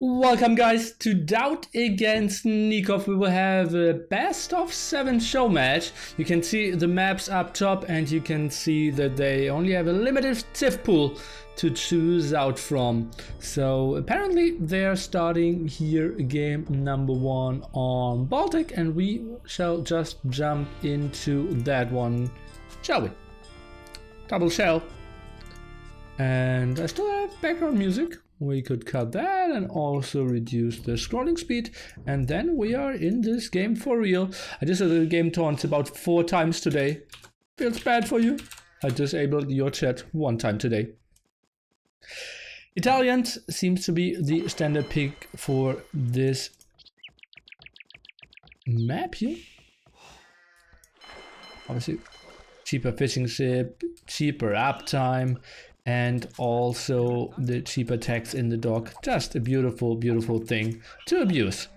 Welcome guys to DauT against Nicov. We will have a best of 7 show match. You can see the maps up top and you can see that they only have a limited TIF pool to choose out from. So apparently they're starting here game number 1 on Baltic, and we shall just jump into that one, shall we? Double shell. And I still have background music. We could cut that and also reduce the scrolling speed, and then we are in this game for real. I just had a game taunt about 4 times today. Feels bad for you. I disabled your chat 1 time today. Italians seems to be the standard pick for this map here. Obviously, cheaper fishing ship, cheaper uptime, and also the cheaper tax in the dock. Just a beautiful, beautiful thing to abuse.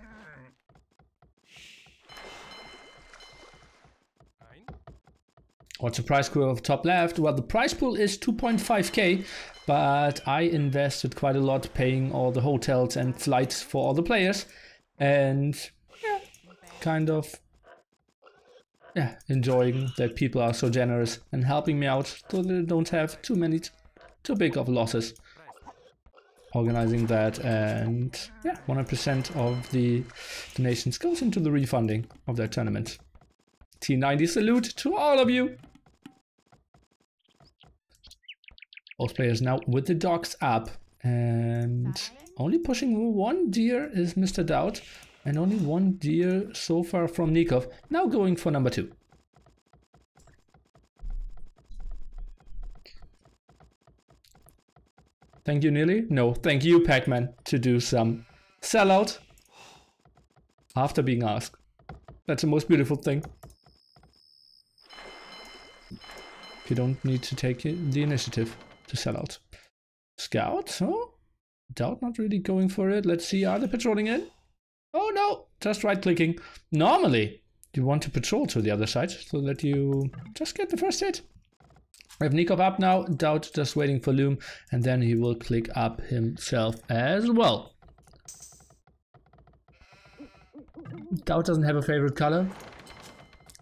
What's the price pool of top left? Well, the price pool is 2.5k, but I invested quite a lot paying all the hotels and flights for all the players, and yeah, kind of enjoying that people are so generous and helping me out so they don't have too big of losses. Organizing that, and yeah, 100% of the donations goes into the refunding of that tournament. T90 salute to all of you. Both players now with the docks up, and only pushing 1 deer is Mr. DauT, and only 1 deer so far from Nicov. Now going for number 2. Thank you, Nearly. No, thank you, Pac-Man, to do some sellout after being asked. That's the most beautiful thing. You don't need to take the initiative to sell out. Scout? Oh, DauT not really going for it. Let's see, are they patrolling in? Oh no, just right-clicking. Normally, you want to patrol to the other side so that you just get the first hit. We have Nicov up now, DauT just waiting for Loom, and then he will click up himself as well. DauT doesn't have a favorite color.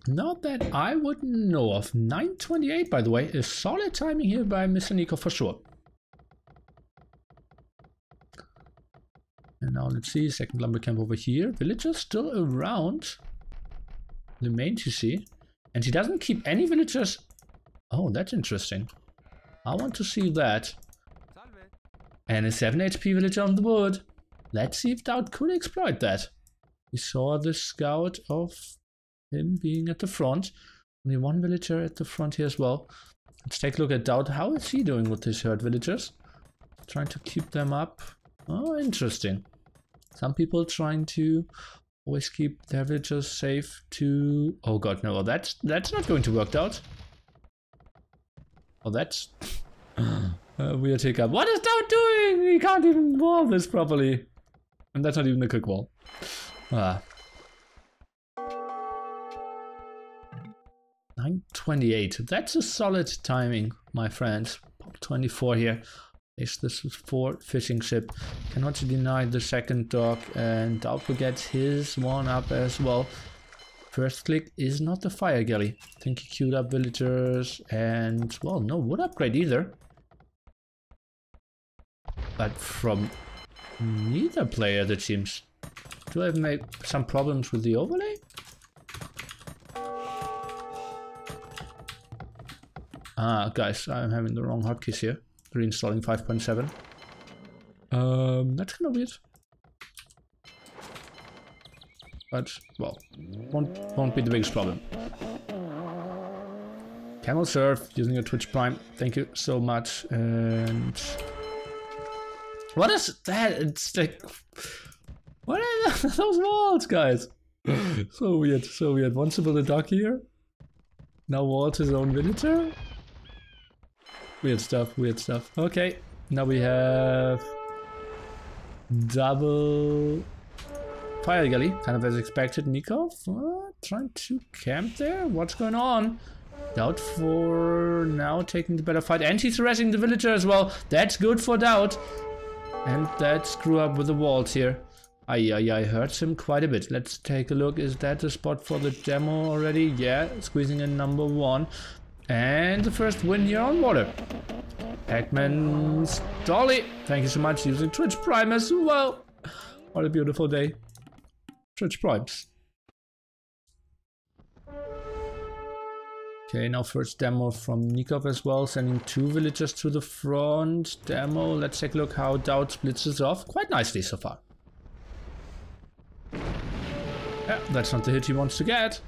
Not that I wouldn't know of. 9:28, by the way, is solid timing here by Mr. Nicov for sure. And now let's see, second lumber camp over here. Villagers still around the main TC, and he doesn't keep any villagers. Oh, that's interesting. I want to see that. And a 7 HP villager on the board. Let's see if DauT could exploit that. We saw the scout of him being at the front. Only 1 villager at the front here as well. Let's take a look at DauT. How is he doing with his herd villagers? Trying to keep them up. Oh, interesting. Some people trying to always keep their villagers safe to... Oh god, no, that's not going to work out. Oh, that's a weird hiccup. What is DauT doing? He can't even wall this properly. And that's not even a quick wall. Ah. 9:28. That's a solid timing, my friends. Pop 24 here. This is 4 fishing ship. Cannot deny the second dock, and DauT will get his one up as well. First click is not the fire galley. I think he queued up villagers, and well, no wood upgrade either. But from neither player, that seems. Do I have made some problems with the overlay? Ah, guys, I'm having the wrong hotkeys here. Reinstalling 5.7. That's kind of weird. But, well, won't be the biggest problem. Camel Surf, using your Twitch Prime. Thank you so much. And... what is that? It's like... what are those walls, guys? So weird, so weird. Wants to build a dock here. Now walls his own villager. Weird stuff, weird stuff. Okay, now we have... double... fire galley, kind of as expected. Nicov trying to camp there. What's going on? DauT for now taking the better fight, and he's harassing the villager as well. That's good for DauT. And that screw up with the walls here. I hurts him quite a bit. Let's take a look. Is that the spot for the demo already? Yeah, squeezing in number 1. And the first win here on water. Pac-Man's Dolly. Thank you so much, using Twitch Prime as well. What a beautiful day. Twitch Primes. Okay, now first demo from Nicov as well, sending 2 villagers to the front. Demo, let's take a look how DauT splits this off quite nicely so far. Yeah, that's not the hit he wants to get.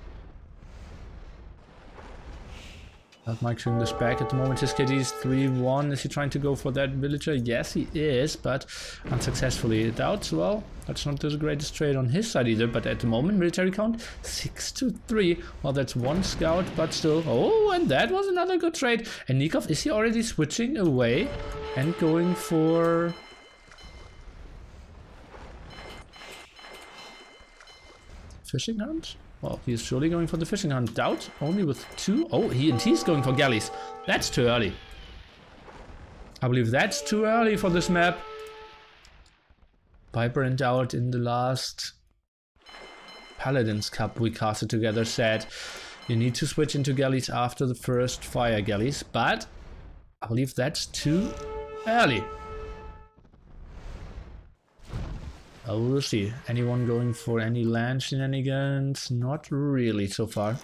Not microing this back at the moment. His KD is 3-1. Is he trying to go for that villager? Yes, he is, but unsuccessfully. DauT, well, that's not the greatest trade on his side either, but at the moment, military count 6-3. Well, that's 1 scout, but still. Oh, and that was another good trade. And Nicov, is he already switching away and going for... fishing hunt? Well, he's surely going for the fishing hunt. DauT only with 2. Oh, he's going for galleys. That's too early. I believe that's too early for this map. Viper and DauT in the last Paladins Cup we casted together said you need to switch into galleys after the first fire galleys, but I believe that's too early. Oh, we'll see. Anyone going for any land shenanigans? Not really so far.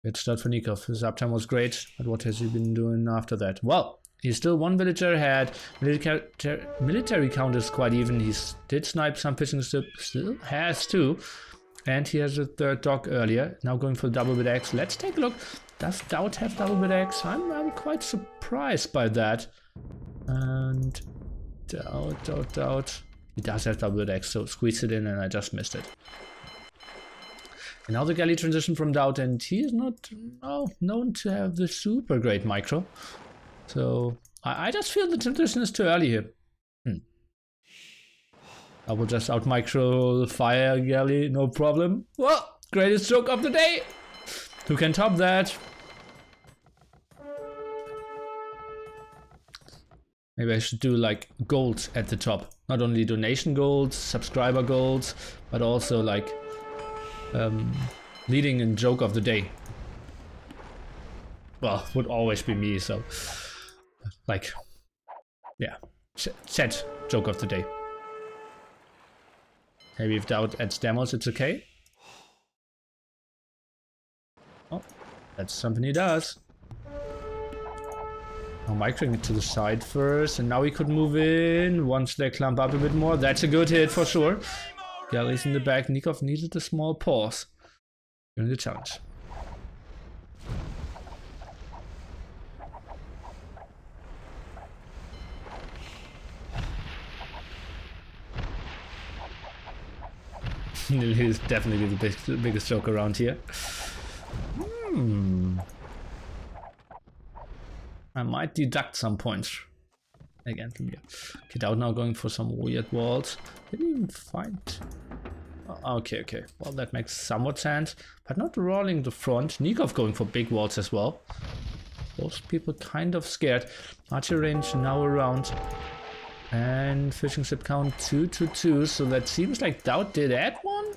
Good start for Nicov. His uptime was great, but what has he been doing after that? Well, he's still 1 villager ahead. Military count is quite even. He did snipe some fishing ships, still has 2. And he has a 3rd dock earlier. Now going for double bit X. Let's take a look. Does DauT have double bit X? I'm quite surprised by that. And DauT. He does have double bit X, so squeeze it in and I just missed it. And now the galley transition from DauT, and he is not known to have the super great micro. So I just feel the transition is too early here. I will just out micro the fire galley, no problem. Well, greatest joke of the day. Who can top that? Maybe I should do like gold at the top. Not only donation goals, subscriber goals, but also like leading in joke of the day. Well, would always be me, so like, yeah, set joke of the day. Maybe if DauT adds demos, it's okay. Oh, that's something he does. I'm microing it to the side first, and now he could move in once they clump up a bit more. That's a good hit for sure. Galleys in the back. Nicov needed a small pause during the challenge. He's definitely the biggest joke around here. I might deduct some points again from here. Okay, DauT now going for some weird walls. Didn't even find... Oh, okay. Well, that makes somewhat sense, but not rolling the front. Nicov going for big walls as well. Most people kind of scared. Archer range now around. And fishing ship count 2-2, so that seems like DauT did add one? Is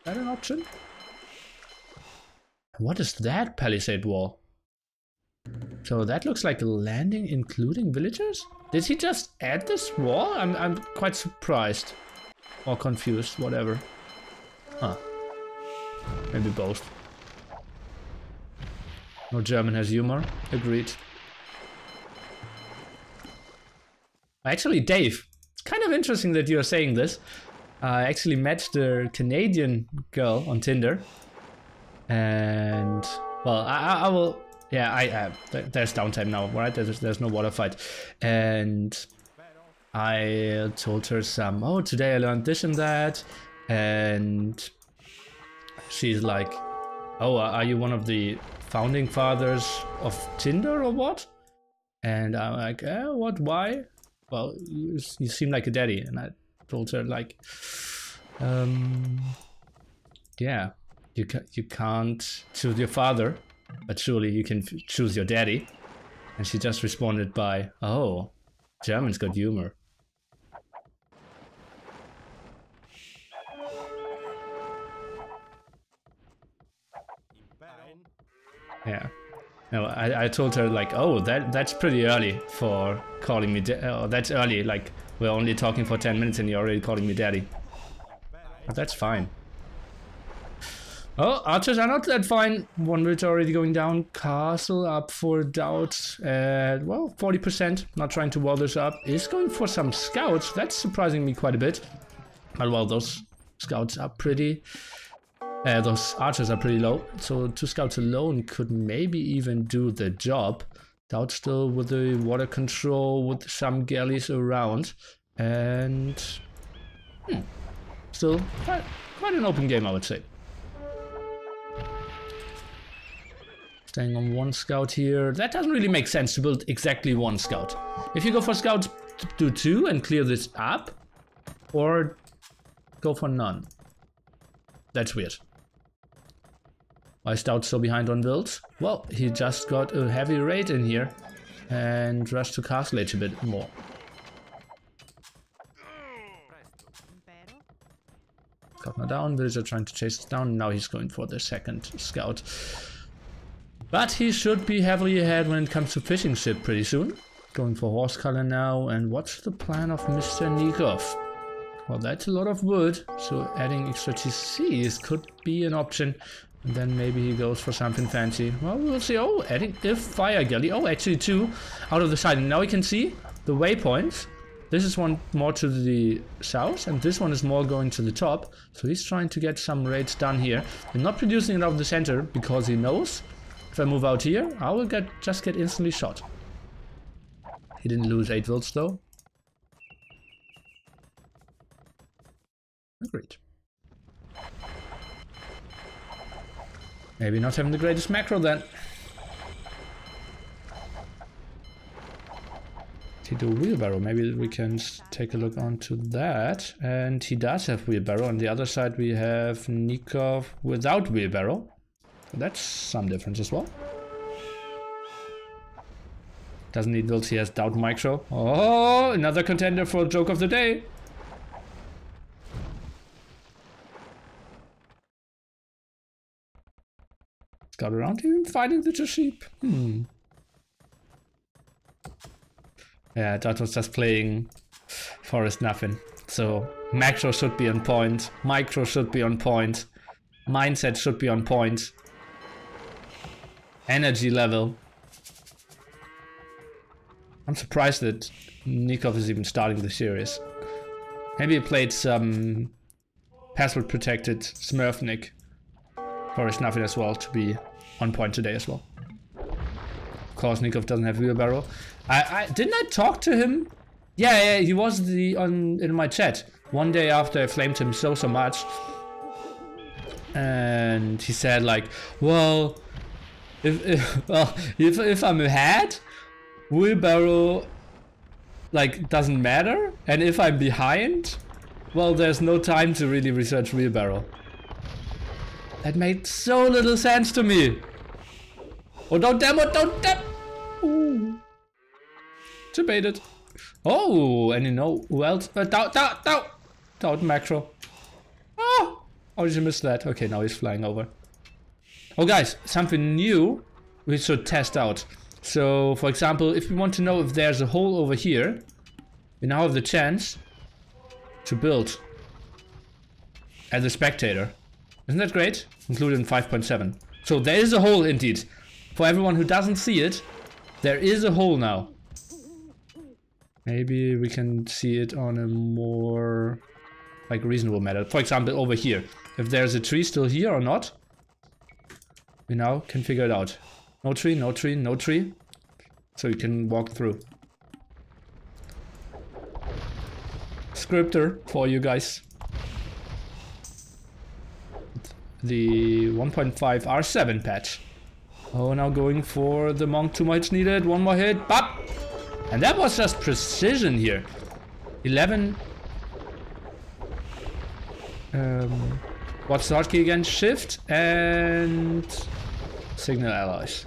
that an option? What is that palisade wall? So that looks like a landing including villagers? Did he just add this wall? I'm quite surprised. Or confused, whatever. Huh. Maybe both. No German has humor. Agreed. Actually, Dave, it's kind of interesting that you're saying this. I actually met the Canadian girl on Tinder. And, well, I will... Yeah, there's downtime now, right? There's no water fight. And I told her some, oh, today I learned this and that. And she's like, oh, are you one of the founding fathers of Tinder or what? And I'm like, what, why? Well, you seem like a daddy. And told her like, yeah, you can't choose your father, but surely you can choose your daddy. And she just responded by, oh, Germans got humor. Yeah. No, I told her like, oh, that's pretty early for calling me. That's early. Like we're only talking for 10 minutes and you're already calling me daddy. But that's fine. Oh, archers are not that fine. One village already going down. Castle up for DauT at, well, 40%. Not trying to wall this up. Is going for some scouts. That's surprising me quite a bit. But well, those scouts are pretty... those archers are pretty low. So 2 scouts alone could maybe even do the job. DauT still with the water control, with some galleys around. And... still quite an open game, I would say. Staying on 1 scout here. That doesn't really make sense to build exactly 1 scout. If you go for scouts, do 2 and clear this up, or go for none. That's weird. Why is DauT so behind on builds? Well, he just got a heavy raid in here and rushed to castle age a bit more. Governor down, villager trying to chase us down. Now he's going for the 2nd scout. But he should be heavily ahead when it comes to fishing ship pretty soon. Going for horse color now. And what's the plan of Mr. Nicov? Well, that's a lot of wood. So adding extra TCs could be an option. And then maybe he goes for something fancy. Well, we'll see. Oh, adding a fire galley. Oh, actually 2 out of the side. And now we can see the waypoints. This is one more to the south, and this one is more going to the top. So he's trying to get some raids done here. And not producing it out of the center because he knows if I move out here, I will just get instantly shot. He didn't lose 8 volts though. Agreed. Maybe not having the greatest macro then. Did he do wheelbarrow? Maybe we can take a look onto that. And he does have wheelbarrow. On the other side we have Nicov without wheelbarrow. That's some difference as well. Doesn't need builds, he has DauT micro. Oh, another contender for joke of the day. Scout around him, fighting the sheep. Yeah, that was just playing Forest nothing. So macro should be on point, micro should be on point, mindset should be on point. Energy level. I'm surprised that Nicov is even starting the series. Maybe he played some password protected Smurfnik for his nothing as well to be on point today as well. Of course, Nicov doesn't have wheelbarrow. Didn't I talk to him? Yeah, he was in my chat one day after I flamed him so much, and he said like, well. If I'm ahead, wheelbarrow like doesn't matter, and if I'm behind, well, there's no time to really research wheelbarrow. That made so little sense to me. Oh, don't demo, don't demo. Ooh, debated. Oh, and you know who else? DauT macro. Oh, how did you miss that? Okay, now he's flying over. Oh guys, something new we should test out. So for example, if we want to know if there's a hole over here, we now have the chance to build as a spectator. Isn't that great? Included in 5.7. So there is a hole indeed. For everyone who doesn't see it, there is a hole now. Maybe we can see it on a more like reasonable matter. For example, over here. If there's a tree still here or not. We now can figure it out. No tree, no tree, no tree. So you can walk through. Scripter for you guys. The 1.5 R7 patch. Oh, now going for the monk, too much needed. One more hit, bop! And that was just precision here. 11 What's the hotkey again? Shift and signal allies.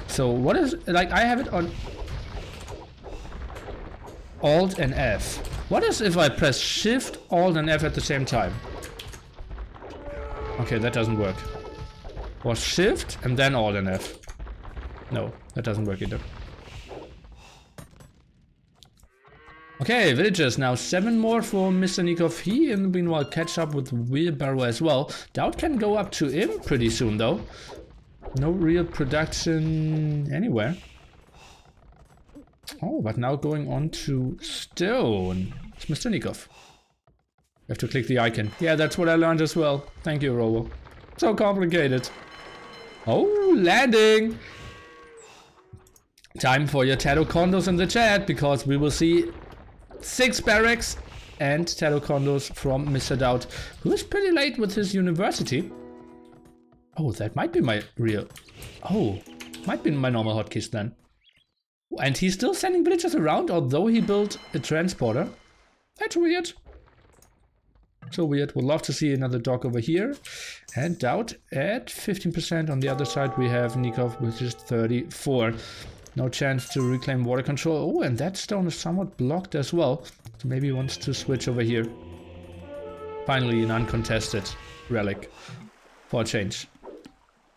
So what is, like, I have it on Alt and F. What is if I press Shift, Alt and F at the same time? Okay, that doesn't work. Or Shift and then Alt and F. No, that doesn't work either. Okay, villagers, now 7 more for Mr. Nicov. He in the meanwhile catch up with Wheelbarrow as well. DauT can go up to him pretty soon though. No real production anywhere. Oh, but now going on to stone. It's Mr. Nicov. You have to click the icon. Yeah, that's what I learned as well. Thank you, Robo. So complicated. Oh, landing! Time for your tattoo condos in the chat, because we will see 6 barracks and tattoo condos from Mr. DauT, who is pretty late with his university. Oh, that might be my real... Oh, might be my normal hotkeys then. And he's still sending villagers around, although he built a transporter. That's weird. So weird. Would love to see another dock over here. And DauT at 15%. On the other side we have Nicov, which is 34. No chance to reclaim water control. Oh, and that stone is somewhat blocked as well. So maybe he wants to switch over here. Finally, an uncontested relic for a change.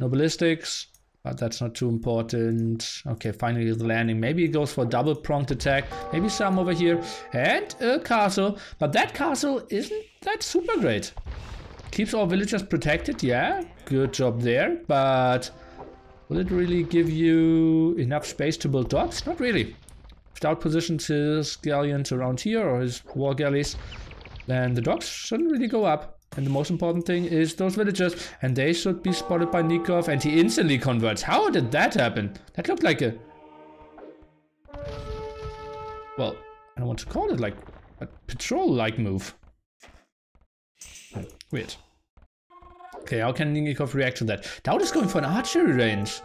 No ballistics, but that's not too important. Okay, finally the landing. Maybe he goes for a double pronged attack. Maybe some over here. And a castle. But that castle isn't that super great. Keeps all villagers protected, yeah. Good job there. But will it really give you enough space to build docks? Not really. If DauT positions his galleons around here, or his war galleys, then the docks shouldn't really go up. And the most important thing is those villagers, and they should be spotted by Nicov, and he instantly converts. How did that happen? That looked like a... Well, I don't want to call it like a patrol-like move. Weird. Okay, how can Nicov react to that? DauT is going for an archery range.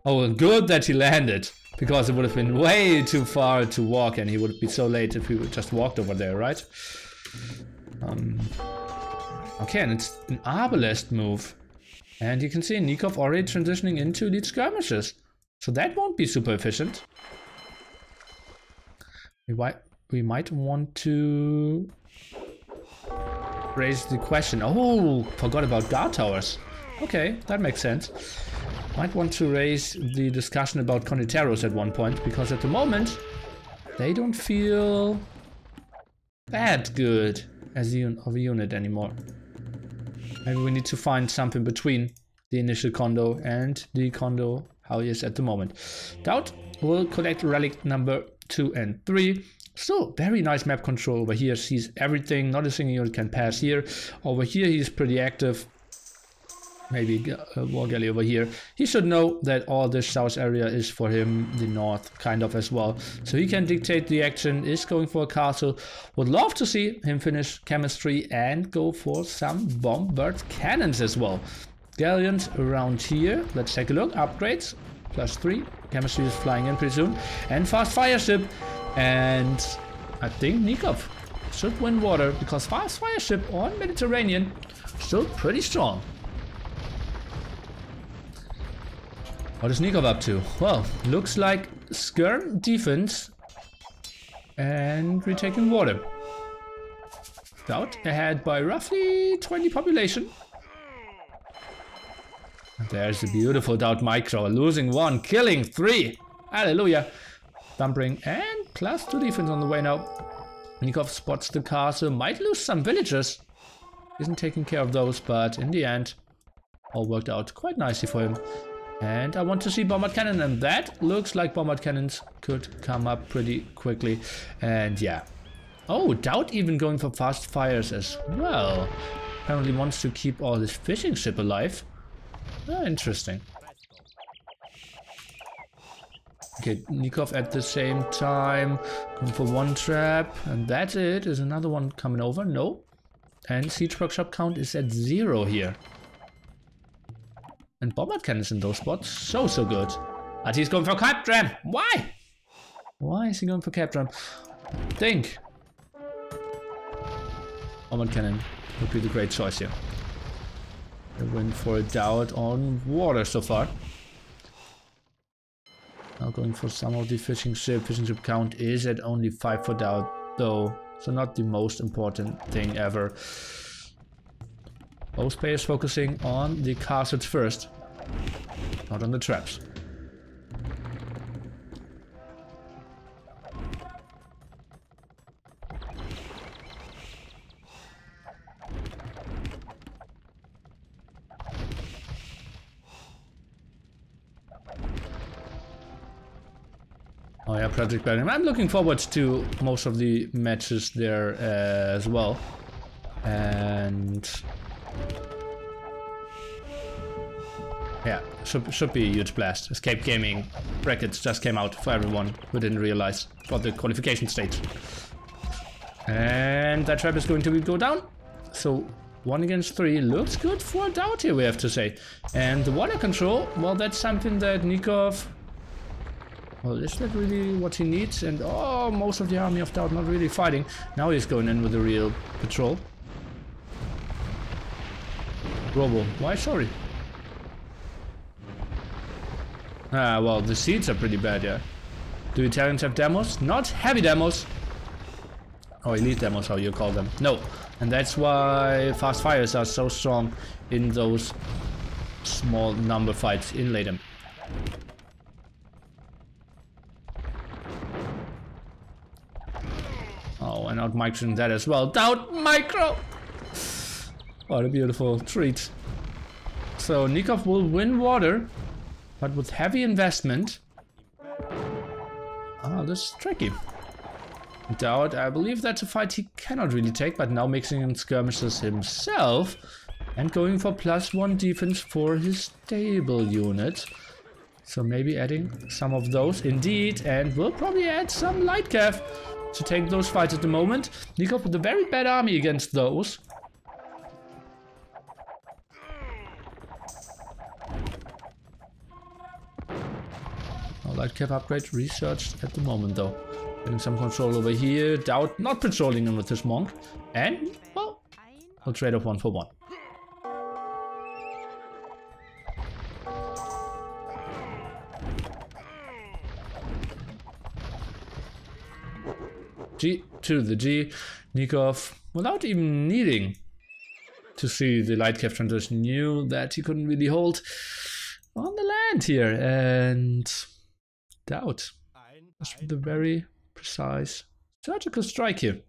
Oh, good that he landed, because it would have been way too far to walk, and he would be so late if he would just walked over there, right? Okay, and it's an arbalest move. And you can see Nicov already transitioning into elite skirmishes. So that won't be super efficient. We might want to raise the question. Oh, forgot about guard towers. Okay, that makes sense. Might want to raise the discussion about condotieros at one point, because at the moment they don't feel that good as a unit anymore. Maybe we need to find something between the initial condo and the condo how he is at the moment. DauT will collect relic number 2 and 3. Still very nice map control over here. Sees everything. Not a single unit can pass here. Over here he's pretty active. Maybe a war galley over here. He should know that all this south area is for him, the north kind of as well. So he can dictate the action, is going for a castle. Would love to see him finish chemistry and go for some bombard cannons as well. Galleons around here. Let's take a look. Upgrades. +3. Chemistry is flying in pretty soon. And fast fire ship. And I think Nicov should win water, because fast fire ship on Mediterranean still pretty strong. What is Nicov up to? Well, looks like skirm defense and retaking water. DauT ahead by roughly 20 population. And there's the beautiful DauT micro, losing 1, killing 3. Hallelujah. Bumpering and +2 defense on the way now. Nicov spots the castle, might lose some villagers. Isn't taking care of those, but in the end, all worked out quite nicely for him. And I want to see bombard cannon, and that looks like bombard cannons could come up pretty quickly. And yeah. Oh, DauT even going for fast fires as well. Apparently wants to keep all his fishing ship alive. Interesting. Okay, Nicov at the same time going for 1 trap, and that's it. Is another one coming over? No. And siege workshop count is at 0 here. And bombard cannons in those spots, so good. But he's going for cut jam. Why? Why is he going for cap drum? Think! Bombard cannon would be the great choice here. They went for a DauT on water so far. Now going for some of the fishing ship. Fishing ship count is at only 5 for DauT though. So not the most important thing ever. Both players focusing on the castles first. Not on the traps. Oh yeah, Project Bellingham. I'm looking forward to most of the matches there as well. And yeah, should be a huge blast. Escape Gaming brackets just came out for everyone who didn't realize for the qualification stage. And that trap is going to go down. So 1 against 3 looks good for DauT here, we have to say. And the water control, well, that's something that Nicov... Well, is that really what he needs? And oh, most of the army of DauT not really fighting. Now he's going in with a real patrol. Robo, why sorry? Ah, well, the seeds are pretty bad, yeah. Do Italians have demos? Not heavy demos. Or elite demos, how you call them. No. And that's why fast fires are so strong in those small number fights in Latham. Oh, and out microing that as well. DauT micro! What a beautiful treat. So Nicov will win water, but with heavy investment. Oh, this is tricky. DauT, I believe that's a fight he cannot really take, but now mixing in skirmishes himself and going for +1 defense for his stable unit. So maybe adding some of those indeed, and we'll probably add some light cav to take those fights at the moment. Nicov with a very bad army against those. Light cav upgrade researched at the moment though. Getting some control over here. DauT not patrolling him with his monk. And, well, we'll trade off 1 for 1. G to the G. Nicov, without even needing to see the light cav transition, knew that he couldn't really hold on the land here. And DauT, just with a very precise surgical strike here.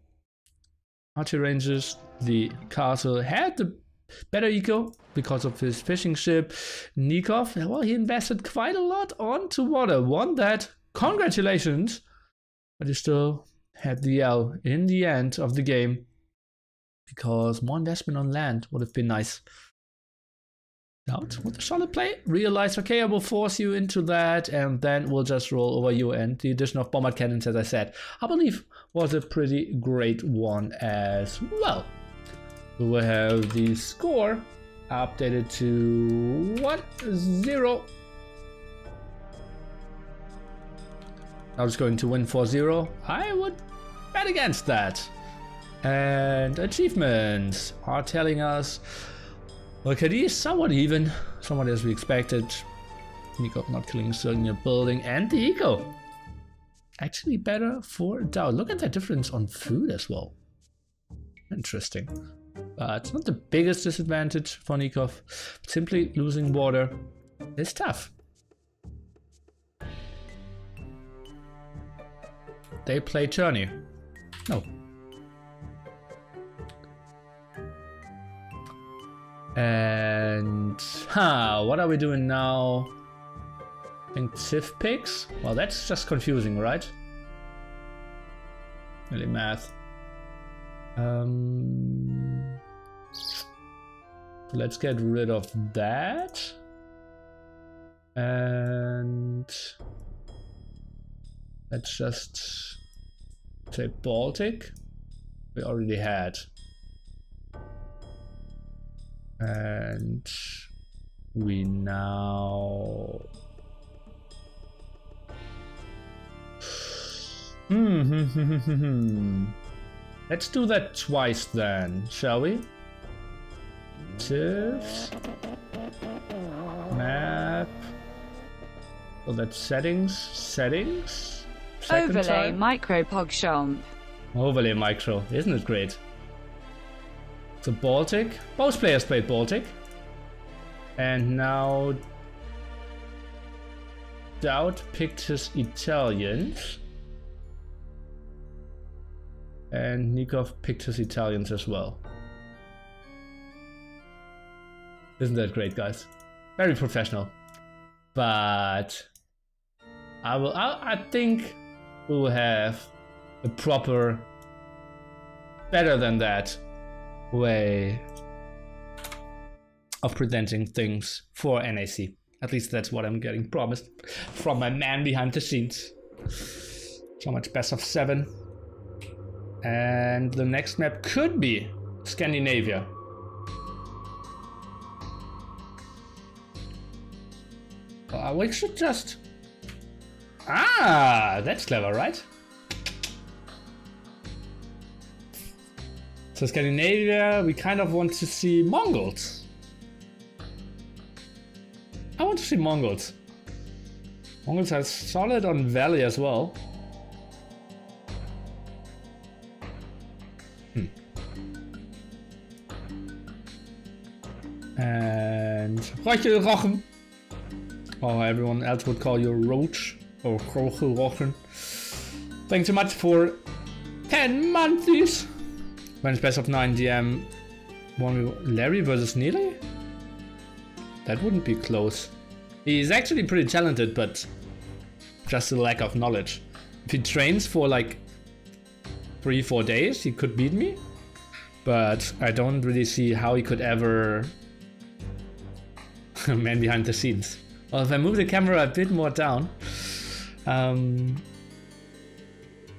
Archer ranges, the castle had the better eco because of his fishing ship. Nicov, well, he invested quite a lot onto water. Won that, congratulations, but he still had the L in the end of the game because more investment on land would have been nice. DauT with a solid play, realized, okay, I will force you into that, and then we'll just roll over you. And the addition of bombard cannons, as I said, I believe was a pretty great one as well. We will have the score updated to 1-0. I was going to win 4-0. I would bet against that. And achievements are telling us, well, KD is somewhat even, somewhat as we expected. Nicov not killing a certain building, and the eco actually better for DauT. Look at that difference on food as well. Interesting. But not the biggest disadvantage for Nicov. Simply losing water is tough. They play tourney. No. And what are we doing now? I think Civ picks. Well, that's just confusing, right? Really math. Let's get rid of that. And let's just say Baltic. We already had. And we now Let's do that twice then, shall we? Tips. Map. So that's settings. Settings. Second Overlay time. micro pogshomp. Overlay micro. Isn't it great? So Baltic. Both players played Baltic. And now DauT picked his Italians. And Nicov picked his Italians as well. Isn't that great, guys? Very professional. But I think we will have a proper, better than that way of presenting things for NAC. At least that's what I'm getting promised from my man behind the scenes. So much best of 7. And the next map could be Scandinavia. We should just... Ah, that's clever, right? So Scandinavia, we kind of want to see Mongols. I want to see Mongols. Mongols are solid on Valley as well. And Rochen. Or everyone else would call you Roach or Rochen. Thanks so much for 10 months. When it's best of 9 DM, Larry versus Neely? That wouldn't be close. He's actually pretty talented, but just a lack of knowledge. If he trains for like 3-4 days, he could beat me. But I don't really see how he could ever man behind the scenes. Well, if I move the camera a bit more down,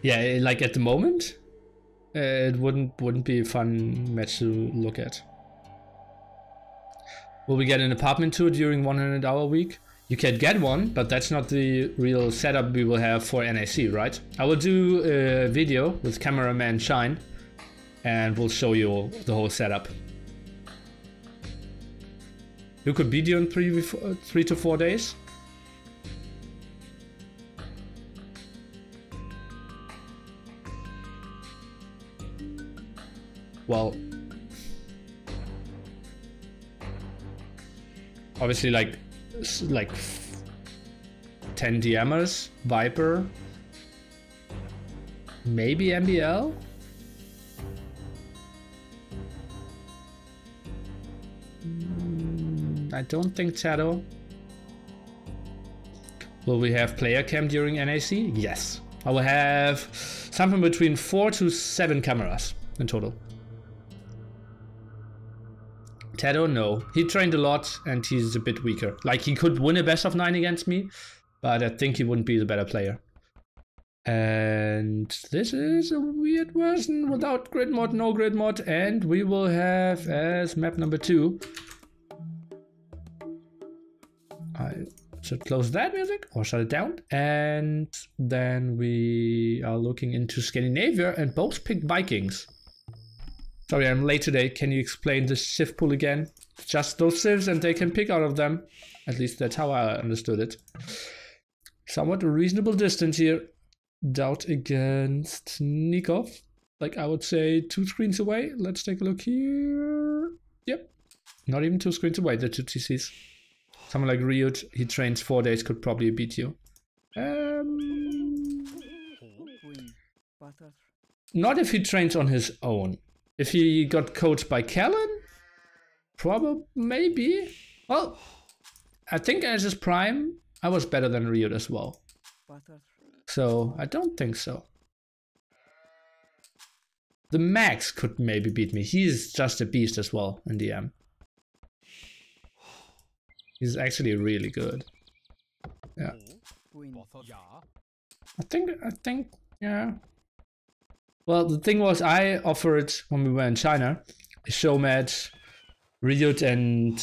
yeah, like at the moment, it wouldn't be a fun match to look at. Will we get an apartment tour during 100-hour week? You can get one, but that's not the real setup we will have for NAC, right? I will do a video with cameraman Shine, and we'll show you the whole setup. You could beat you in 3 to 4 days. Well, obviously like 10 DMers, Viper, maybe MBL. I don't think Shadow. Will we have player cam during NAC? Yes. I will have something between 4 to 7 cameras in total. Shadow, no. He trained a lot and he's a bit weaker. Like he could win a best of 9 against me, but I think he wouldn't be the better player. And this is a weird version without grid mod, no grid mod, and we will have as map number 2. I should close that music or shut it down. And then we are looking into Scandinavia and both picked Vikings. Sorry, I'm late today. Can you explain the Civ pool again? Just those civs and they can pick out of them. At least that's how I understood it. Somewhat a reasonable distance here. DauT against Nicov. Like I would say 2 screens away. Let's take a look here. Yep. Not even 2 screens away, the 2 TCs. Someone like Ryut, he trains 4 days, could probably beat you. Not if he trains on his own. If he got coached by Kellen, probably, maybe. Well, I think as his prime, I was better than Ryut as well. So I don't think so. The Max could maybe beat me. He's just a beast as well in DM. He's actually really good. Yeah. I think, yeah. Well, the thing was, I offered, when we were in China, a Showmatch, Ryut and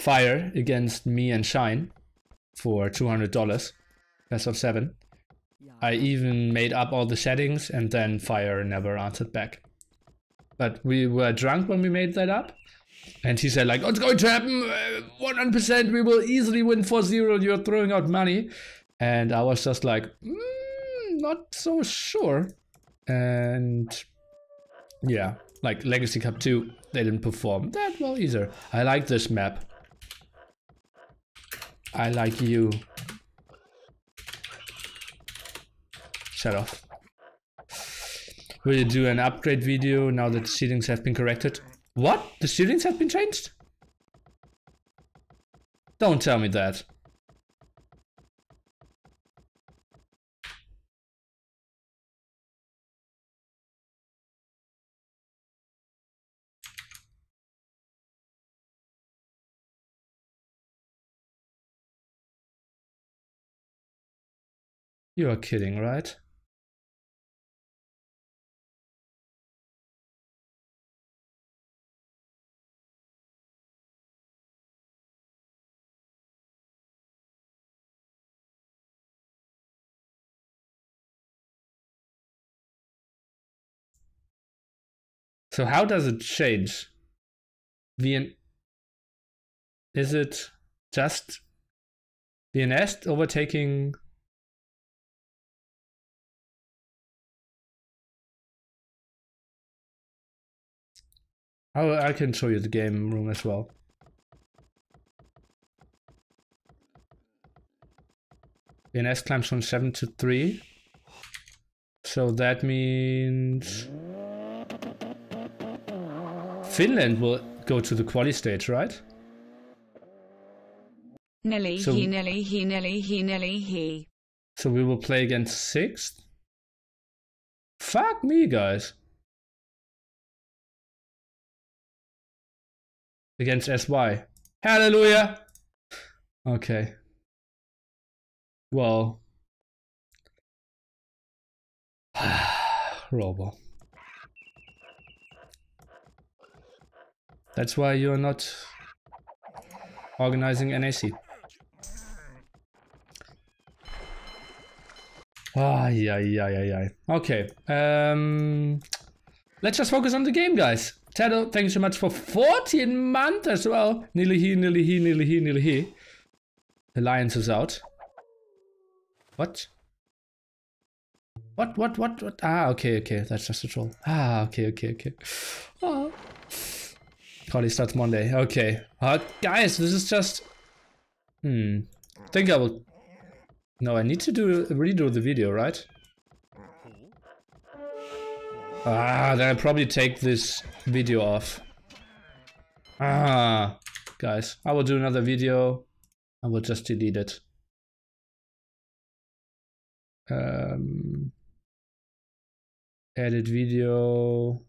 Fire against me and Shine for $200, best of 7. I even made up all the settings and then Fire never answered back. But we were drunk when we made that up. And he said like, oh, it's going to happen 100%, we will easily win 4-0, you're throwing out money. And I was just like, not so sure. And yeah, like Legacy Cup 2, they didn't perform that well either. I like this map. I like you. Shut off. Will you do an upgrade video now that the settings have been corrected? What? The settings have been changed? Don't tell me that. You are kidding, right? So how does it change? Is it just VNS overtaking? Oh, I can show you the game room as well. VNS climbs from 7 to 3. So that means Finland will go to the quali stage, right? Nelly, So- he, Nelly, he, Nelly, he, Nelly, he. So we will play against 6th? Fuck me, guys. Against SY. Hallelujah! Okay. Well. Robo. That's why you're not organizing NAC. Okay. Let's just focus on the game, guys. Tado, thank you so much for 14 months as well. Nearly he, nearly he, nearly he, nearly he. Alliance is out. What? What? Ah, okay. That's just a troll. Ah, okay. Oh. Quali starts Monday. Okay. Guys, this is just... think I will... No, I need to redo the video, right? Ah, then I'll probably take this video off. Ah, guys, I will do another video. I will just delete it. Edit video.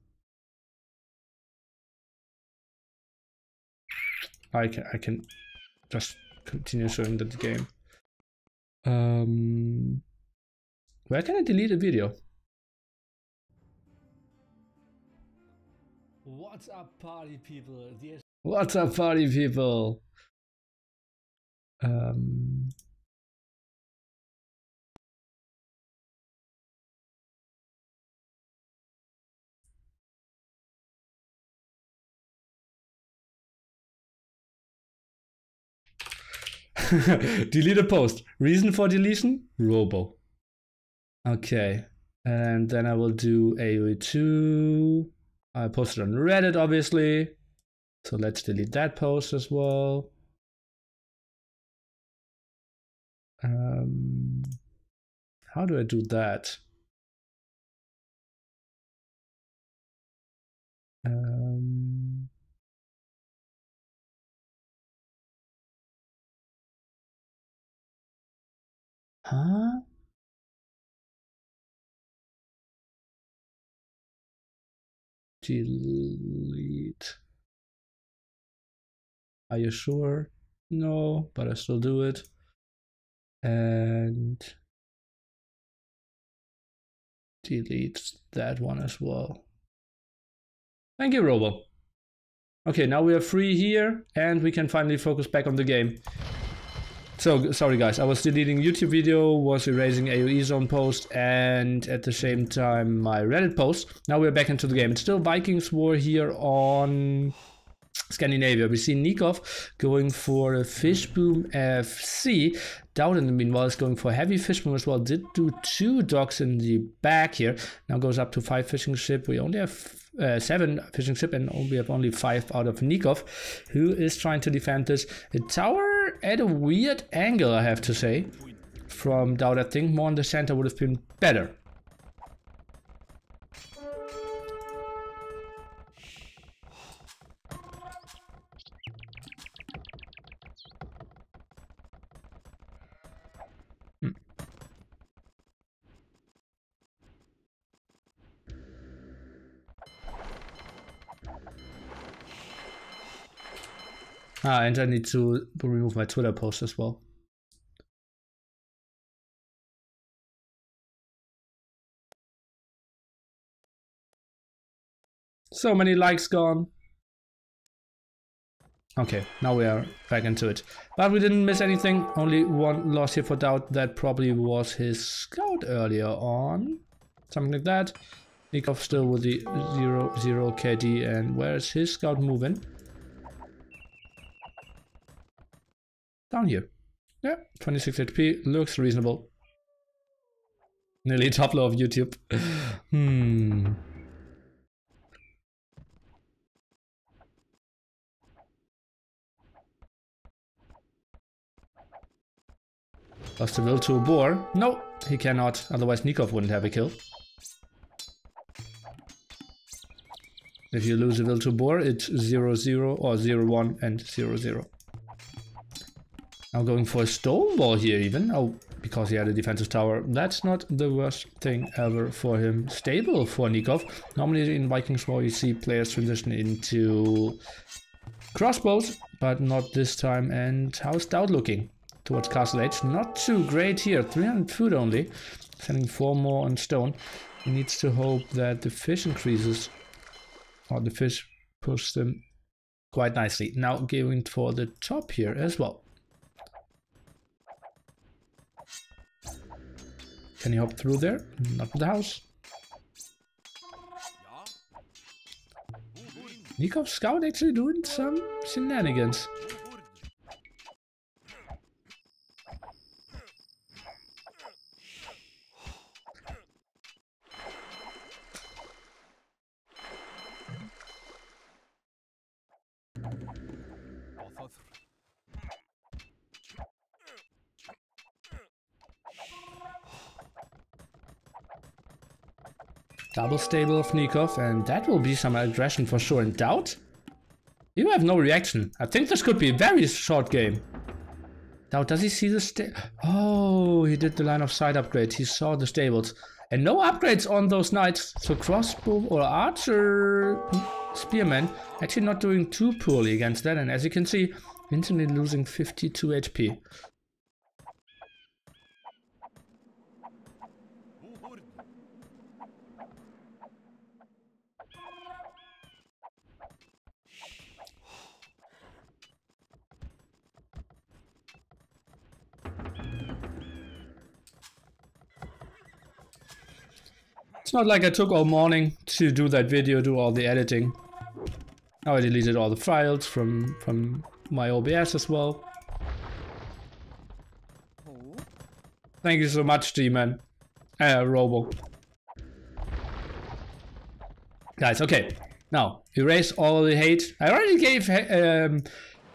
I can just continue showing the game. Where can I delete a video? What's up, party people? What's up, party people? Delete a post. Reason for deletion? Robo. Okay. And then I will do AOE2. I posted on Reddit, obviously. So let's delete that post as well. How do I do that? Huh? Delete. Are you sure? No, but I still do it. And delete that one as well. Thank you, Robo. Okay, now we are free here and we can finally focus back on the game. So, sorry guys, I was deleting YouTube video, was erasing AoE zone post, and at the same time my Reddit post. Now we're back into the game. It's still Vikings war here on Scandinavia. We see Nicov going for a Fishboom FC. DauT in the meanwhile is going for heavy Fishboom as well. Did do 2 docks in the back here. Now goes up to 5 fishing ship. We only have 7 fishing ship and we have only 5 out of Nicov, who is trying to defend this. A tower at a weird angle, I have to say, from DauT. I think more in the center would have been better. And I need to remove my Twitter post as well. So many likes gone. Okay, now we are back into it. But we didn't miss anything. Only 1 loss here for DauT. That probably was his scout earlier on. Something like that. Nicov still with the 0-0 KD. And where's his scout moving? Down here. Yeah, 26 HP. Looks reasonable. Nearly top low of YouTube. Lost the will to a boar. No, he cannot. Otherwise Nicov wouldn't have a kill. If you lose a will to a boar, it's 0-0 or 0-1 and 0-0. Now going for a stone wall here even. Oh, because he had a defensive tower. That's not the worst thing ever for him. Stable for Nicov. Normally in Vikings War you see players transition into crossbows, but not this time. And how's DauT looking towards Castle Age? Not too great here. 300 food only. Sending 4 more on stone. He needs to hope that the fish increases. Or the fish pushes them quite nicely. Now going for the top here as well. Can he hop through there? Not with the house. Nikov's scout actually doing some shenanigans. Double stable of Nicov, and that will be some aggression for sure. And DauT? You have no reaction. I think this could be a very short game. DauT, does he see the Oh, he did the line of sight upgrade. He saw the stables. And no upgrades on those knights. So crossbow or archer spearman actually not doing too poorly against that. And as you can see, instantly losing 52 HP. It's not like I took all morning to do that video, do all the editing. Now I deleted all the files from my OBS as well. Thank you so much, G-Man. Robo. Guys, okay. Now, erase all the hate. I already gave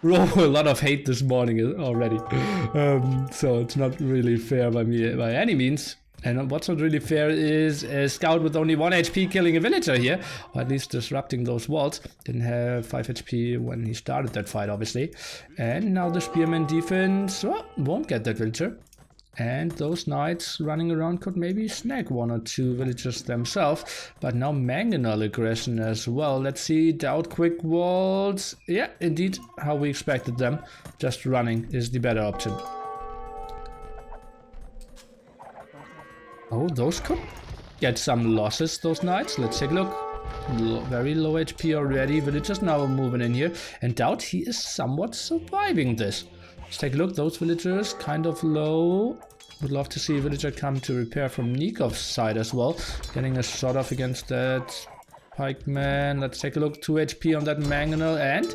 Robo a lot of hate this morning already. So it's not really fair by me by any means. And what's not really fair is a scout with only 1 HP killing a villager here, or at least disrupting those walls. Didn't have 5 HP when he started that fight, obviously. And now the spearman defense, well, won't get that villager. And those knights running around could maybe snag 1 or 2 villagers themselves. But now mangonel aggression as well. Let's see, DauT quick walls. Yeah, indeed, how we expected them. Just running is the better option. Oh, those could get some losses, those knights. Let's take a look. Very low HP already. Villagers now moving in here. And DauT, he is somewhat surviving this. Let's take a look. Those villagers kind of low. Would love to see a villager come to repair from Nikov's side as well. Getting a shot off against that pikeman. Let's take a look. 2 HP on that mangonel and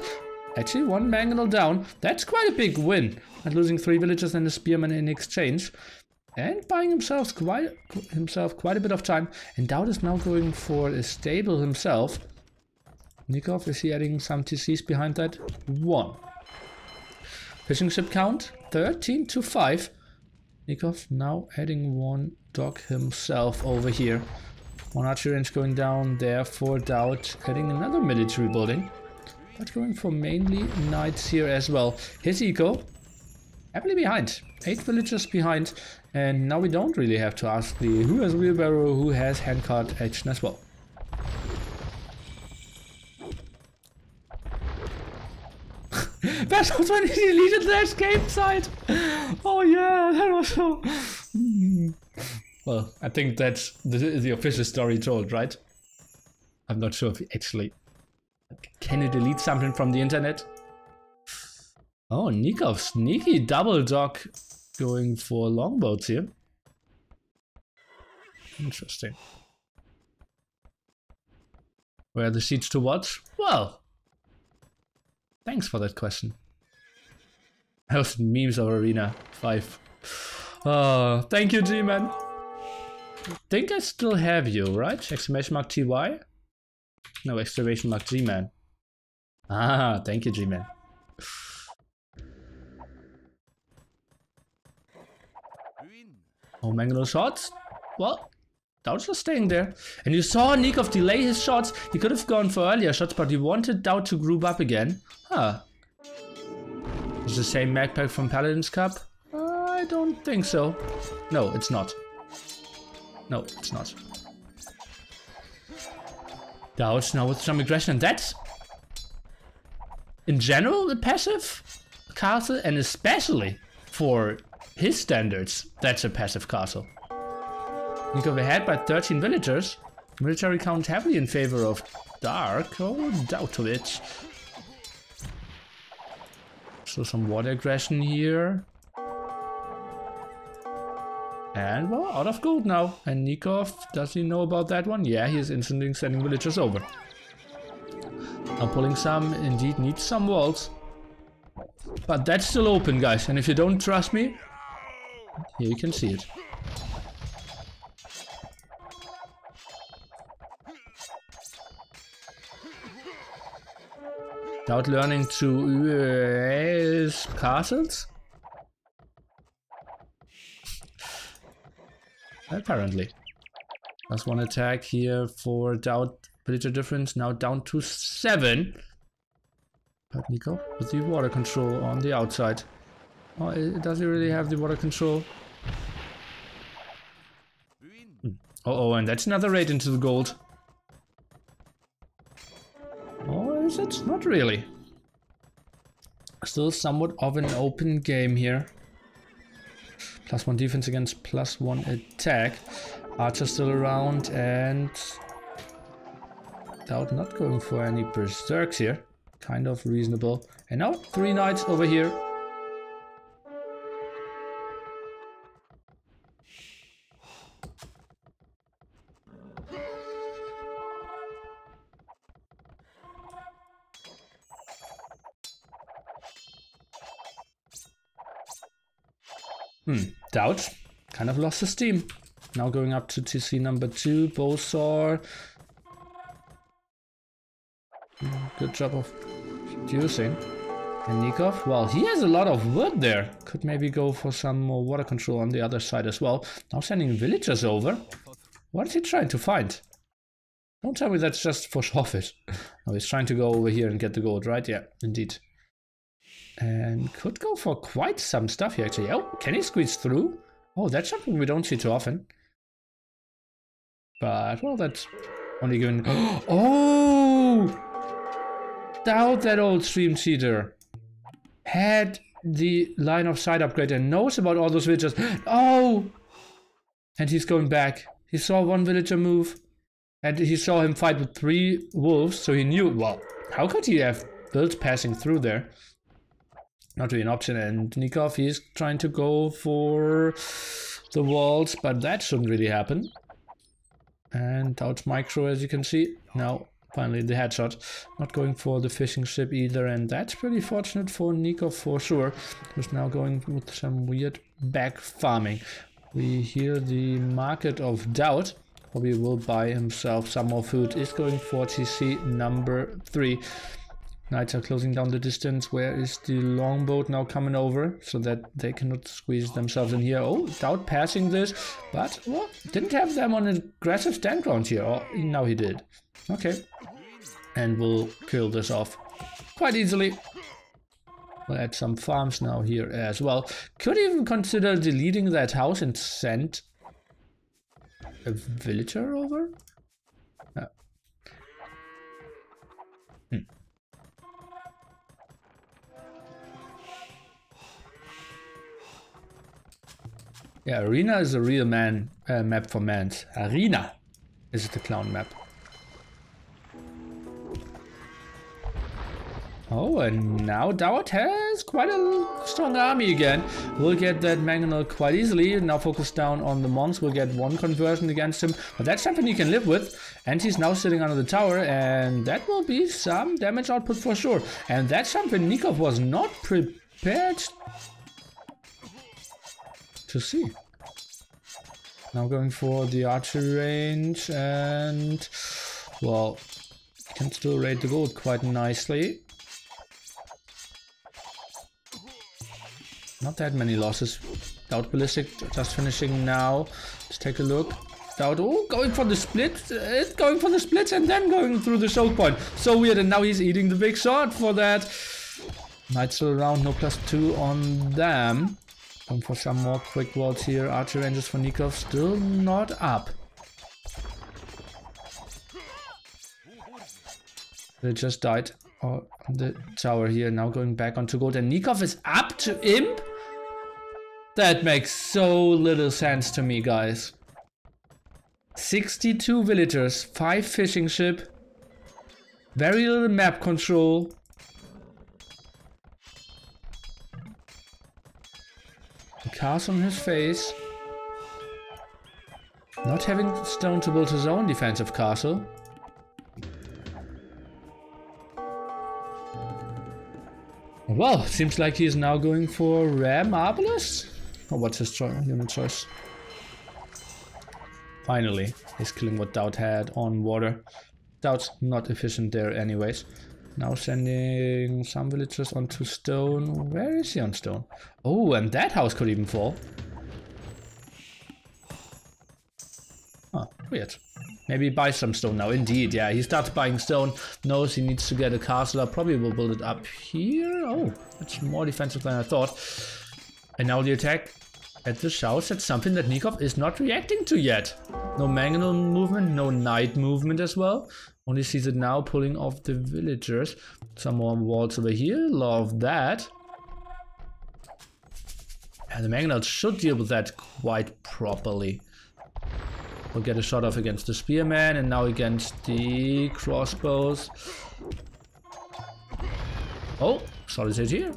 actually 1 mangonel down. That's quite a big win. And losing 3 villagers and a spearman in exchange. And buying himself quite a bit of time. And DauT is now going for a stable himself. Nicov, is he adding some TCs behind that? 1. Fishing ship count 13 to 5. Nicov now adding 1 dock himself over here. 1 archery range going down there for DauT, adding another military building. But going for mainly knights here as well. His eco, happily behind. 8 villagers behind. And now we don't really have to ask the who has wheelbarrow, who has handcart action as well. That was when he deleted the escape site. Oh yeah, that was so... Well, I think that's the official story told, right? I'm not sure if he actually... Can you delete something from the internet? Oh, Nicov, sneaky double dock going for longboats here. Interesting. Where are the seats to watch? Well, thanks for that question. Those memes of Arena 5. Oh, thank you, G-Man. Think I still have you, right? Exclamation mark TY? No, exclamation mark G-Man. Ah, thank you, G-Man. Oh, mangonel shots? Well, DauT just staying there. And you saw Nicov delay his shots. He could have gone for earlier shots, but he wanted DauT to group up again. Huh. Is the same magpack from Paladin's Cup? I don't think so. No, it's not. No, it's not. DauT now with some aggression. That's, in general, a passive castle, and especially for his standards, that's a passive castle. Nicov ahead by 13 villagers. Military count heavily in favor of Dark. Oh, DauTovich. So some water aggression here. And well, out of gold now. And Nicov, does he know about that one? Yeah, he is instantly sending villagers over. Now pulling some, indeed needs some walls. But that's still open, guys. And if you don't trust me, here you can see it. DauT learning to castles? Apparently. That's 1 attack here for DauT. Villager difference now down to 7. But Nicov with the water control on the outside. Oh, does he really have the water control? Uh-oh, and that's another raid into the gold. Or is it? Not really. Still somewhat of an open game here. +1 defense against +1 attack. Archer still around, and DauT not going for any berserks here. Kind of reasonable. And now 3 knights over here. DauT kind of lost his steam. Now going up to TC number 2, Bowsaw. Good job of reducing. And Nicov, well, he has a lot of wood there. Could maybe go for some more water control on the other side as well. Now sending villagers over. What is he trying to find? Don't tell me that's just for profit. No, he's trying to go over here and get the gold, right? Yeah, indeed. And could go for quite some stuff here actually. Oh, can he squeeze through? Oh, that's something we don't see too often. But, well, that's only given... Oh! DauT, that old stream cheater, had the line of sight upgrade and knows about all those villagers. Oh! And he's going back. He saw 1 villager move. And he saw him fight with 3 wolves, so he knew... Well, how could he have built passing through there? not really an option. And Nicov, he's trying to go for the walls, but that shouldn't really happen. And DauT micro, as you can see. Now, finally the headshot. Not going for the fishing ship either, and that's pretty fortunate for Nicov for sure. Who's now going with some weird back farming. We hear the market of DauT. Probably will buy himself some more food. Is going for TC number 3. Knights are closing down the distance. Where is the longboat now coming over so that they cannot squeeze themselves in here? Oh, DauT passing this, but well, didn't have them on an aggressive stand ground here. Oh, now he did. Okay, and we'll kill this off quite easily. We'll add some farms now here as well. Could even consider deleting that house and send a villager over. Yeah, Arena is a real map for mans. Arena is the clown map. Oh, and now DauT has quite a strong army again. We'll get that mangonel quite easily. Now focus down on the Mons. We'll get 1 conversion against him. But that's something he can live with. And he's now sitting under the tower. And that will be some damage output for sure. And that's something Nicov was not prepared to see. Now going for the archery range. And, well, can still raid the gold quite nicely. Not that many losses. DauT ballistic just finishing now. Let's take a look. DauT, oh, going for the split. Going for the splits and then going through the choke point. So weird, and now he's eating the big shot for that. Knights still around, no +2 on them. Going for some more quick walls here. Archer ranges for Nicov still not up. They just died on the tower here. Now going back onto gold, and Nicov is up to imp? That makes so little sense to me, guys. 62 villagers, 5 fishing ship, very little map control. The castle on his face. Not having stone to build his own defensive castle. Well, seems like he's now going for rare marvelous. Oh, what's his human choice? Finally, he's killing what DauT had on water. DauT's not efficient there anyways. Now sending some villagers onto stone. Where is he on stone? Oh, and that house could even fall. Oh, weird. Maybe buy some stone now. Indeed, yeah, he starts buying stone. Knows he needs to get a castle up. Probably will build it up here. Oh, that's more defensive than I thought. And now the attack at the house. That's something that Nicov is not reacting to yet. No mangonel movement, no knight movement as well. Only sees it now pulling off the villagers. Some more walls over here. Love that. And the mangonel should deal with that quite properly. We'll get a shot off against the spearman and now against the crossbows. Oh, solid hit here.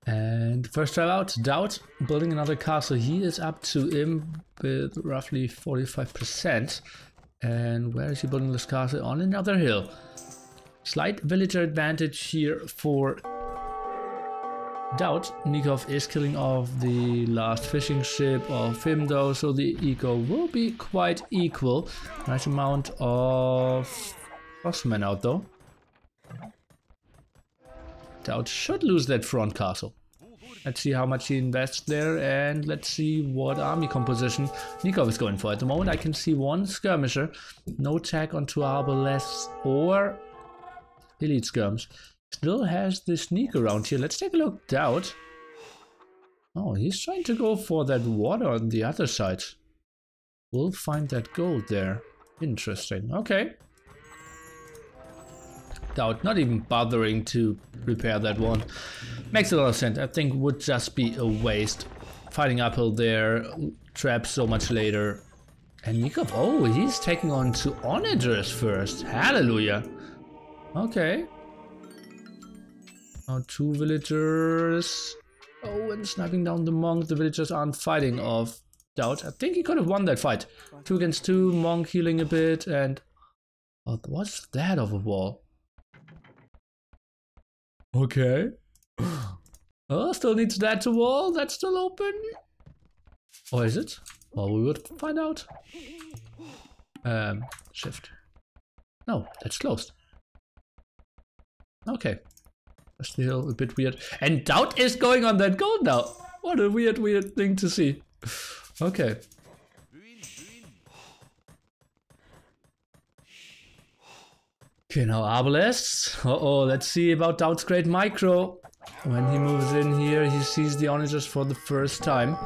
And first try out, DauT building another castle. He is up to him with roughly 45%. And where is he building this castle? On another hill. Slight villager advantage here for DauT. Nicov is killing off the last fishing ship of him though, so the eco will be quite equal. Nice amount of crossmen out though. DauT should lose that front castle. Let's see how much he invests there, and let's see what army composition Nicov is going for. At the moment I can see 1 skirmisher, no attack onto arbalest or elite skirms. Still has the sneak around here. Let's take a look. DauT. Oh, he's trying to go for that water on the other side. We'll find that gold there. Interesting. Okay. DauT not even bothering to repair that one. Makes a lot of sense. I think would just be a waste. Fighting uphill there, traps so much later. And Nicov, oh, he's taking on 2 onagers first. Hallelujah. Okay. Now 2 villagers. Oh, and sniping down the monk. The villagers aren't fighting off DauT. I think he could have won that fight. 2 against 2, monk healing a bit, and what's that of a wall? Okay. Oh, still needs that to wall. That's still open. Or is it? Well, we would find out. Shift. No, that's closed. Okay. Still a bit weird. And DauT is going on that gold now. What a weird thing to see. Okay. Okay, now Arbalests. Uh-oh, let's see about DauT's great micro. When he moves in here, he sees the onagers for the first time.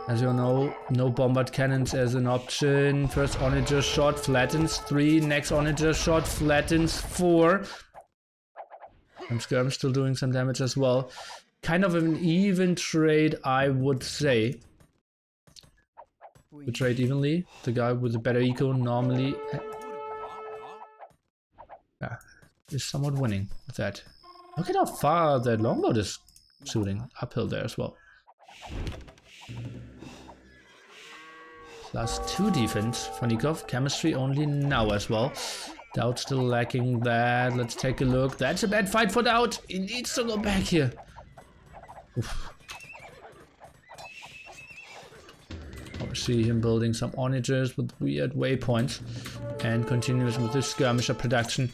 As you know, no bombard cannons as an option. First onager shot flattens 3, next onager shot flattens 4. I'm still doing some damage as well. Kind of an even trade, I would say. We trade evenly. The guy with the better eco normally is somewhat winning with that. Look at how far that longboat is shooting uphill there as well. +2 defense for Nicov. Chemistry only now as well. DauT still lacking that. Let's take a look. That's a bad fight for DauT. He needs to go back here. Oof. I see him building some onagers with weird waypoints and continues with this skirmisher production.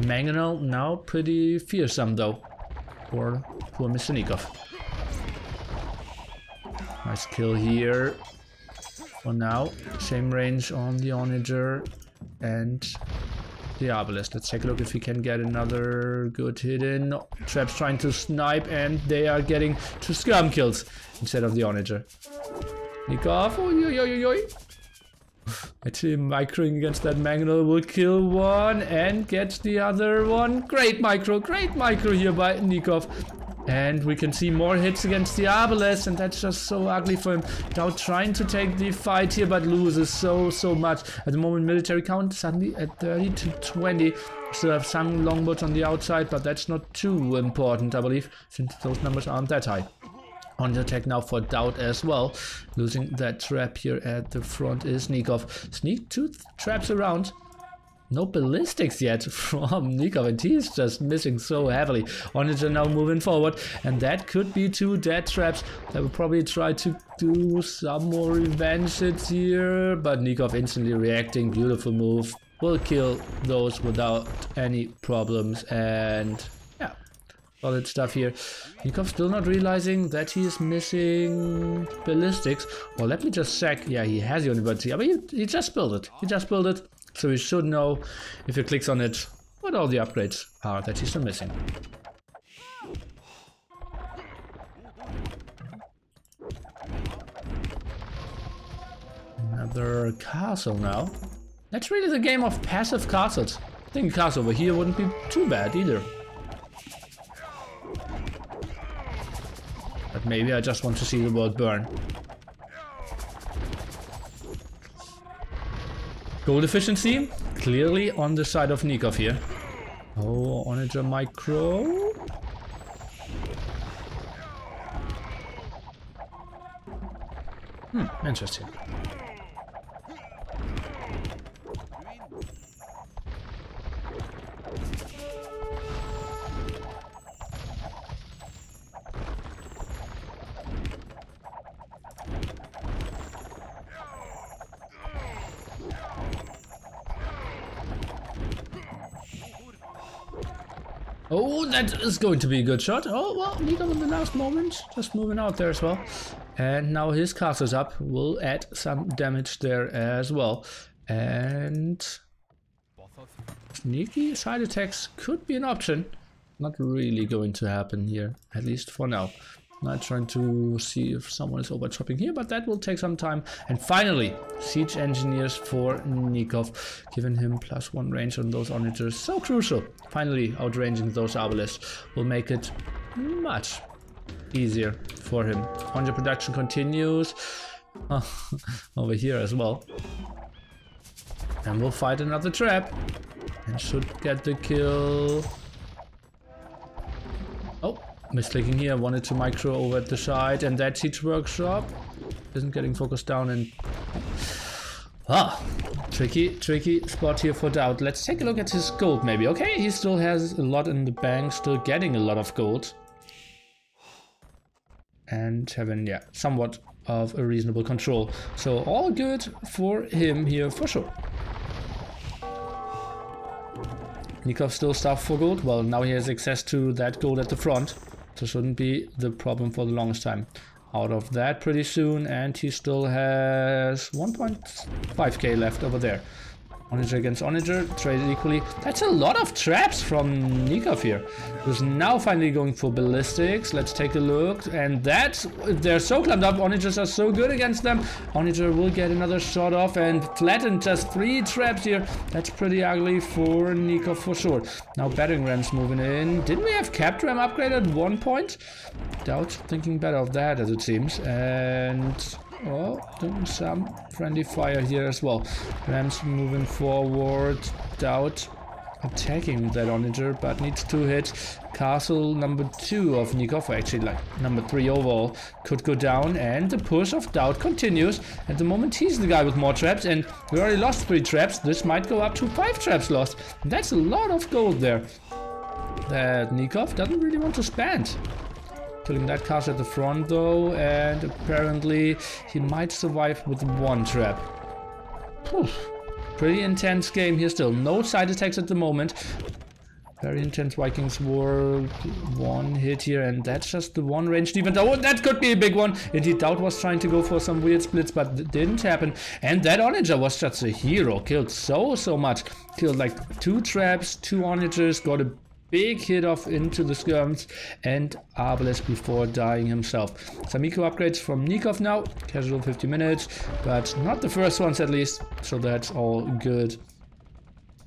Mangonel now pretty fearsome though for poor Mr. Nicov. Nice kill here. For now, same range on the onager and the Arbalest. Let's take a look if we can get another good hit in. No, traps trying to snipe and they are getting 2 skirm kills instead of the onager. Nicov, oi. Actually, microing against that Mangonel will kill one and get the other one. Great micro here by Nicov. And we can see more hits against the Arbalest, and that's just so ugly for him. DauT trying to take the fight here, but loses so much. At the moment, military count suddenly at 30 to 20. Still have some longboats on the outside, but that's not too important, I believe, since those numbers aren't that high. On the attack now for DauT as well. Losing that trap here at the front is Nicov. Sneak 2 traps around. No ballistics yet from Nicov, and he's just missing so heavily. Onager now moving forward, and that could be 2 dead traps. They will probably try to do some more revenge hits here, but Nicov instantly reacting. Beautiful move. Will kill those without any problems, and yeah, solid stuff here. Nicov still not realizing that he is missing ballistics. Well, let me just check. Yeah, he has the unibody, but he just built it. So he should know, if he clicks on it, what all the upgrades are that he's still missing. Another castle now. That's really the game of passive castles. I think a castle over here wouldn't be too bad either. But maybe I just want to see the world burn. Gold efficiency, clearly on the side of Nicov here. Oh, onager micro. Interesting. Oh, that is going to be a good shot. Oh, well, Nicov in the last moment, just moving out there as well. And now his castle's up, will add some damage there as well. And sneaky side attacks could be an option. Not really going to happen here, at least for now. Not trying to see if someone is overtopping here, but that will take some time. And finally, siege engineers for Nicov, giving him +1 range on those onagers. So crucial. Finally, outranging those obelisks will make it much easier for him. Onager production continues over here as well. And we'll fight another trap. And should get the kill. Oh, misclicking here. Wanted to micro over at the side. And that siege workshop isn't getting focused down. And tricky spot here for DauT. Let's take a look at his gold maybe. Okay, he still has a lot in the bank. Still getting a lot of gold. And having, yeah, somewhat of a reasonable control. So all good for him here for sure. Nicov still stuffed for gold. Well, now he has access to that gold at the front. So shouldn't be the problem for the longest time. Out of that pretty soon. And he still has 1.5k left over there. Onager against Onager, traded equally. That's a lot of traps from Nicov here. Who's now finally going for ballistics. Let's take a look. And that's, they're so clumped up. Onagers are so good against them. Onager will get another shot off and flatten just 3 traps here. That's pretty ugly for Nicov for sure. Now battering rams moving in. Didn't we have cap ram upgrade at one point? DauT thinking better of that as it seems. And oh, doing some friendly fire here as well. Rams moving forward. DauT attacking that Onager, but needs to hit. Castle number 2 of Nicov, actually like number 3 overall, could go down. And the push of DauT continues. At the moment he's the guy with more traps, and we already lost 3 traps. This might go up to 5 traps lost. That's a lot of gold there that Nicov doesn't really want to spend. Killing that castle at the front though, and apparently he might survive with 1 trap. Oof. Pretty intense game here still. No side attacks at the moment. Very intense Vikings war. 1 hit here, and that's just the 1 ranged event. Oh, that could be a big one. Indeed, DauT was trying to go for some weird splits, but it didn't happen. And that Onager was just a hero. Killed so much. Killed like 2 traps, 2 Onagers, got a big hit off into the skirms and Obelisk before dying himself. Some eco upgrades from Nicov now. Casual 50 minutes, but not the first ones at least. So that's all good.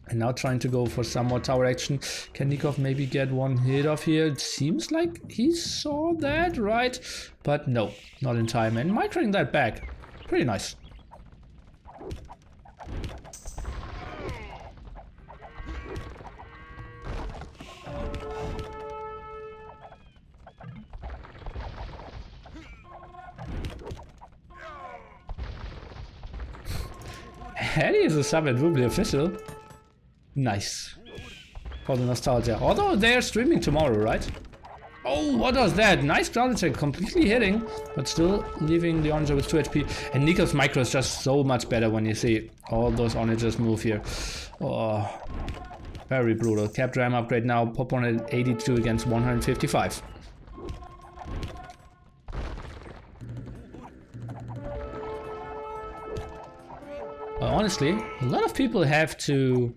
And now trying to go for some more tower action. Can Nicov maybe get 1 hit off here? It seems like he saw that, right? But no, not in time. And microing that back. Pretty nice. Eddie is a sub and will be official. Nice. For the nostalgia. Although they are streaming tomorrow, right? Oh, what was that? Nice ground attack, completely hitting, but still leaving the Onager with 2 HP. And Nicov's micro is just so much better when you see all those Onagers move here. Oh, very brutal. Cap ram upgrade now. Pop on at 82 against 155. Honestly, a lot of people have to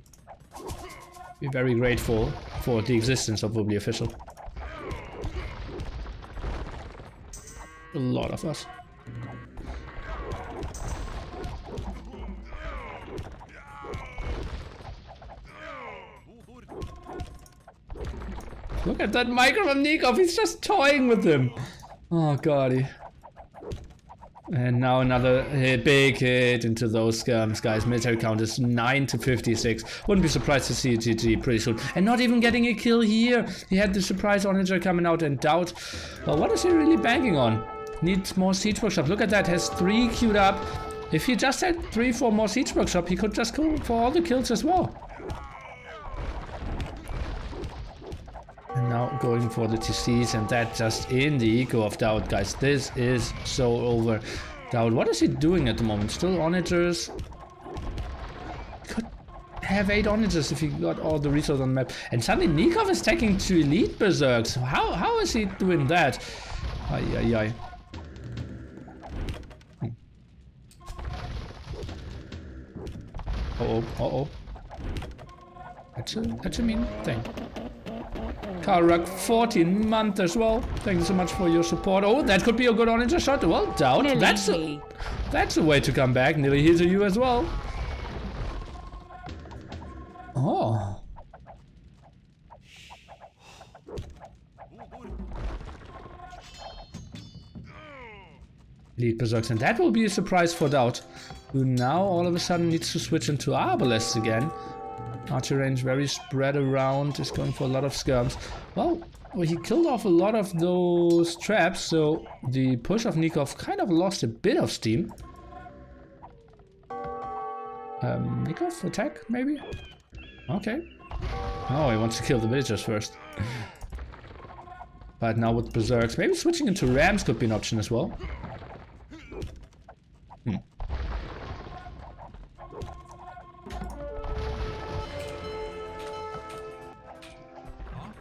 be very grateful for the existence of Wobbly Official. A lot of us. Look at that micro from Nicov, he's just toying with him. Oh god. And now another big hit into those skirms, guys. Military count is 9 to 56. Wouldn't be surprised to see a GG pretty soon. And not even getting a kill here. He had the surprise Onager coming out, and DauT. Well, what is he really banking on? Needs more siege workshop. Look at that, has 3 queued up. If he just had 3-4 more siege workshop, he could just go for all the kills as well. And now going for the TCs, and that just in the eco of DauT, guys. This is so over. DauT, what is he doing at the moment? Still Onagers? Could have 8 Onagers if he got all the resources on the map. And suddenly Nicov is taking 2 elite berserks. How is he doing that? Ay. Uh-oh. That's a mean thing. Karak 14 month as well. Thank you so much for your support. Oh, that could be a good orange shot. Well, DauT. That's a way to come back. Nearly here to you as well. Oh. Lead berserks, and that will be a surprise for DauT, who now all of a sudden needs to switch into Arbalests again. Archer range very spread around, is going for a lot of skirms. Well, he killed off a lot of those traps, so the push of Nicov kind of lost a bit of steam. Nicov, attack, maybe? Okay. Oh, he wants to kill the villagers first. But now with berserks, maybe switching into rams could be an option as well.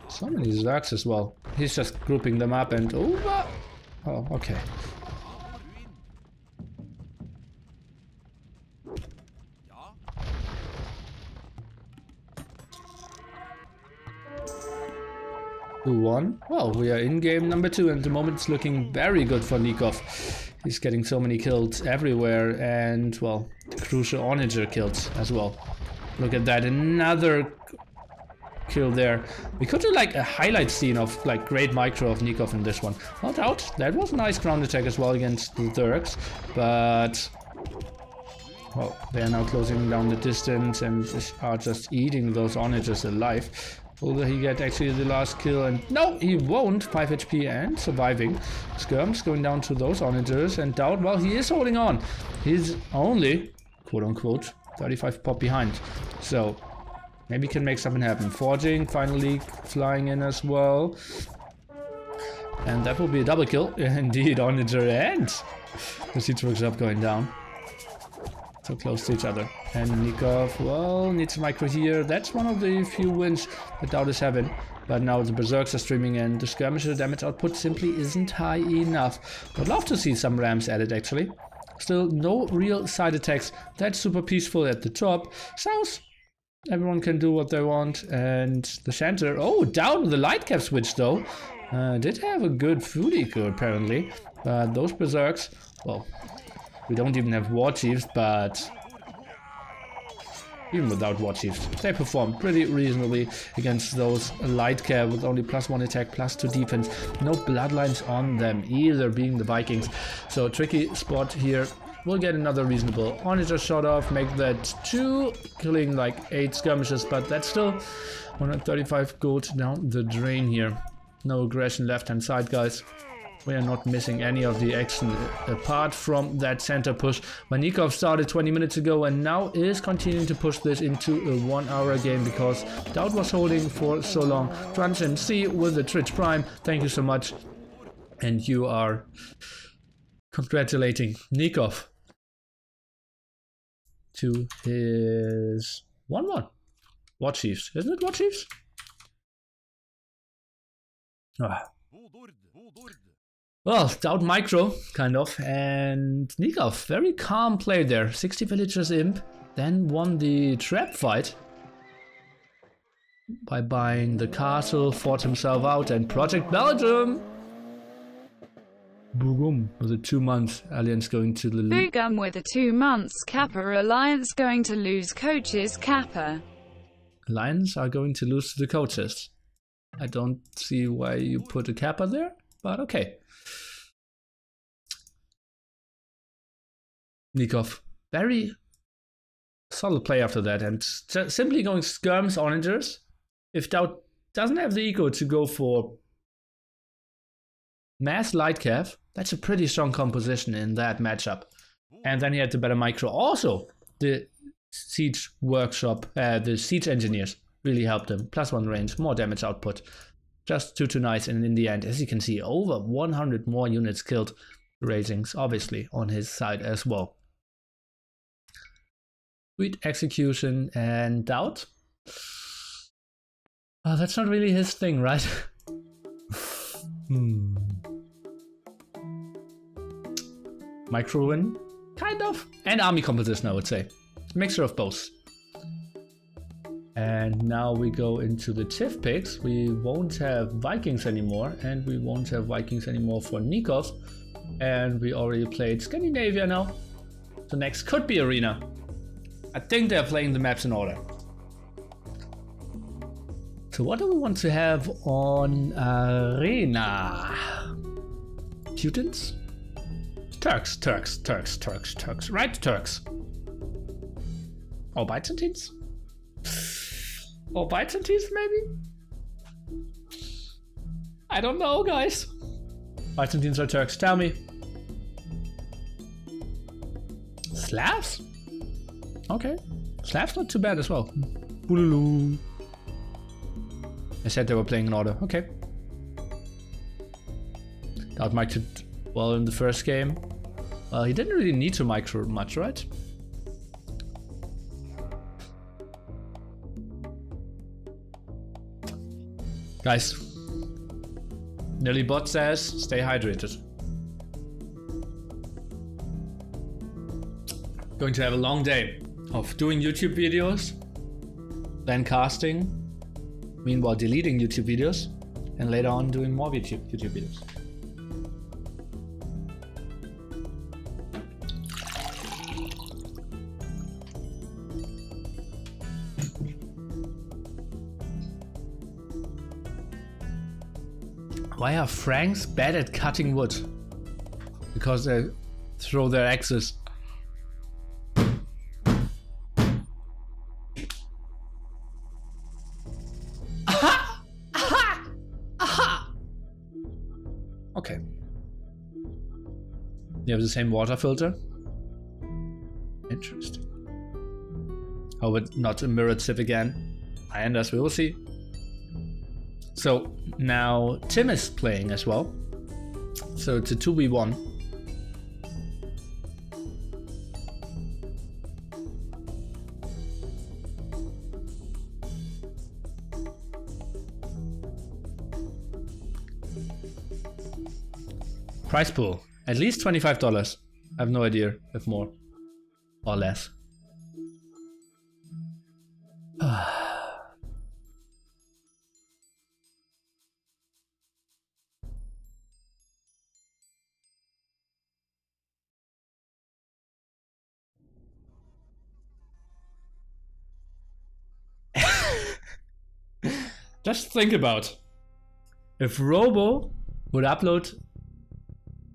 So many Zergs as well. He's just grouping them up and over. Oh, okay. Who won? Well, we are in game number 2 and the moment it's looking very good for Nicov. He's getting so many kills everywhere and, well, the crucial onager kills as well. Look at that, another kill there. We could do like a highlight scene of like great micro of Nicov in this one. Well, DauT, that was a nice ground attack as well against the Zergs, but well, they are now closing down the distance and are just eating those onagers alive. Will he get actually the last kill? And no, he won't. 5 HP and surviving. Skirms going down to those onagers, and DauT, well, he is holding on. He's only, quote unquote, 35 pop behind. So maybe can make something happen. Forging finally flying in as well. And that will be a double kill. Indeed, onager and the siege workshop going down. So close to each other. And Nicov, well, needs a micro here. That's one of the few wins that DauT is having. But now the berserks are streaming and the skirmisher damage output simply isn't high enough. Would love to see some rams added actually. Still no real side attacks. That's super peaceful at the top. South, everyone can do what they want. And the center, oh, down with the light cap switch though. Did have a good food eco apparently. But those berserks, well, we don't even have war chiefs, but even without war chiefs, they perform pretty reasonably against those light cap with only +1 attack, +2 defense. No bloodlines on them either, being the Vikings. So tricky spot here. We'll get another reasonable onager shot off, make that 2, killing like 8 skirmishes, but that's still 135 gold down the drain here. No aggression left hand side, guys. We are not missing any of the action apart from that center push. Nicov started 20 minutes ago and now is continuing to push this into a 1 hour game because DauT was holding for so long. Crunch MC with the Twitch Prime, thank you so much. And you are congratulating Nicov to his 1-1. War Chiefs, isn't it War Chiefs? Ah. Well, DauT micro, kind of, and Nicov, very calm play there. 60 villagers imp, then won the trap fight by buying the castle, fought himself out, and Project Belgium! Boogum with a 2 month alliance going to the league. Boogum with a 2 months Kappa alliance going to lose coaches Kappa. Alliance are going to lose to the coaches. I don't see why you put a Kappa there, but okay. Nicov, very solid play after that, and simply going skirms onagers. If DauT doesn't have the eco to go for mass light cav, that's a pretty strong composition in that matchup. And then he had the better micro. Also, the siege workshop, the siege engineers really helped him. +1 range, more damage output. Just too nice, and in the end, as you can see, over 100 more units killed. Raisings obviously on his side as well. Sweet execution, and DauT. Oh, that's not really his thing, right? Micro win, kind of, and army composition, I would say. Mixture of both. And now we go into the TIFF picks. We won't have Vikings anymore, and we won't have Vikings anymore for Nicov. And we already played Scandinavia now. So next could be Arena. I think they're playing the maps in order. So what do we want to have on Arena? Teutons? Turks. Right, Turks. Or Byzantines? Or Byzantines, maybe? I don't know, guys. Byzantines or Turks? Tell me. Slavs? Okay. Slavs not too bad as well. Booloo. I said they were playing in order. Okay. DauT mic'd it well in the first game. Well, he didn't really need to mic much, right? Guys, Nellybot says, stay hydrated. Going to have a long day of doing YouTube videos, then casting, meanwhile deleting YouTube videos, and later on doing more YouTube videos. Why are Franks bad at cutting wood? Because they throw their axes. Aha! Aha! Aha! Okay. You have the same water filter? Interesting. How would not a mirrored sieve again? I and us, we will see. So now Tim is playing as well. So it's a 2v1. Price pool, at least $25. I have no idea if more or less. Just think about if Robo would upload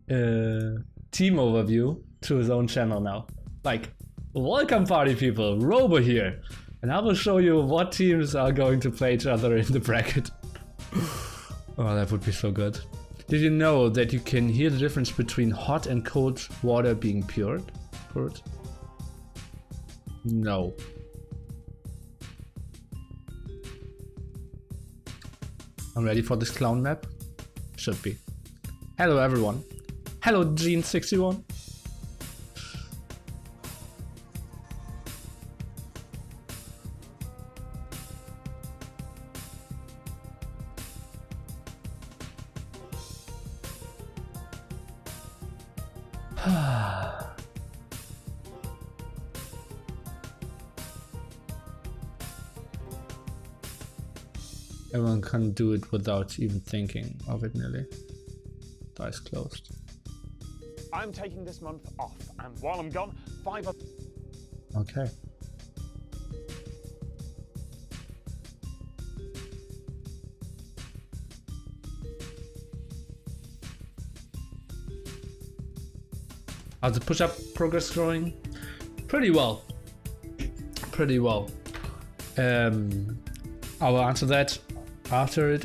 a team overview to his own channel now. Like, welcome party people, Robo here. And I will show you what teams are going to play each other in the bracket. Oh, that would be so good. Did you know that you can hear the difference between hot and cold water being poured? No. I'm ready for this clown map? Should be. Hello everyone. Hello Gene61. Everyone can do it without even thinking of it nearly. Eyes closed. I'm taking this month off, and while I'm gone, 5 other... Okay. How's the push-up progress going? Pretty well. Pretty well. I will answer that after it.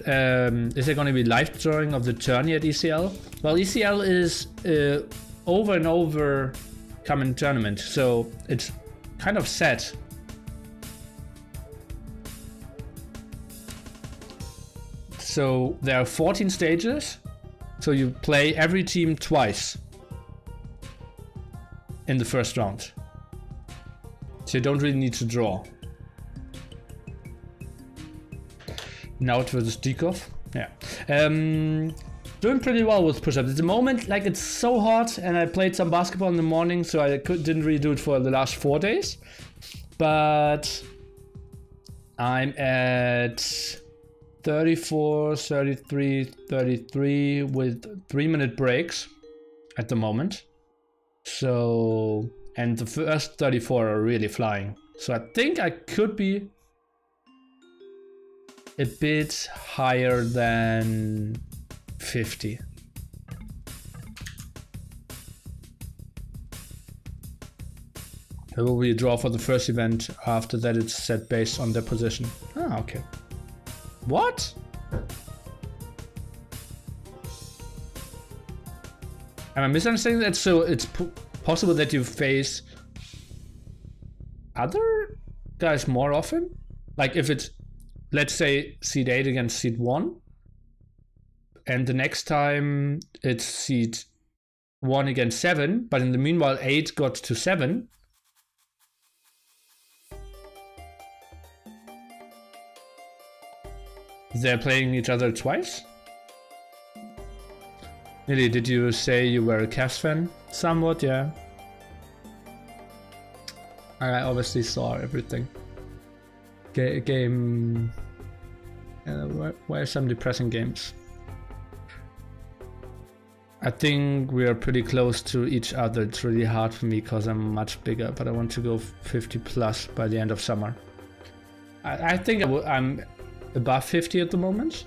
Is there going to be live drawing of the tourney at ECL? Well, ECL is over and over coming tournament, so it's kind of set. So there are 14 stages, so you play every team twice in the first round. So you don't really need to draw. DauT versus Nicov. Yeah. Doing pretty well with push-ups. At the moment, like, it's so hot, and I played some basketball in the morning, so I didn't really do it for the last 4 days. But I'm at 34, 33, 33 with 3-minute breaks at the moment. So, and the first 34 are really flying. So I think I could be a bit higher than 50. There will be a draw for the first event. After that, it's set based on their position. Ah, okay. What? Am I misunderstanding that? So it's possible that you face other guys more often? Like if it's, let's say, seed 8 against seed 1, and the next time it's seed 1 against 7, but in the meanwhile 8 got to 7. They're playing each other twice? Lily, did you say you were a Cavs fan? Somewhat, yeah. I obviously saw everything. Game... why are some depressing games? I think we are pretty close to each other. It's really hard for me because I'm much bigger, but I want to go 50 plus by the end of summer. I think I'm above 50 at the moment.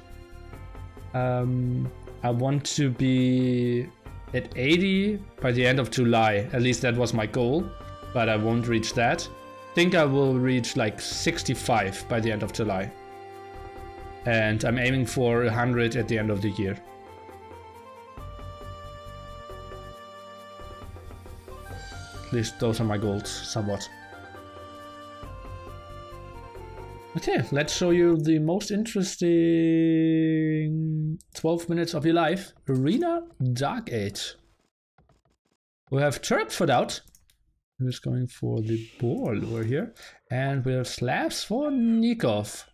I want to be at 80 by the end of July. At least that was my goal, but I won't reach that. I think I will reach like 65 by the end of July. And I'm aiming for 100 at the end of the year. At least those are my goals, somewhat. Okay, let's show you the most interesting 12 minutes of your life. Arena Dark Age. We have turrets for DauT, who's going for the ball over here. And we have slabs for Nicov.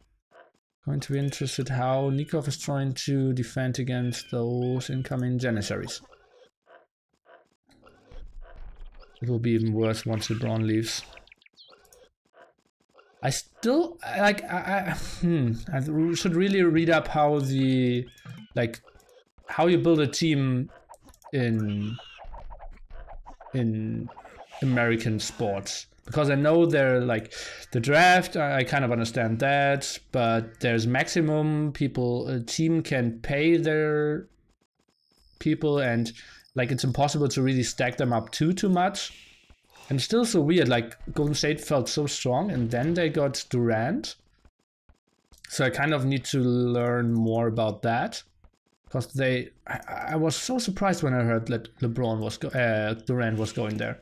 Going to be interested how Nicov is trying to defend against those incoming Janissaries. It will be even worse once LeBron leaves. I still like I should really read up how the how you build a team in American sports, because I know they're like the draft, I kind of understand that, but there's maximum people a team can pay their people, and like it's impossible to really stack them up too much. And still so weird, like Golden State felt so strong and then they got Durant. So I kind of need to learn more about that. Because I was so surprised when I heard that Durant was going there.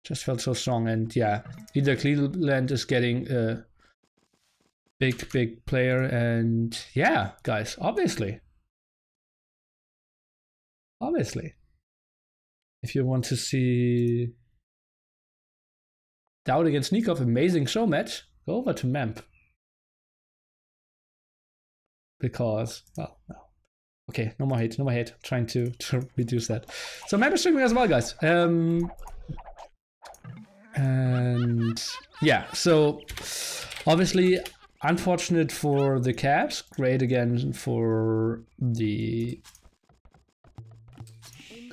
Just felt so strong, and yeah, either Cleveland is getting a big player, and yeah, guys, obviously. If you want to see DauT against Nicov, amazing show match, go over to MEMP. Because, well, no. Okay, no more hate. I'm trying to reduce that. So MEMP is streaming as well, guys. And yeah, so obviously unfortunate for the Cavs, great again for the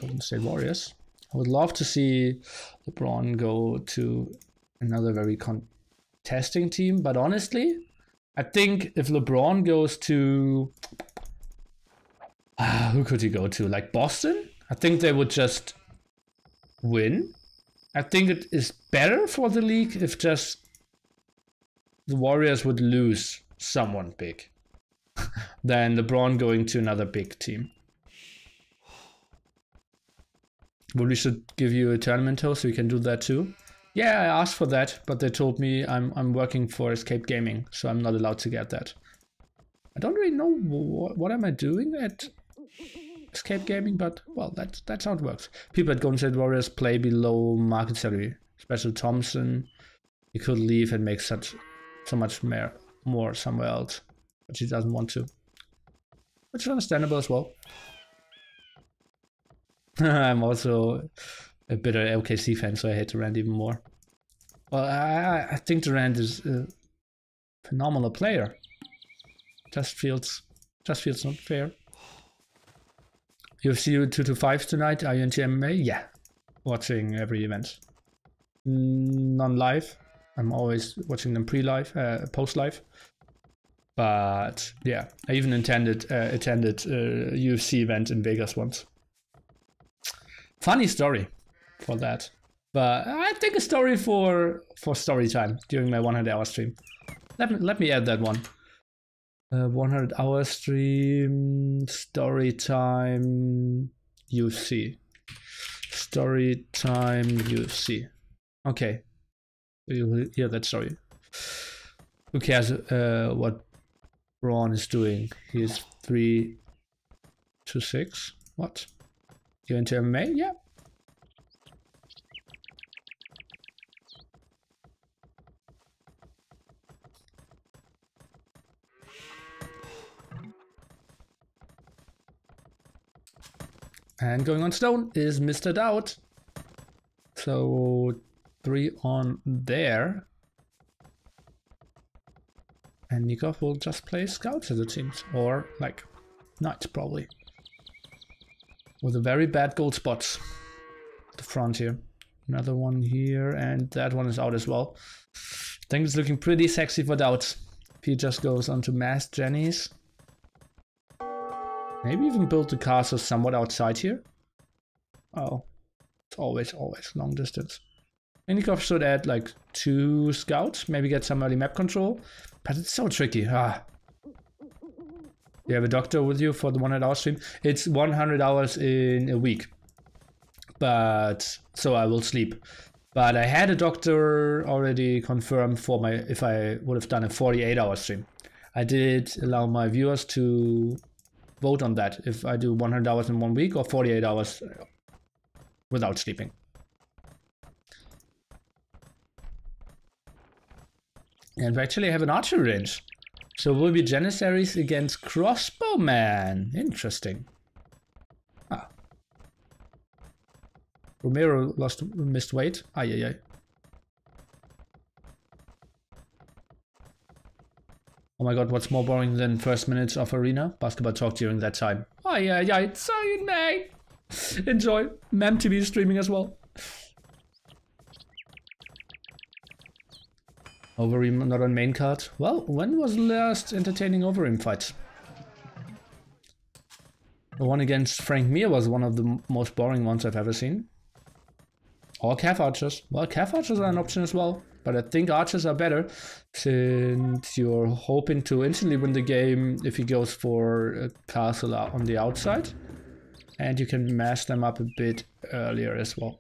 Golden State Warriors. I would love to see LeBron go to another very contesting team, but honestly, I think if LeBron goes to who could he go to? Like Boston? I think they would just win. I think it is better for the league if just the Warriors would lose someone big than LeBron going to another big team. But we should give you a tournament host so you can do that too. Yeah, I asked for that, but they told me I'm working for Escape Gaming, so I'm not allowed to get that. I don't really know what am I doing at Escape Gaming, but well, that's how it works. People at Golden State Warriors play below market salary. Especially Thompson, he could leave and make so much more somewhere else, but he doesn't want to, which is understandable as well. I'm also a bitter OKC fan, so I hate Durant even more. Well, I think Durant is Phenomenal player. Just feels not fair. UFC 225 tonight. Are you into MMA? Yeah. Watching every event. Non-live. I'm always watching them pre-live, post-live. But yeah, I even attended a UFC event in Vegas once. Funny story for that. But I think a story for story time during my 100-hour stream. Let me add that one. 100-hour stream, story time, UFC. Story time, UFC. Okay. You'll hear that story. Who cares what Braun is doing? He is 3-6. What? You into MMA? Yeah. And going on stone is Mr. DauT. So 3 on there. And Nicov will just play scouts as it seems. Or like knights probably. With a very bad gold spot. The front here. Another one here, and that one is out as well. I think it's looking pretty sexy for DauT. If he just goes on to mass Jennies. Maybe even build the castle somewhat outside here. Oh, it's always long distance. And Nicov should add like 2 scouts, maybe get some early map control. But it's so tricky. You have a doctor with you for the 100-hour stream? It's 100 hours in a week. But so I will sleep. But I had a doctor already confirmed for my if I would have done a 48-hour stream. I did allow my viewers to vote on that if I do 100 hours in 1 week or 48 hours without sleeping. And we actually have an archery range. So will be Janissaries against Crossbowman. Interesting. Ah. Romero missed weight. Ay. Oh my god, what's more boring than first minutes of arena? Basketball talk during that time. Ay. Sorry, mate. Enjoy. MemTV streaming as well. Overeem not on main card. Well, when was the last entertaining Overeem fight? The one against Frank Mir was one of the most boring ones I've ever seen. Or calf archers. Well, calf archers are an option as well. But I think archers are better since you're hoping to instantly win the game if he goes for a castle on the outside. And you can mash them up a bit earlier as well.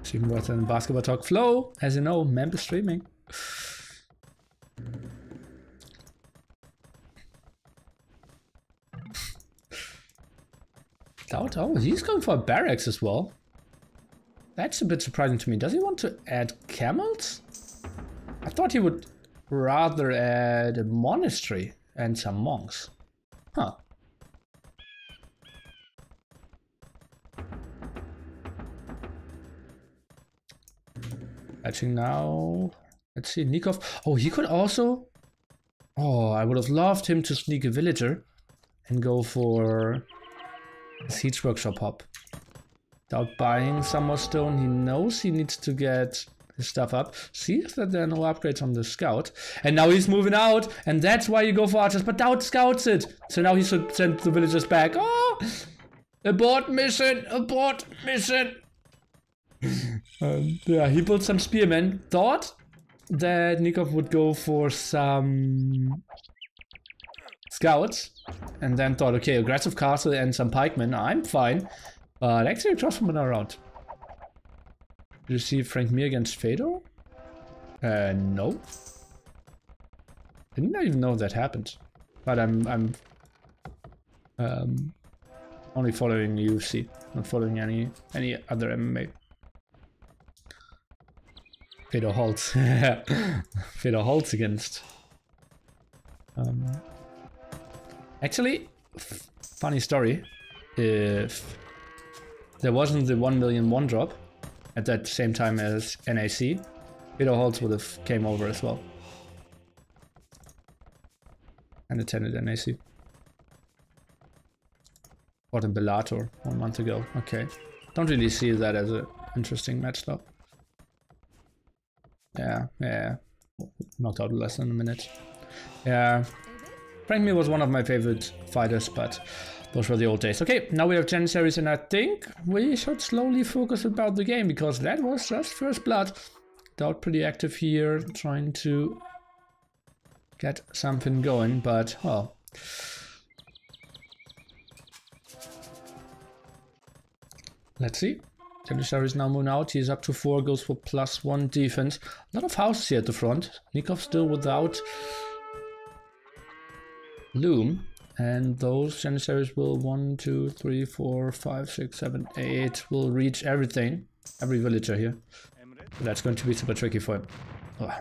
It's even worse than basketball talk flow. As you know, Memp is streaming. DauT, oh, he's going for a barracks as well. That's a bit surprising to me. Does he want to add camels? I thought he would rather add a monastery and some monks. Huh. Patching now. Let's see, Nicov. Oh, he could also... Oh, I would have loved him to sneak a villager and go for a siege workshop hub. Without buying some more stone, he knows he needs to get his stuff up. See if there are no upgrades on the scout. And now he's moving out, and that's why you go for archers. But DauT scouts it. So now he should send the villagers back. Oh! Abort mission! Abort mission! Yeah, he built some spearmen. Thought that Nicov would go for some scouts. And then thought, okay, aggressive castle and some pikemen. I'm fine. But actually crossbowmen are around. Did you see Frank Mir against Fedor? No. Didn't even know that happened. But I'm only following UFC, not following any other MMA. Fedor Holtz. Fedor Holtz against. Actually, funny story. if there wasn't the 1 million one drop at that same time as NAC, Peter Holtz would have came over as well. And attended NAC. Fought in Bellator 1 month ago. Okay. Don't really see that as an interesting match though. Yeah. Knocked out in less than a minute. Yeah. Frank Mir was one of my favorite fighters, but those were the old days. Okay, now we have Janissaries, and I think we should slowly focus about the game, because that was just first blood. DauT pretty active here, trying to get something going, but, well. Let's see. Janissaries now moving out. He's up to 4, goes for +1 defense. A lot of houses here at the front. Nicov still without Loom. And those Janissaries will 1, 2, 3, 4, 5, 6, 7, 8 will reach everything. Every villager here. That's going to be super tricky for him. Oh.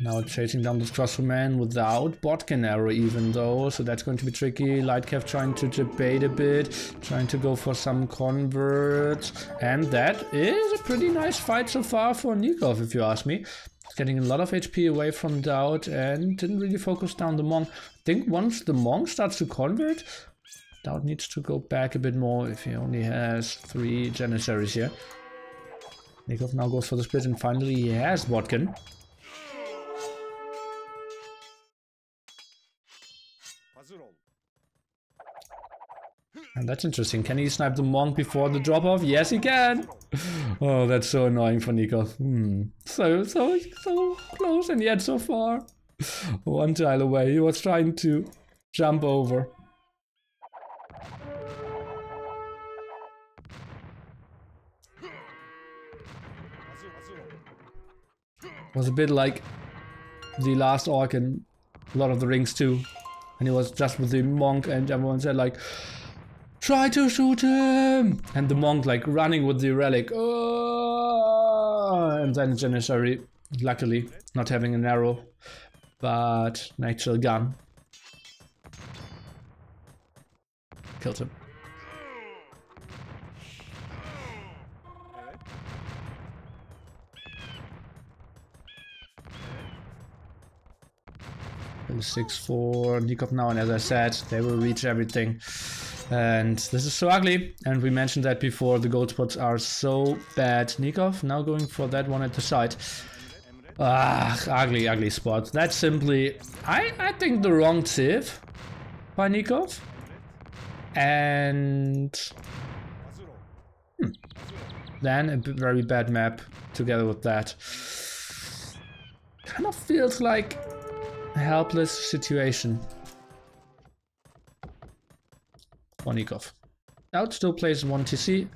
Now chasing down this crossman without Botkin arrow even though, so that's going to be tricky. Lightcav trying to debate a bit, trying to go for some converts, and that is a pretty nice fight so far for Nicov, if you ask me. He's getting a lot of HP away from DauT and didn't really focus down the Monk. I think once the Monk starts to convert, DauT needs to go back a bit more if he only has 3 Janissaries here. Nicov now goes for the split and finally he has Botkin. And that's interesting. Can he snipe the Monk before the drop-off? Yes, he can! Oh, that's so annoying for Nicov. So close and yet so far. 1 tile away. He was trying to jump over. Was a bit like the last Orc in Lord of the Rings too. And he was just with the Monk and everyone said like, try to shoot him! And the Monk like running with the relic. Oh! And then Janissary, luckily, not having an arrow, but an actual gun. Killed him. Level 6 for Nicov now, and as I said, they will reach everything. And this is so ugly, and we mentioned that before, the gold spots are so bad. Nicov now going for that one at the side. Ah, ugly spot. That's simply, I think, the wrong Civ by Nicov. And then a very bad map together with that. Kind of feels like a helpless situation for Nicov. DauT still plays 1 TC.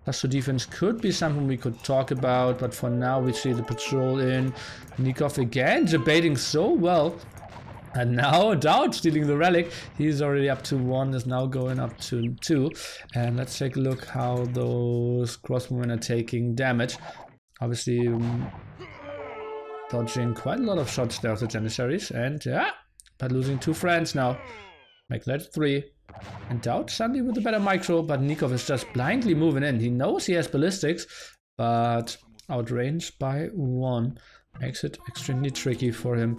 +2 defense could be something we could talk about, but for now we see the patrol in. Nicov again debating so well. And now DauT stealing the relic. He's already up to 1, is now going up to 2. And let's take a look how those crossbowmen are taking damage. Obviously dodging quite a lot of shots there of the Janissaries, and yeah, but losing 2 friends now. Make that 3. And DauT suddenly with a better micro, but Nicov is just blindly moving in. He knows he has ballistics, but outranged by 1. Makes it extremely tricky for him.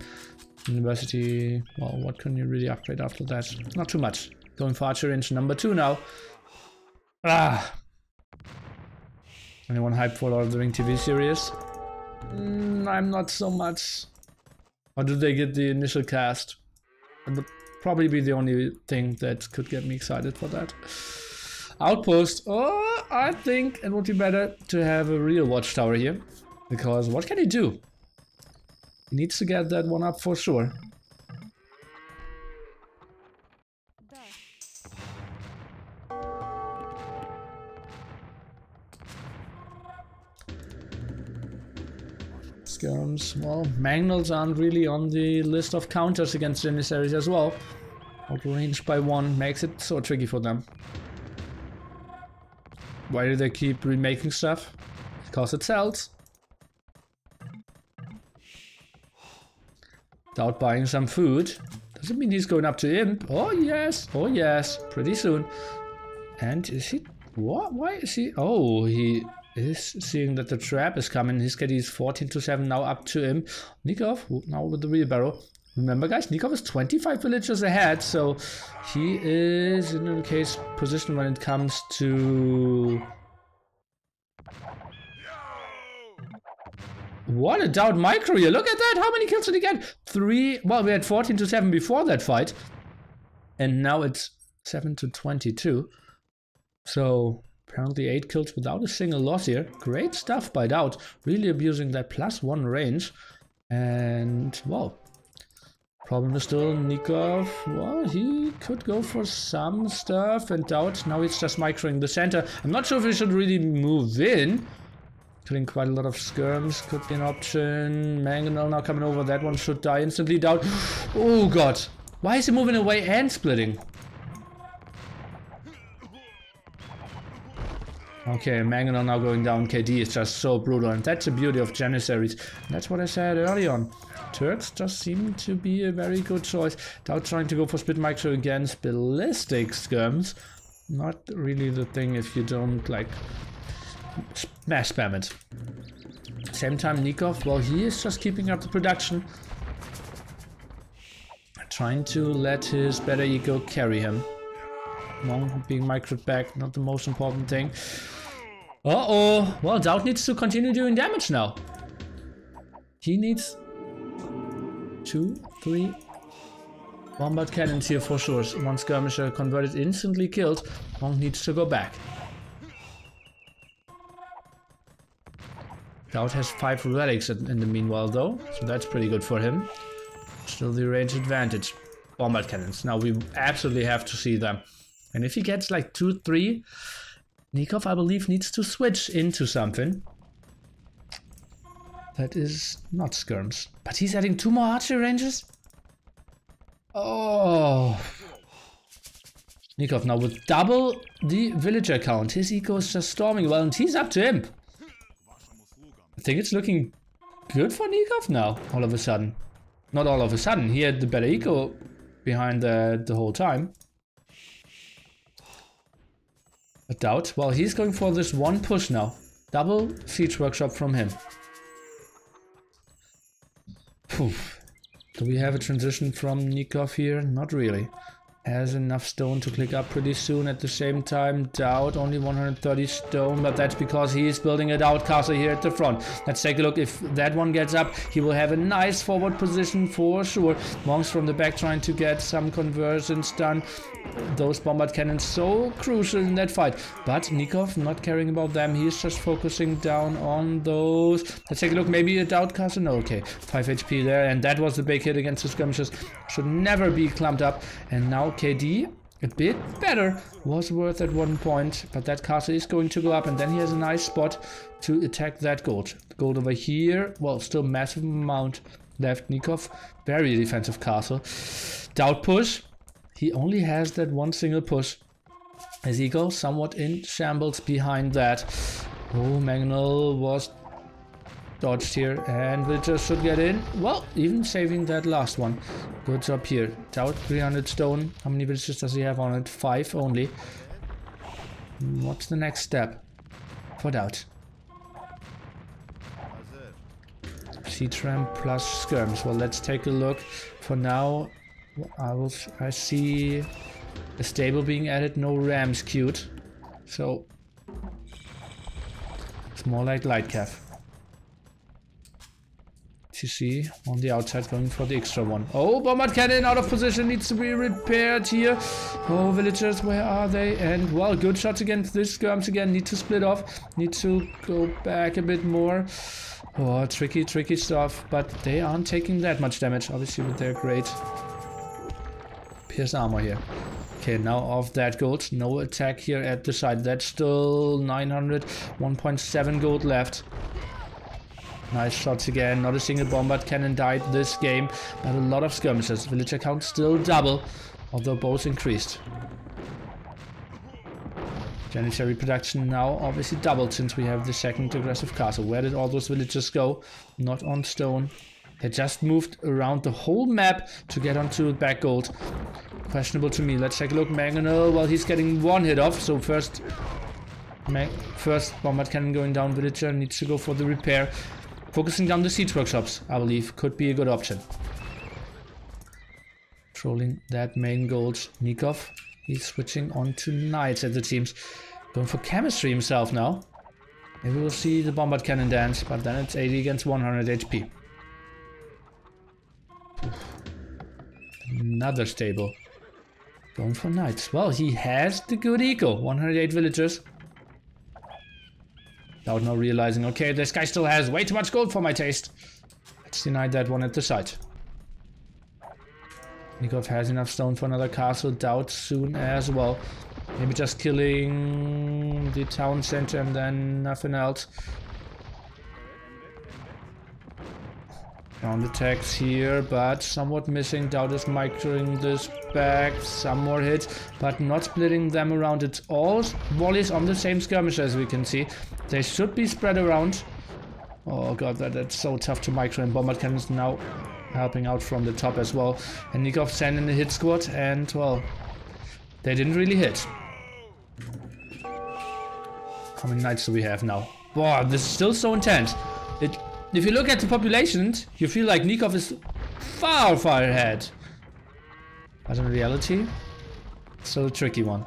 University, well, what can you really upgrade after that? Not too much. Going for archer range number 2 now. Ah! Anyone hyped for Lord of the Ring TV series? I'm not so much. Or did they get the initial cast? That would probably be the only thing that could get me excited for that. Outpost. Oh, I think it would be better to have a real watchtower here. Because what can he do? He needs to get that one up for sure. Skirms. Well, Magnals aren't really on the list of counters against Janissaries as well. Outranged by 1 makes it so tricky for them. Why do they keep remaking stuff? Because it sells. DauT buying some food. Doesn't mean he's going up to Imp. Oh yes, pretty soon. And is he... What? Why is he... Oh, he is seeing that the trap is coming. His KD is 14-7 now up to Imp. Nicov now with the wheelbarrow. Remember guys, Nicov is 25 villagers ahead, so he is in a case position when it comes to... What a DauT micro here. Look at that. How many kills did he get? 3. Well, we had 14-7 before that fight. And now it's 7-22. So apparently 8 kills without a single loss here. Great stuff by DauT. Really abusing that +1 range. And, well, problem is still Nicov. Well, he could go for some stuff. And DauT, now he's just microing the center. I'm not sure if he should really move in. Killing quite a lot of skirms could be an option. Mangonel now coming over. That one should die instantly. DauT. Oh god. Why is he moving away and splitting? Okay, Mangonel now going down. KD is just so brutal. And that's the beauty of Janissaries. That's what I said early on. Turks just seem to be a very good choice. DauT trying to go for split micro against ballistic skirms. Not really the thing if you don't like... smash spam it. Same time Nicov, well, he is just keeping up the production. Trying to let his better ego carry him. Monk being microed back, not the most important thing. Uh-oh. Well, DauT needs to continue doing damage now. He needs 2, 3 bombard cannons here for sure. One skirmisher converted, instantly killed. Monk needs to go back. DauT has 5 relics in the meanwhile though, so that's pretty good for him. Still the range advantage. Bombard cannons. Now we absolutely have to see them. And if he gets like 2, 3, Nicov I believe needs to switch into something. That is not skirms. But he's adding 2 more archery ranges? Oh. Nicov now with double the villager count. His eco is just storming well and he's up to Imp. I think it's looking good for Nicov now, all of a sudden. Not all of a sudden, he had the better eco behind the whole time. But DauT, well, he's going for this one push now. Double siege workshop from him. Poof. Do we have a transition from Nicov here? Not really. Has enough stone to click up pretty soon. At the same time, DauT only 130 stone, but that's because he is building a DauT castle here at the front. Let's take a look. If that one gets up, he will have a nice forward position for sure. Monks from the back trying to get some conversions done. Those bombard cannons so crucial in that fight. But Nicov not caring about them. He's just focusing down on those. Let's take a look. Maybe a DauT castle. No, okay. 5 HP there. And that was the big hit against the skirmishers. Should never be clumped up. And now KD, a bit better. Was worth at one point. But that castle is going to go up. And then he has a nice spot to attack that gold. Gold over here. Well, still massive amount left. Nicov, very defensive castle. DauT push. He only has that one single push. As he goes somewhat in shambles behind that. Oh, Mangonel was dodged here. And villagers should get in. Well, even saving that last one. Good job here. DauT 300 stone. How many villagers does he have on it? 5 only. What's the next step for DauT? Siege ramp plus skirms. Well, let's take a look. For now, I see a stable being added, no rams queued, so it's more like light cav. TC on the outside going for the extra one. Oh, bombard cannon out of position, needs to be repaired here. Oh, villagers, where are they? And well, good shots against this skirms again. Need to split off, need to go back a bit more. Oh, tricky stuff, but they aren't taking that much damage, obviously with their great pierce armor here. Okay, now off that gold. No attack here at the side. That's still 900. 1.7 gold left. Nice shots again. Not a single bombard cannon died this game, but a lot of skirmishes. Villager count still double, although both increased. Janitary production now obviously doubled since we have the second aggressive castle. Where did all those villagers go? Not on stone. They just moved around the whole map to get onto back gold. Questionable to me. Let's take a look. Mangonel, well, he's getting one hit off. So first bombard cannon going down. Villager needs to go for the repair. Focusing down the siege workshops, I believe, could be a good option. Controlling that main gold. Nicov, he's switching on to knights at the teams. Going for chemistry himself now. Maybe we'll see the bombard cannon dance, but then it's 80 against 100 HP. Another stable. Going for knights. Well, he has the good eco. 108 villagers. DauT now realizing, okay, this guy still has way too much gold for my taste. Let's deny that one at the site. Nicov has enough stone for another castle. DauT soon as well. Maybe just killing the town center and then nothing else. Ground attacks here, but somewhat missing. DauT is microing this back. Some more hits, but not splitting them around. It's all volleys on the same skirmish as we can see. They should be spread around. Oh god, that's so tough to micro, and bombard cannons now helping out from the top as well. And Nicov sending the hit squad, and well, they didn't really hit. How many knights do we have now? Wow, this is still so intense. If you look at the population, you feel like Nicov is far, far ahead. But in reality, it's still a tricky one.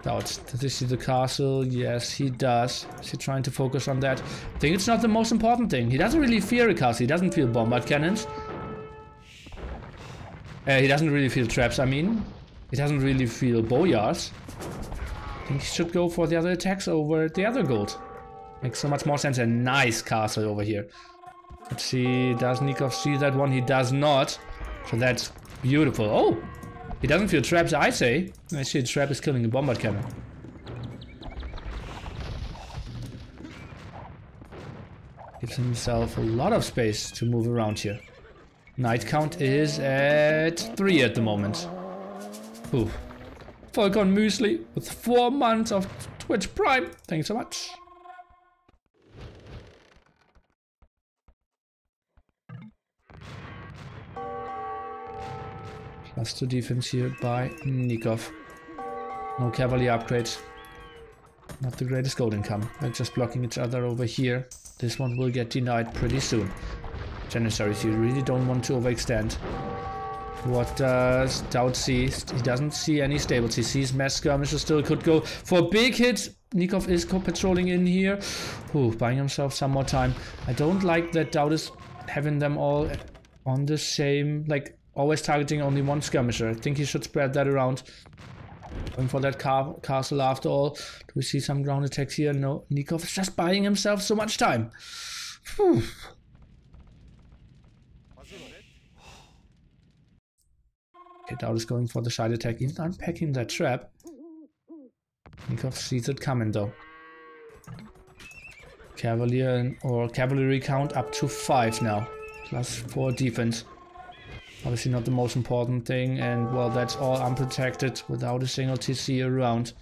DauT, does he see the castle? Yes, he does. Is he trying to focus on that? I think it's not the most important thing. He doesn't really fear a castle. He doesn't feel bombard cannons. He doesn't really feel traps, I mean. He doesn't really feel boyars. I think he should go for the other attacks over the other gold. Makes so much more sense. A nice castle over here. Let's see, does Nicov see that one? He does not. So that's beautiful. Oh! He doesn't feel traps, I say. I see a trap is killing the bombard cannon. Gives himself a lot of space to move around here. Knight count is at 3 at the moment. Ooh. Falcon Muesli with 4 months of Twitch Prime. Thanks so much. +2 defense here by Nicov. No cavalry upgrades. Not the greatest gold income. They're just blocking each other over here. This one will get denied pretty soon. Janissaries, you really don't want to overextend. What does DauT see? He doesn't see any stables. He sees mass skirmishes. Still could go for big hits. Nicov is patrolling in here. Ooh, buying himself some more time. I don't like that DauT is having them all on the same, like, always targeting only one skirmisher. I think he should spread that around. Going for that castle after all. Do we see some ground attacks here? No. Nicov is just buying himself so much time. Whew. Okay, DauT is going for the side attack, even unpacking that trap. Nicov sees it coming though. Cavalier or cavalry count up to 5 now. +4 defense. Obviously not the most important thing, and well, that's all unprotected without a single TC around.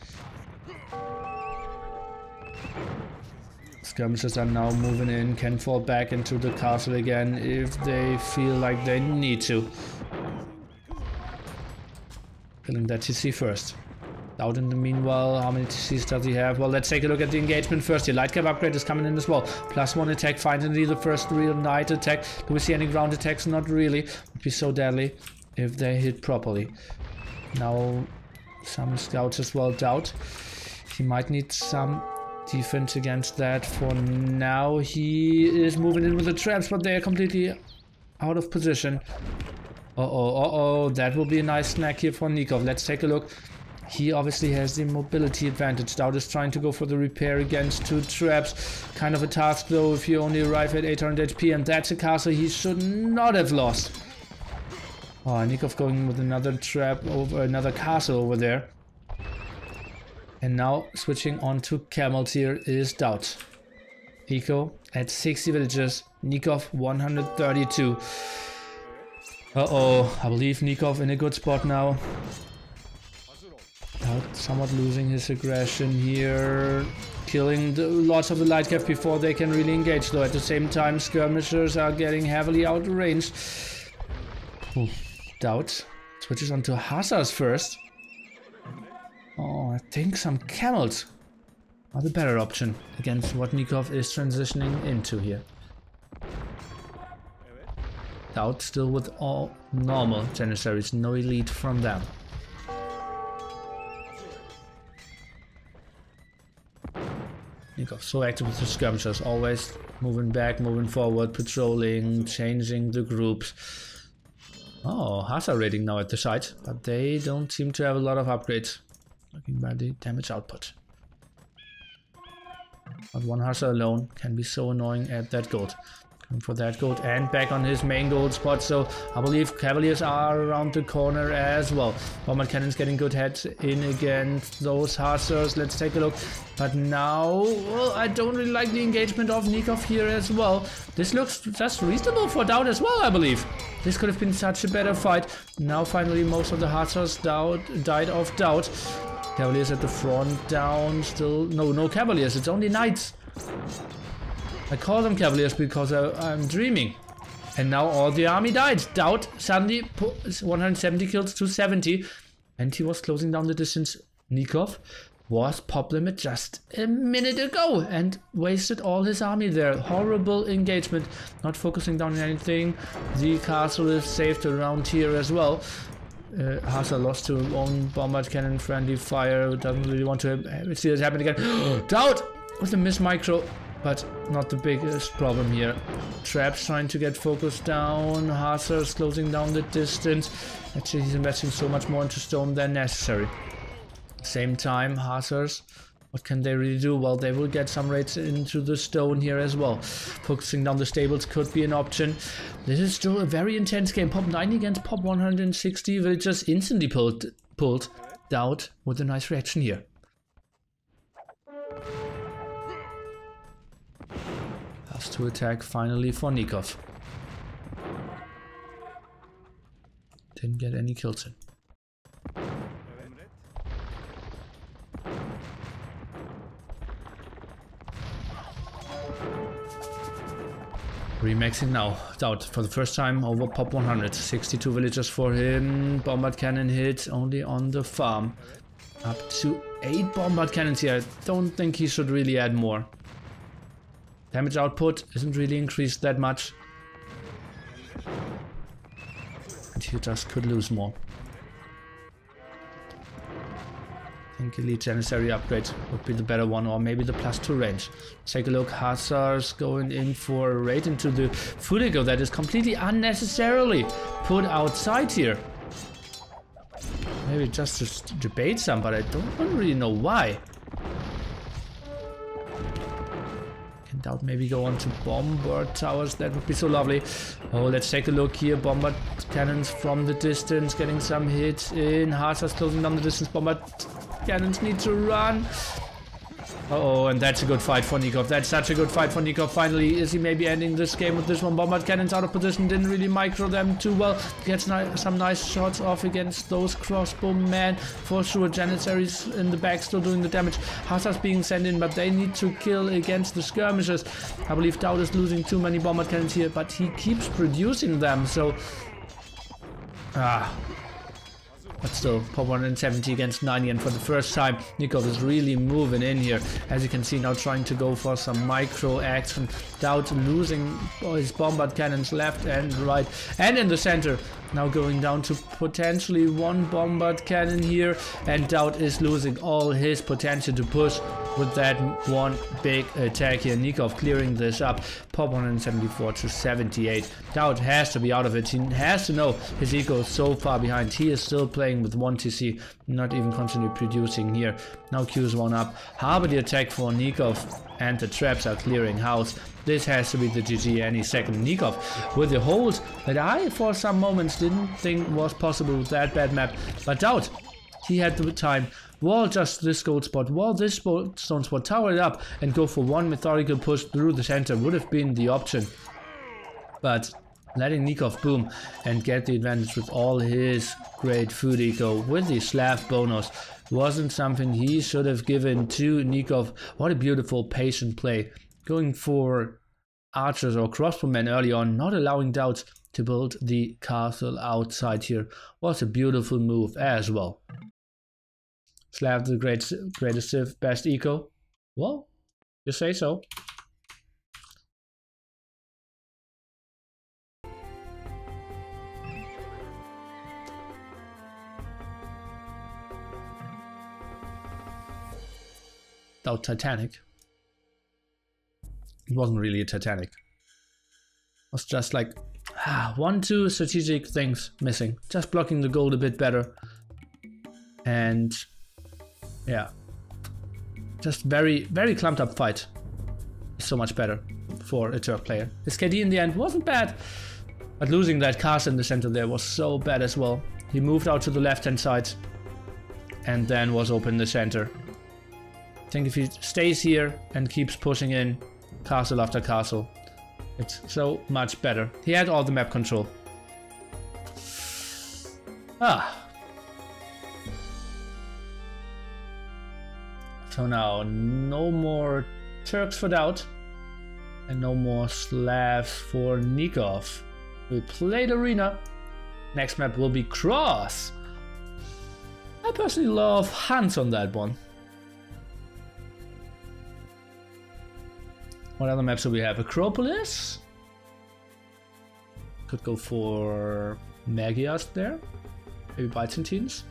Skirmishers are now moving in, can fall back into the castle again if they feel like they need to. Killing that TC first. DauT in the meanwhile, how many TCs does he have? Well, let's take a look at the engagement first. The light cap upgrade is coming in as well. +1 attack, finally the first real night attack. Do we see any ground attacks? Not really. Would be so deadly if they hit properly. Now some scouts as well. DauT, he might need some defense against that. For now he is moving in with the traps, but they are completely out of position. Uh-oh, that will be a nice snack here for Nicov. Let's take a look. He obviously has the mobility advantage. DauT is trying to go for the repair against 2 traps. Kind of a task though if you only arrive at 800 HP, and that's a castle he should not have lost. Oh, Nicov going with another trap over another castle over there. And now switching on to camels here is DauT. Eco at 60 villagers. Nicov 132. Uh-oh, I believe Nicov in a good spot now. DauT somewhat losing his aggression here. killing lots of the light cap before they can really engage, though at the same time skirmishers are getting heavily outranged. DauT switches onto Hussars first. Oh, I think some camels are the better option against what Nicov is transitioning into here. DauT still with all normal Janissaries, no elite from them. Nicov so active with the skirmishers, always moving back, moving forward, patrolling, changing the groups. Oh, Hussar raiding now at the site, but they don't seem to have a lot of upgrades. Looking by the damage output. But one Hussar alone can be so annoying at that gold. Going for that gold and back on his main gold spot, so I believe Cavaliers are around the corner as well. Bombard cannons getting good heads in against those Hussars. Let's take a look. But now, well, I don't really like the engagement of Nicov here as well. This looks just reasonable for DauT as well, I believe. This could have been such a better fight. Now finally most of the Hussars died of DauT. Cavaliers at the front down, still no Cavaliers, it's only Knights. I call them Cavaliers because I'm dreaming. And now all the army died. DauT suddenly put 170 kills to 70. And he was closing down the distance. Nicov was pop limit just a minute ago and wasted all his army there. Horrible engagement. Not focusing down on anything. The castle is saved around here as well. Hussar lost to own bombard cannon friendly fire. Doesn't really want to see this happen again. DauT with a miss micro. But not the biggest problem here. Traps trying to get focused down. Hussars closing down the distance. Actually, he's investing so much more into stone than necessary. Same time, Hussars, what can they really do? Well, they will get some raids into the stone here as well. Focusing down the stables could be an option. This is still a very intense game. Pop 90 against Pop 160 will just instantly pulled DauT with a nice reaction here. To attack finally for Nicov. Didn't get any kills in. Remaxing now. DauT for the first time over Pop 100. 62 villagers for him. Bombard cannon hit only on the farm. Up to 8 bombard cannons here. I don't think he should really add more. Damage output isn't really increased that much. And he just could lose more. I think Elite Janissary upgrade would be the better one, or maybe the +2 range. Take a look, Hussars going in for a raid into the Fuligo that is completely unnecessarily put outside here. Maybe just to debate some, but I don't really know why. DauT maybe go on to bombard towers, that would be so lovely. Oh, let's take a look here. Bombard cannons from the distance, getting some hits in. Hussars closing down the distance. Bombard cannons need to run. Uh-oh, and that's a good fight for Nicov. That's such a good fight for Nicov. Finally, is he maybe ending this game with this one? Bombard cannons out of position, didn't really micro them too well. Gets some nice shots off against those crossbow men. For sure, Janissaries in the back still doing the damage. Hussars being sent in, but they need to kill against the skirmishers. I believe DauT is losing too many bombard cannons here, but he keeps producing them, so... But still, Pop 170 against 90, and for the first time, Nicov is really moving in here. As you can see, now trying to go for some micro action. DauT losing his bombard cannons left and right, and in the center. Now going down to potentially 1 bombard cannon here, and DauT is losing all his potential to push with that one big attack here. Nicov clearing this up. Pop 174 to 78. DauT has to be out of it. He has to know his eco is so far behind. He is still playing with 1 TC, not even continue producing here. Now Q's 1 up. Harbor the attack for Nicov, and the traps are clearing house. This has to be the GG any second. Nicov with the hold that I for some moments didn't think was possible with that bad map. But DauT, he had the time. Wall just this gold spot, wall this stone spot, tower it up and go for one methodical push through the center would have been the option. But letting Nicov boom and get the advantage with all his great food eco with the Slav bonus wasn't something he should have given to Nicov. What a beautiful patient play. Going for archers or crossbowmen early on, not allowing DauT to build the castle outside here was a beautiful move as well. Slav the greatest civ, best eco. Well, you say so. DauT Titanic. It wasn't really a Titanic. It was just like 1-2 strategic things missing. Just blocking the gold a bit better. And yeah. Just very, very clumped up fight. So much better for a Turk player. His KD in the end wasn't bad. But losing that castle in the center there was so bad as well. He moved out to the left hand side. And then was open in the center. I think if he stays here and keeps pushing in castle after castle, it's so much better. He had all the map control. So now, no more Turks for DauT, and no more Slavs for Nicov. We played Arena. Next map will be Cross. I personally love Hans on that one. What other maps do we have? Acropolis? Could go for Magyars there. Maybe Byzantines.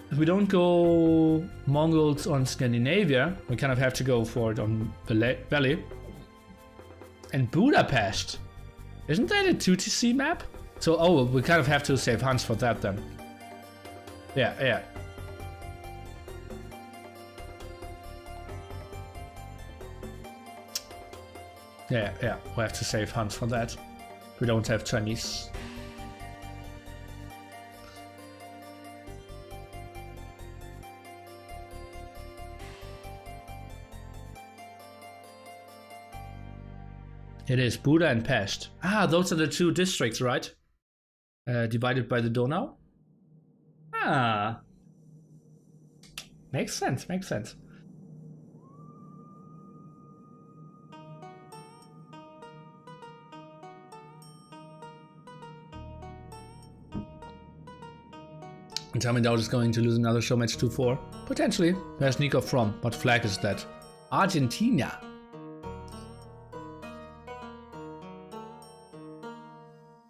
If we don't go Mongols on Scandinavia, we kind of have to go for it on Valley. And Budapest. Isn't that a 2TC map? So, we kind of have to save Hans for that then. Yeah. Yeah, we have to save Hans for that. We don't have Chinese. It is Buda and Pest. Those are the two districts, right? Divided by the Donau? Makes sense, makes sense. And tell me DauT is going to lose another Showmatch 2-4? Potentially. Where's Nicov from? What flag is that? Argentina.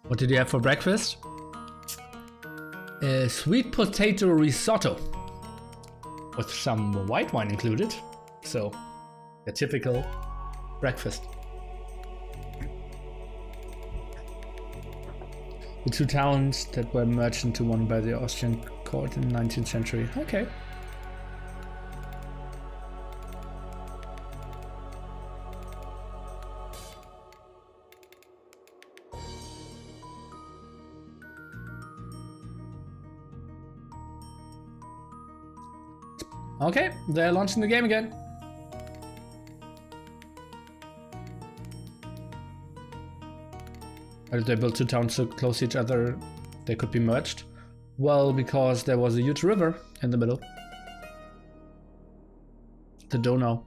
What did you have for breakfast? Sweet potato risotto. With some white wine included. So, a typical breakfast. The two towns that were merged into one by the Austrian court in the 19th century. Okay. Okay, they're launching the game again. Why did they build two towns so close to each other they could be merged? Well, because there was a huge river in the middle. The Donau.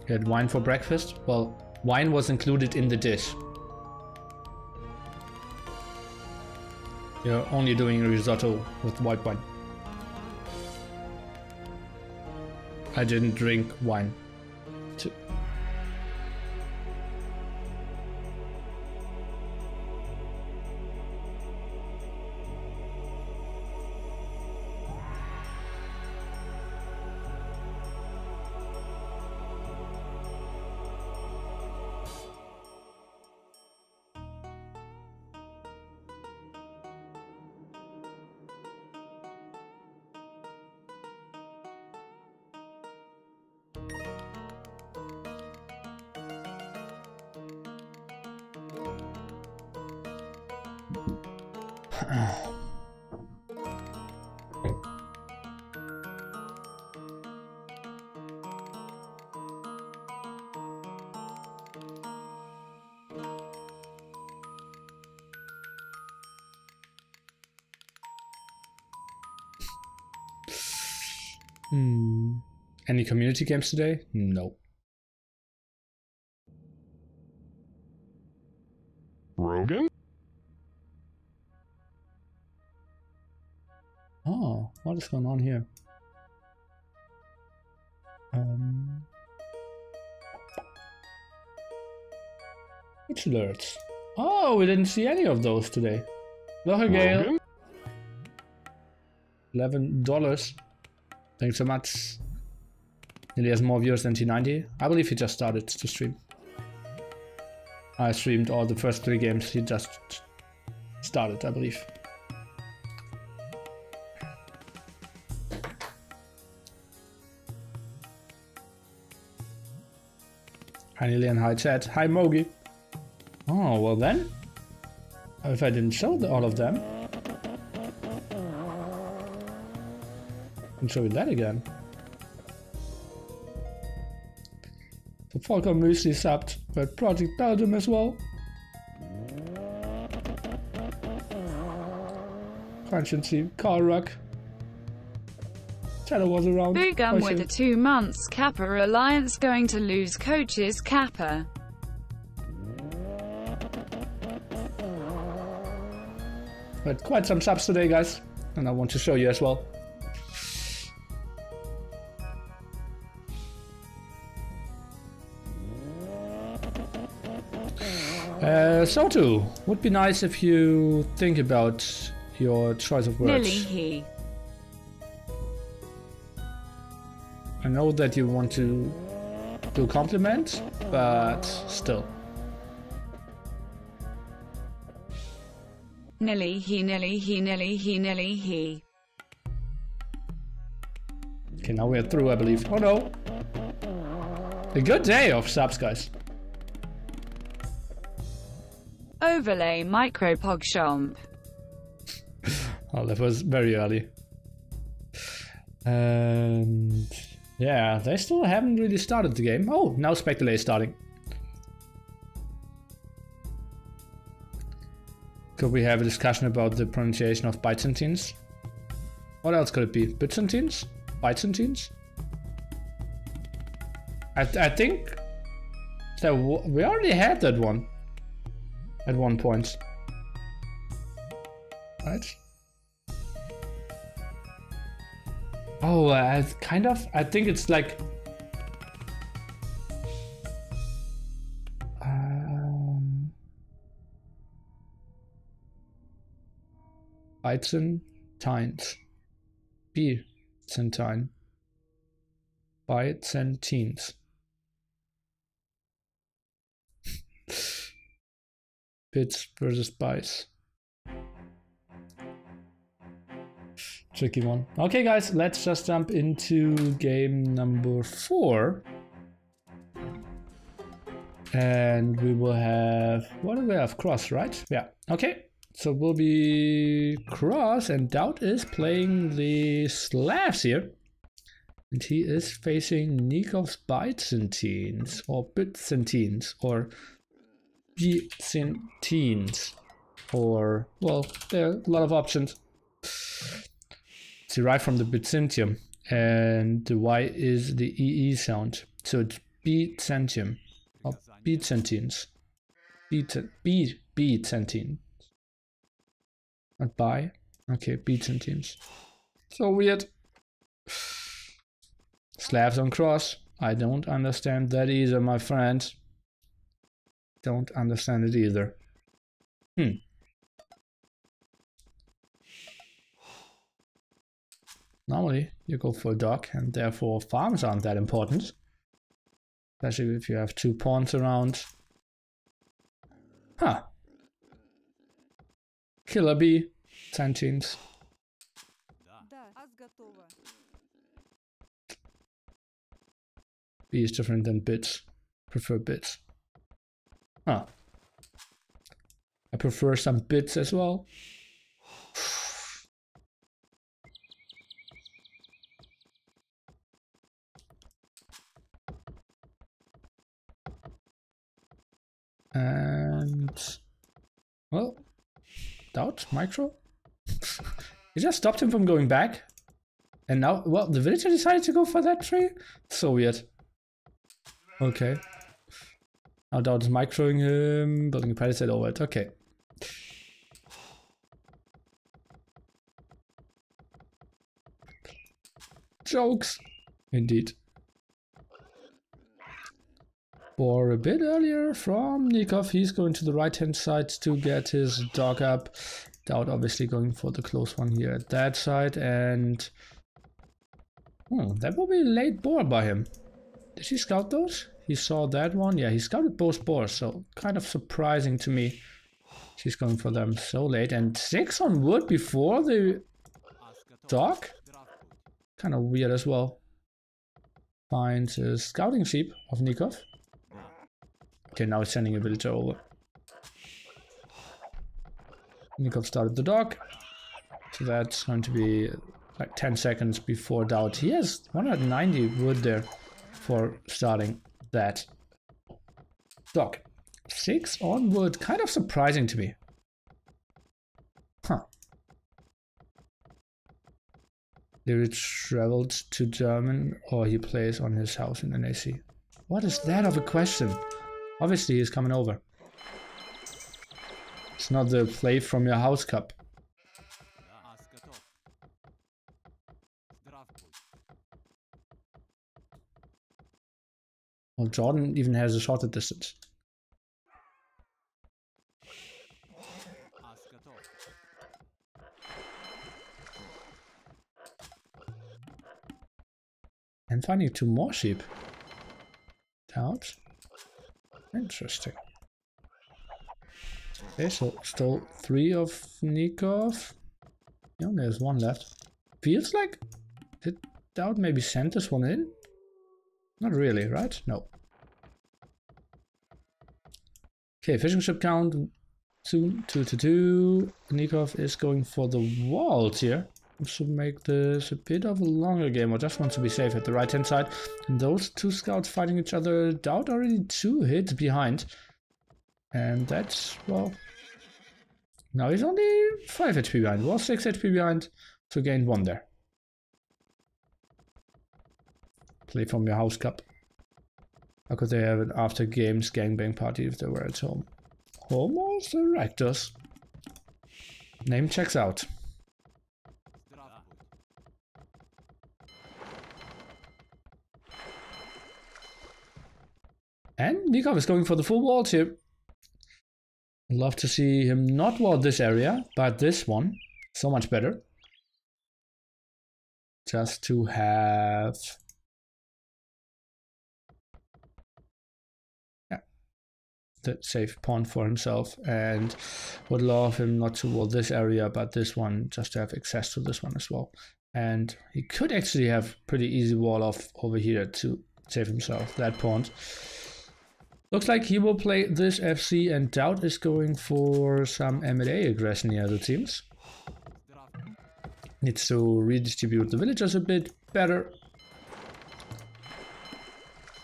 You had wine for breakfast? Well, wine was included in the dish. You're only doing a risotto with white wine. I didn't drink wine. Any community games today? No. Rogan? Oh, what is going on here? Which alerts? Oh, we didn't see any of those today. Look again. $11. Thanks so much. Nearly has more viewers than T90. I believe he just started to stream. I streamed all the first 3 games. He just started, I believe. Hi Lillian, hi chat, hi Mogi. Oh, well then. If I didn't show all of them. I can show you that again. So Volker Muesli subbed, but Project Belgium as well. Consciency, Carl Ruck. Shadow was around. Boogum with the 2 months. Kappa Alliance going to lose coaches. Kappa. But quite some subs today, guys, and I want to show you as well. So too, would be nice if you think about your choice of words. Lily he. I know that you want to do compliment, but still. Nilly he, nilly he, nilly he, nilly he. Okay, now we're through, I believe. Oh no! A good day of subs, guys. Overlay micro pogshomp. Oh, that was very early. And yeah, they still haven't really started the game. Oh, now Spectale is starting. Could we have a discussion about the pronunciation of Byzantines? What else could it be? Byzantines? Byzantines? I think that we already had that one at one point, right? Oh, I think it's like Byzantines. Byzantine. Byzantines. Bits versus bytes. Tricky one. Okay, guys, let's just jump into game number 4. And we will have... what do we have? Cross, right? Yeah. Okay. So we'll be Cross, and DauT is playing the Slavs here. And he is facing Nicov's Byzantines, or Byzantines, or Byzantines, or, well, there are a lot of options. It's derived from the Byzantium, and the Y is the EE sound, so it's Byzantium, or Byzantines. Byzantine. Not by. Okay, Byzantines. So weird. Slavs on cross. I don't understand that either, my friend. Don't understand it either. Normally, you go for a dock, and therefore farms aren't that important. Especially if you have 2 pawns around. Huh. Killer bee. Byzantines. B is different than bits. Prefer bits. Huh. I prefer some bits as well. And well, DauT micro. It just stopped him from going back, And now, well, the villager decided to go for that tree? So weird. Okay. Now DauT is microing him, building a palisade over it. Okay. Jokes. Indeed. For a bit earlier from Nicov, he's going to the right-hand side to get his dog up. DauT obviously going for the close one here at that side, and that will be a late boar by him. Did he scout those? He saw that one. Yeah, he scouted both boars, so kind of surprising to me. She's going for them so late, and 6 on wood before the dog? Kind of weird as well. Finds a scouting sheep of Nicov. Okay, now he's sending a villager over. Nicov started the dog. So that's going to be like 10 seconds before DauT. He has 190 wood there for starting that dog. 6 on wood, kind of surprising to me. Huh. Did he traveled to German, or he plays on his house in NAC? What is that of a question? Obviously he's coming over. It's not the play from your house cup. Well, Jordan even has a shorter distance. And finding 2 more sheep. DauT. Interesting. Okay, so stole 3 of Nicov. Yeah, there's 1 left. Feels like... Did DauT maybe send this one in? Not really, right? No. Okay, fishing ship count soon. 2 to 2. Nicov is going for the walls here. To make this a bit of a longer game, or just want to be safe at the right hand side. And those 2 scouts fighting each other. DauT already 2 hits behind. And that's, well, now he's only 5 HP behind. Was 6 HP behind, so gained 1 there. Play from your house cup. How could they have an after games gangbang party if they were at home? Almost the rectors. Name checks out. And Nicov is going for the full walls here. Love to see him not wall this area, but this one. So much better. Just to have... yeah, the safe pawn for himself. And would love him not to wall this area, but this one, just to have access to this one as well. And he could actually have pretty easy wall off over here to save himself that pawn. Looks like he will play this FC, and DauT is going for some M&A aggression here, it seems. Needs to redistribute the villagers a bit better.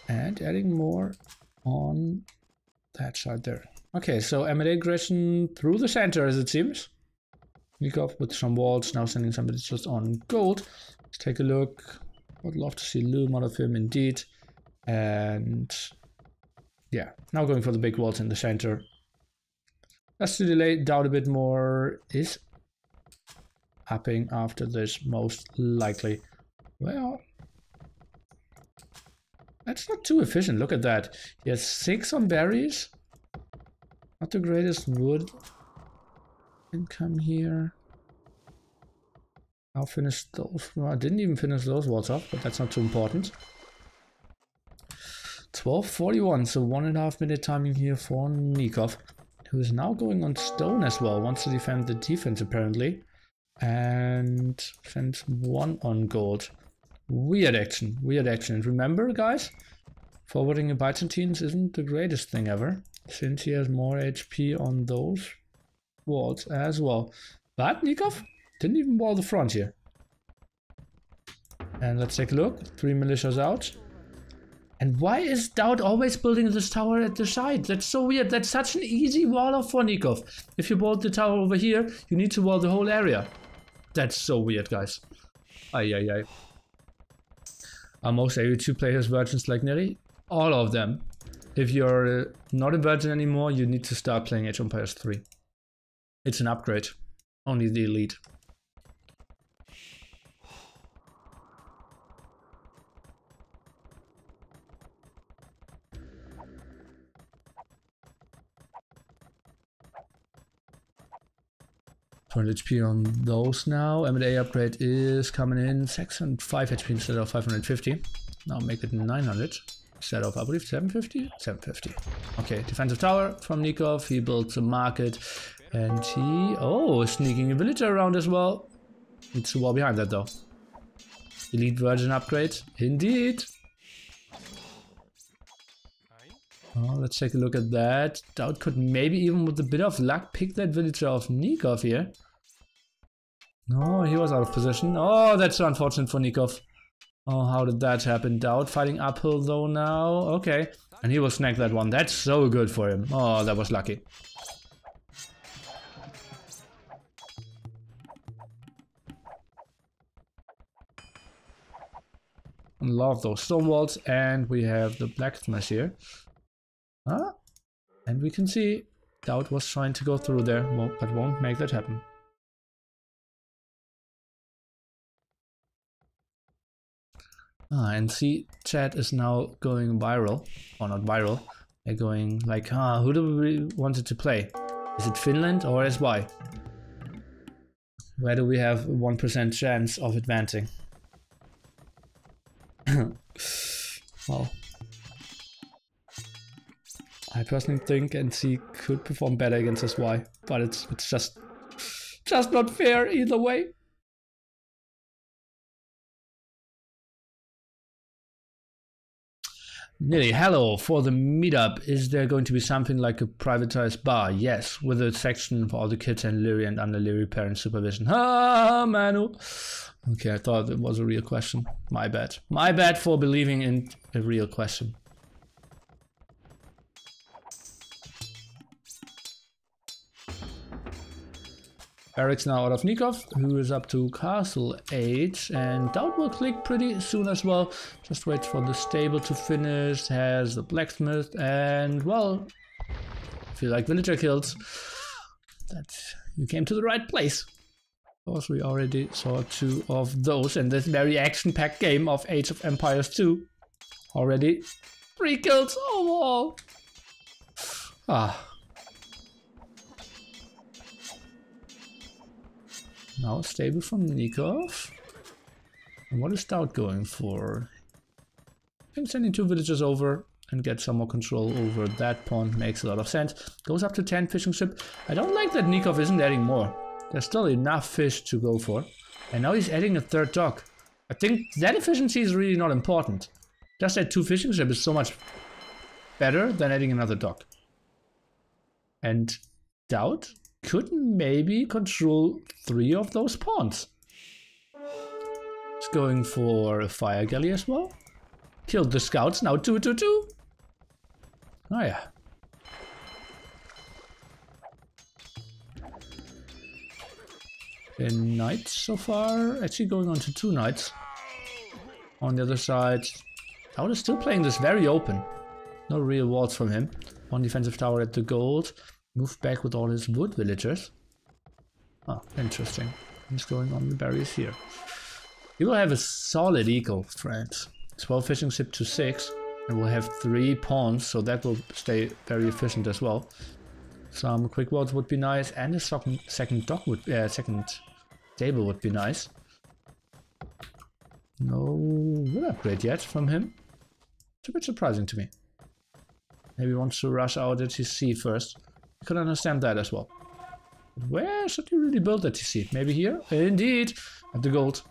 And adding more on that side there. Okay, so M&A aggression through the center, as it seems. Nicov with some walls, now sending some villagers on gold. Let's take a look. Would love to see a little more of him indeed. And... yeah, now going for the big walls in the center. Just to delay DauT a bit more. Is upping after this, most likely. Well, that's not too efficient. Look at that. He has 6 on berries. Not the greatest wood income here. I'll finish those. Well, I didn't even finish those walls off, but that's not too important. 12:41, so 1.5 minute timing here for Nicov, who is now going on stone as well. Wants to defend the defense apparently, and sends 1 on gold. Weird action, weird action. And remember, guys, forwarding a Byzantines isn't the greatest thing ever, since he has more HP on those walls as well. But Nicov didn't even wall the front here. And let's take a look. 3 militias out. And why is DauT always building this tower at the side? That's so weird. That's such an easy wall off for Nicov. If you build the tower over here, you need to wall the whole area. That's so weird, guys. Ay, ay, ay. Are most AU2 players virgins like Nelly? All of them. If you're not a virgin anymore, you need to start playing Age of Empires 3. It's an upgrade. Only the elite. HP on those now. M&A upgrade is coming in 605 HP instead of 550. Now make it 900 instead of, I believe, 750? 750. Okay, defensive tower from Nicov. He builds a market and he... Oh, sneaking a villager around as well. Needs to wall behind that though. Elite Virgin upgrade. Indeed. Oh, let's take a look at that. DauT could maybe even with a bit of luck pick that villager of Nicov here. No, he was out of position. Oh, that's unfortunate for Nicov. Oh, how did that happen? DauT fighting uphill though now. Okay. And he will snag that one. That's so good for him. Oh, that was lucky. Love those stone walls. And we have the blacksmith here. Ah, and we can see DauT was trying to go through there, but won't make that happen. Ah, and see, chat is now going viral, or not viral. They're going like, who do we want it to play? Is it Finland or SY? Where do we have 1% chance of advancing? Well, I personally think NC could perform better against SY, but it's just not fair either way. Nearly, hello, for the meetup, is there going to be something like a privatized bar? Yes, with a section for all the kids and Lyri and under Lyri parent supervision. Ah, Manu. Okay, I thought it was a real question. My bad. My bad for believing in a real question. Eric's now out of Nicov, who is up to Castle 8, and DauT will click pretty soon as well. Just wait for the stable to finish, has the blacksmith, and well, if you like villager kills, that you came to the right place. Of course, we already saw 2 of those in this very action-packed game of Age of Empires 2. Already 3 kills overall. Ah. Now stable from Nicov. And what is DauT going for? I think sending 2 villagers over and get some more control over that pawn makes a lot of sense. Goes up to 10 fishing ship. I don't like that Nicov isn't adding more. There's still enough fish to go for. And now he's adding a 3rd dock. I think that efficiency is really not important. Just that 2 fishing ship is so much better than adding another dock. And DauT could maybe control 3 of those pawns. He's going for a fire galley as well. Killed the scouts, now 2-2-2. Oh yeah. In knights so far, actually going on to 2 knights. On the other side, DauT is still playing this very open. No real walls from him. 1 defensive tower at the gold. Move back with all his wood villagers. Oh, interesting. He's going on the berries here. He will have a solid eco, friends. 12 fishing ship to 6. And we'll have 3 pawns, so that will stay very efficient as well. Some quick walls would be nice, and a second dock would second table would be nice. No wood upgrade yet from him. It's a bit surprising to me. Maybe he wants to rush out at TC first. I could understand that as well. But where should you really build that TC? Maybe here? Indeed! At the gold.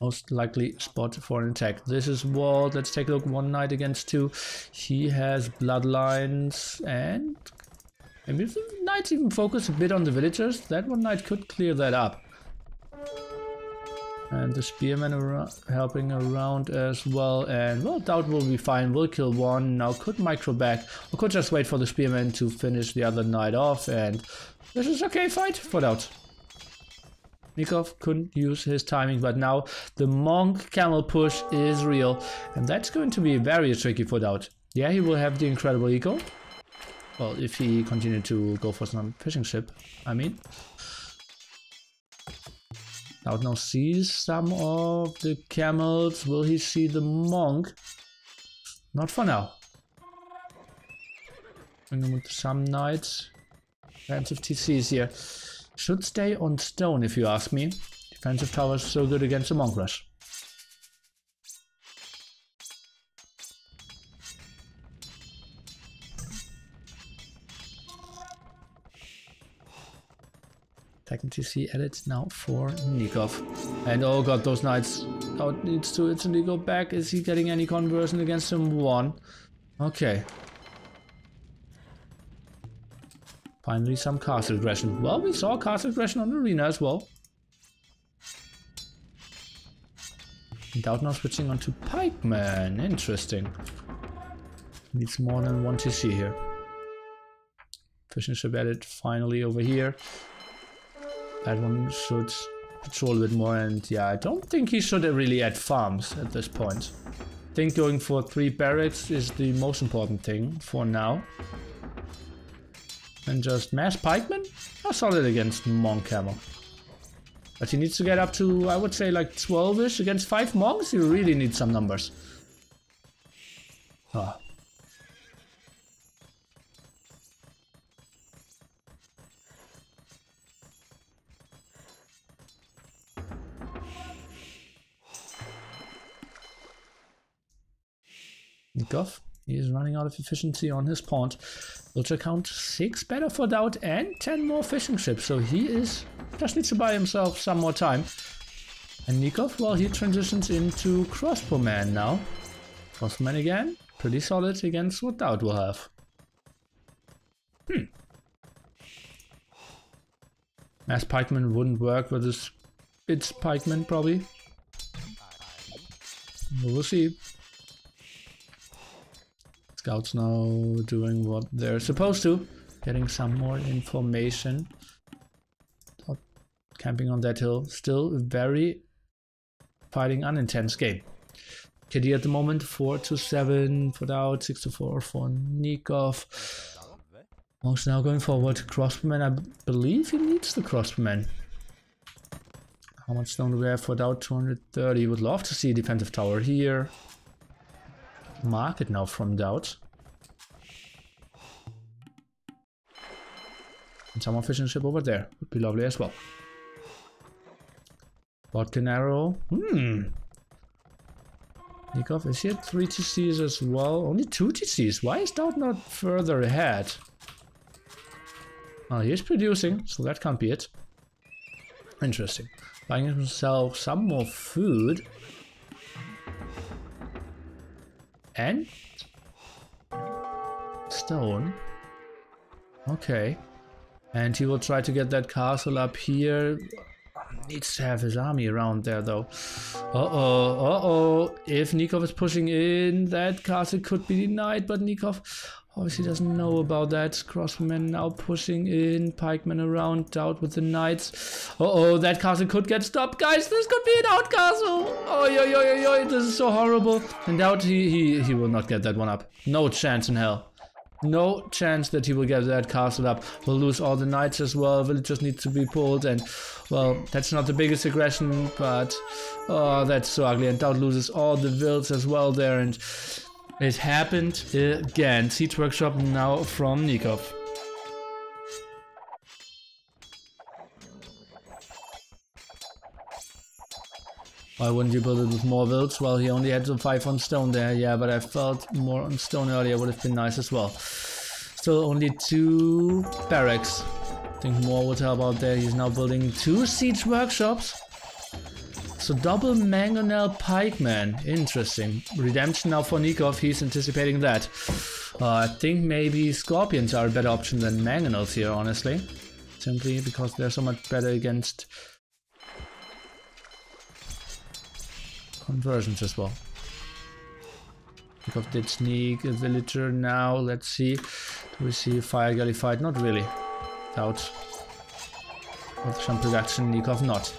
Most likely spot for an attack. This is walled. Let's take a look. 1 knight against 2. He has bloodlines and... maybe if the knights even focus a bit on the villagers, that 1 knight could clear that up. And the spearmen are helping around as well. And well, DauT will be fine. Will kill 1. Now could micro back. Or could just wait for the spearmen to finish the other knight off. And this is okay fight for DauT. Nicov couldn't use his timing, but now the monk camel push is real, and that's going to be very tricky for DauT. Yeah, he will have the incredible eco. Well, if he continued to go for some fishing ship, I mean. DauT now sees some of the camels. Will he see the monk? Not for now. Bring him with some knights. Defensive TCs here. Should stay on stone if you ask me. Defensive tower is so good against the monk rush. Second TC added now for Nicov. And oh god, those knights. DauT needs to instantly go back. Is he getting any conversion against him? One. Okay. Finally some castle aggression. Well, we saw castle aggression on arena as well. DauT now switching on to pikeman. Interesting. Needs more than one TC here. Fishing ship added finally over here. That one should patrol a bit more, and yeah, I don't think he should really add farms at this point. I think going for 3 barracks is the most important thing for now. And just mass pikemen are solid against monk camel. But he needs to get up to, I would say, like 12-ish against 5 monks. You really need some numbers. Ah. Nicov, he is running out of efficiency on his pond. Ultra count 6 better for DauT and 10 more fishing ships, so he is just needs to buy himself some more time. And Nicov, well, he transitions into crossbowman now. Crossbowman again, pretty solid against what DauT will have. Mass pikeman wouldn't work with his Spitz pikeman probably. We'll see. Scouts now doing what they're supposed to, getting some more information. Camping on that hill, still a very fighting unintense game. KD at the moment 4-7 for DauT, 6-4 for Nicov. Monks now going forward. Crossbowman, I believe he needs the crossbowman. How much stone do we have for DauT? 230. Would love to see a defensive tower here. Market now from DauT. And some more fishing ship over there. Would be lovely as well. Vodka arrow. Nicov, is he at 3 TCs as well? Only 2 TCs. Why is DauT not further ahead? Oh, he is producing, so that can't be it. Interesting. Buying himself some more food. And stone. Okay. And he will try to get that castle up here. Needs to have his army around there though. Uh-oh. If Nicov is pushing in, that castle could be denied, but Nicov obviously doesn't know about that. Crossbowman now pushing in, pikemen around, DauT with the knights. Uh-oh, that castle could get stopped. Guys, this could be an out castle. Oh, yo, this is so horrible. And DauT, he will not get that one up. No chance in hell. No chance that he will get that castle up. We'll lose all the knights as well. Villagers need to be pulled, and well, that's not the biggest aggression, but oh, that's so ugly. And DauT loses all the vills as well there, and it happened again. Siege workshop now from Nicov. Why wouldn't you build it with more builds? Well, he only had the 5 on stone there, yeah, but I felt more on stone earlier would have been nice as well. Still only 2 barracks. I think more would help out there. He's now building 2 siege workshops. So double mangonel pikeman. Interesting. Redemption now for Nicov. He's anticipating that. I think maybe scorpions are a better option than mangonels here, honestly. Simply because they're so much better against conversions as well. Nicov did sneak a villager now. Let's see. Do we see a fire galley fight? Not really. DauT with some production. Nicov not.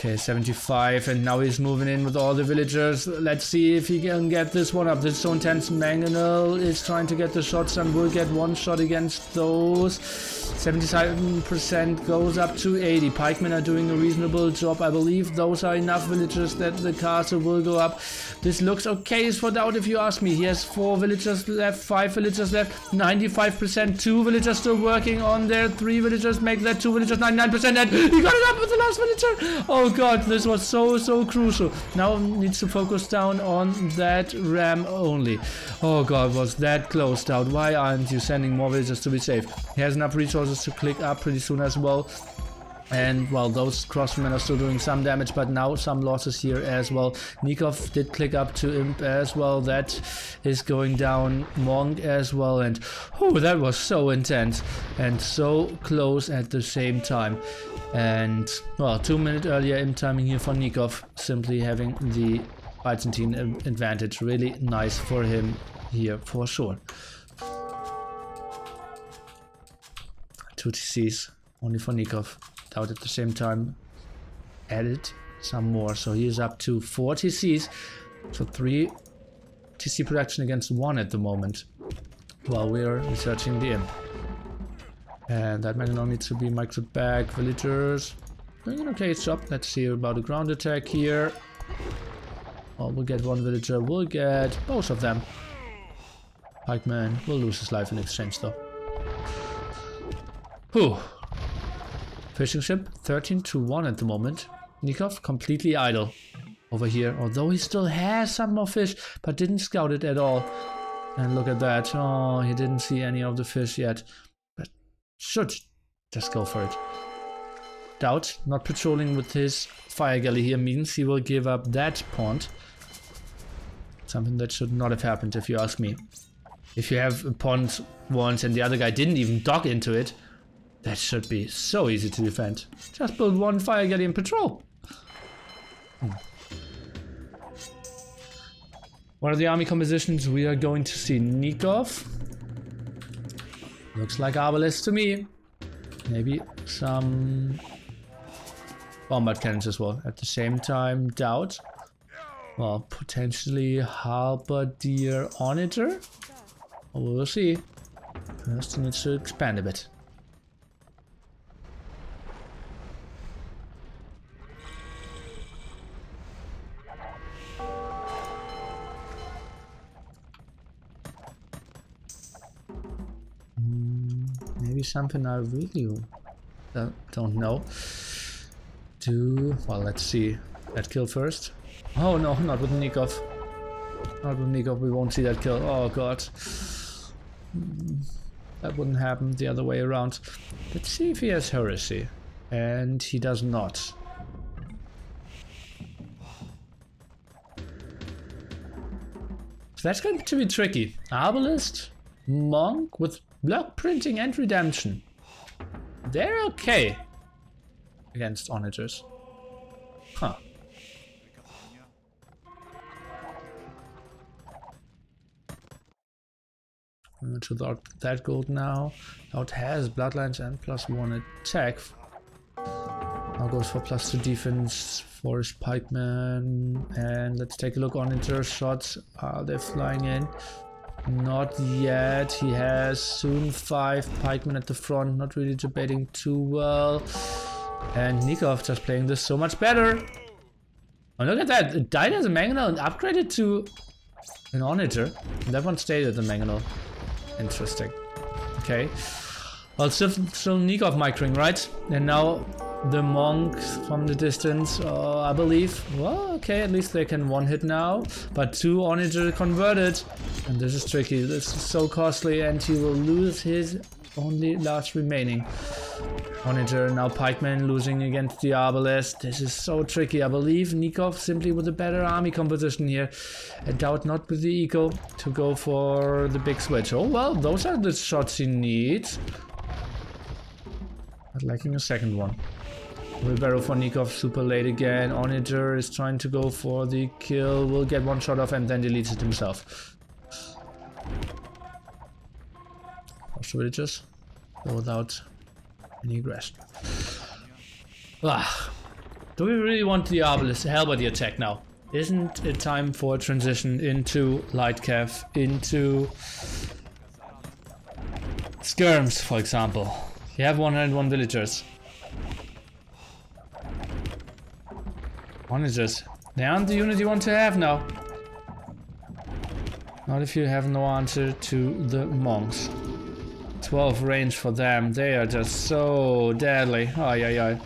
Okay, 75, and now he's moving in with all the villagers. Let's see if he can get this one up. This is so intense. Mangonel is trying to get the shots and will get one shot against those. 77% goes up to 80. Pikemen are doing a reasonable job. I believe those are enough villagers that the castle will go up. This looks okay for DauT if you ask me. He has 4 villagers left, 5 villagers left, 95%. 2 villagers still working on there. 3 villagers make that 2 villagers, 99%, and he got it up with the last villager. Oh god, this was so crucial. Now needs to focus down on that ram only. Oh god, was that close, DauT? Why aren't you sending more villagers to be safe? He has enough resources to click up pretty soon as well. And well, those crossmen are still doing some damage, but now some losses here as well. Nicov did click up to Imp as well. That is going down. Monk as well. And oh, that was so intense and so close at the same time. And well, 2 minutes earlier Imp timing here for Nicov, simply having the Byzantine advantage. Really nice for him here for sure. 2 TCs only for Nicov. DauT at the same time added some more, so he is up to 4 TCs. So 3 TC production against 1 at the moment while we are researching the Imp. And that Magnon needs to be microed back. Villagers doing an okay job. Let's see about a ground attack here. Well, we'll get 1 villager, we'll get both of them. Pikeman will lose his life in exchange though. Whew. Fishing ship 13-1 at the moment. Nicov completely idle over here, although he still has some more fish, but didn't scout it at all. And look at that. Oh, he didn't see any of the fish yet, but should just go for it. DauT not patrolling with his fire galley here means he will give up that pond. Something that should not have happened if you ask me. If you have a pond once and the other guy didn't even dock into it, that should be so easy to defend. Just build 1 fire galley and patrol. What are the army compositions? We are going to see Nicov. Looks like Arbalest to me. Maybe some bombard cannons as well. At the same time, DauT. Well, potentially Halberdier Onager. We'll see. First, he needs to expand a bit. Maybe something I really don't know. Well, let's see. That kill first. Oh no, not with Nicov. Not with Nicov, we won't see that kill. Oh god. That wouldn't happen the other way around. Let's see if he has heresy. And he does not. So that's going to be tricky. Arbalest, Monk with block printing and redemption. They're okay against onagers. Huh. To that gold now. DauT has bloodlines and +1 attack. Now goes for +2 defense for his pikemen. And let's take a look on inter shots. Are they flying in? Not yet. He has soon 5 pikemen at the front. Not really debating too well. And Nicov just playing this so much better. Oh, look at that. It died as a mangonel and upgraded to an onager. And that one stayed at the mangonel. Interesting. Okay. Well, still Nicov microing, right? And now the monks from the distance, I believe. Well, okay, at least they can one hit now. But 2 onager converted. And this is tricky. This is so costly, and he will lose his only last remaining onager. Now pikemen losing against the Arbalest. This is so tricky. I believe Nicov simply with a better army composition here. And DauT not with the eco to go for the big switch. Oh well, those are the shots he needs. But lacking a second one. Wheelbarrow for Nicov super late again. Onager is trying to go for the kill. Will get 1 shot off and then deletes it himself. Push villagers without any aggression. Do we really want the Arbalest Halberdy attack now? Isn't it time for a transition into light cav, into skirms, for example? You have 101 villagers. Villagers. They aren't the unit you want to have now. Not if you have no answer to the monks. 12 range for them. They are just so deadly. Ay, ay, ay.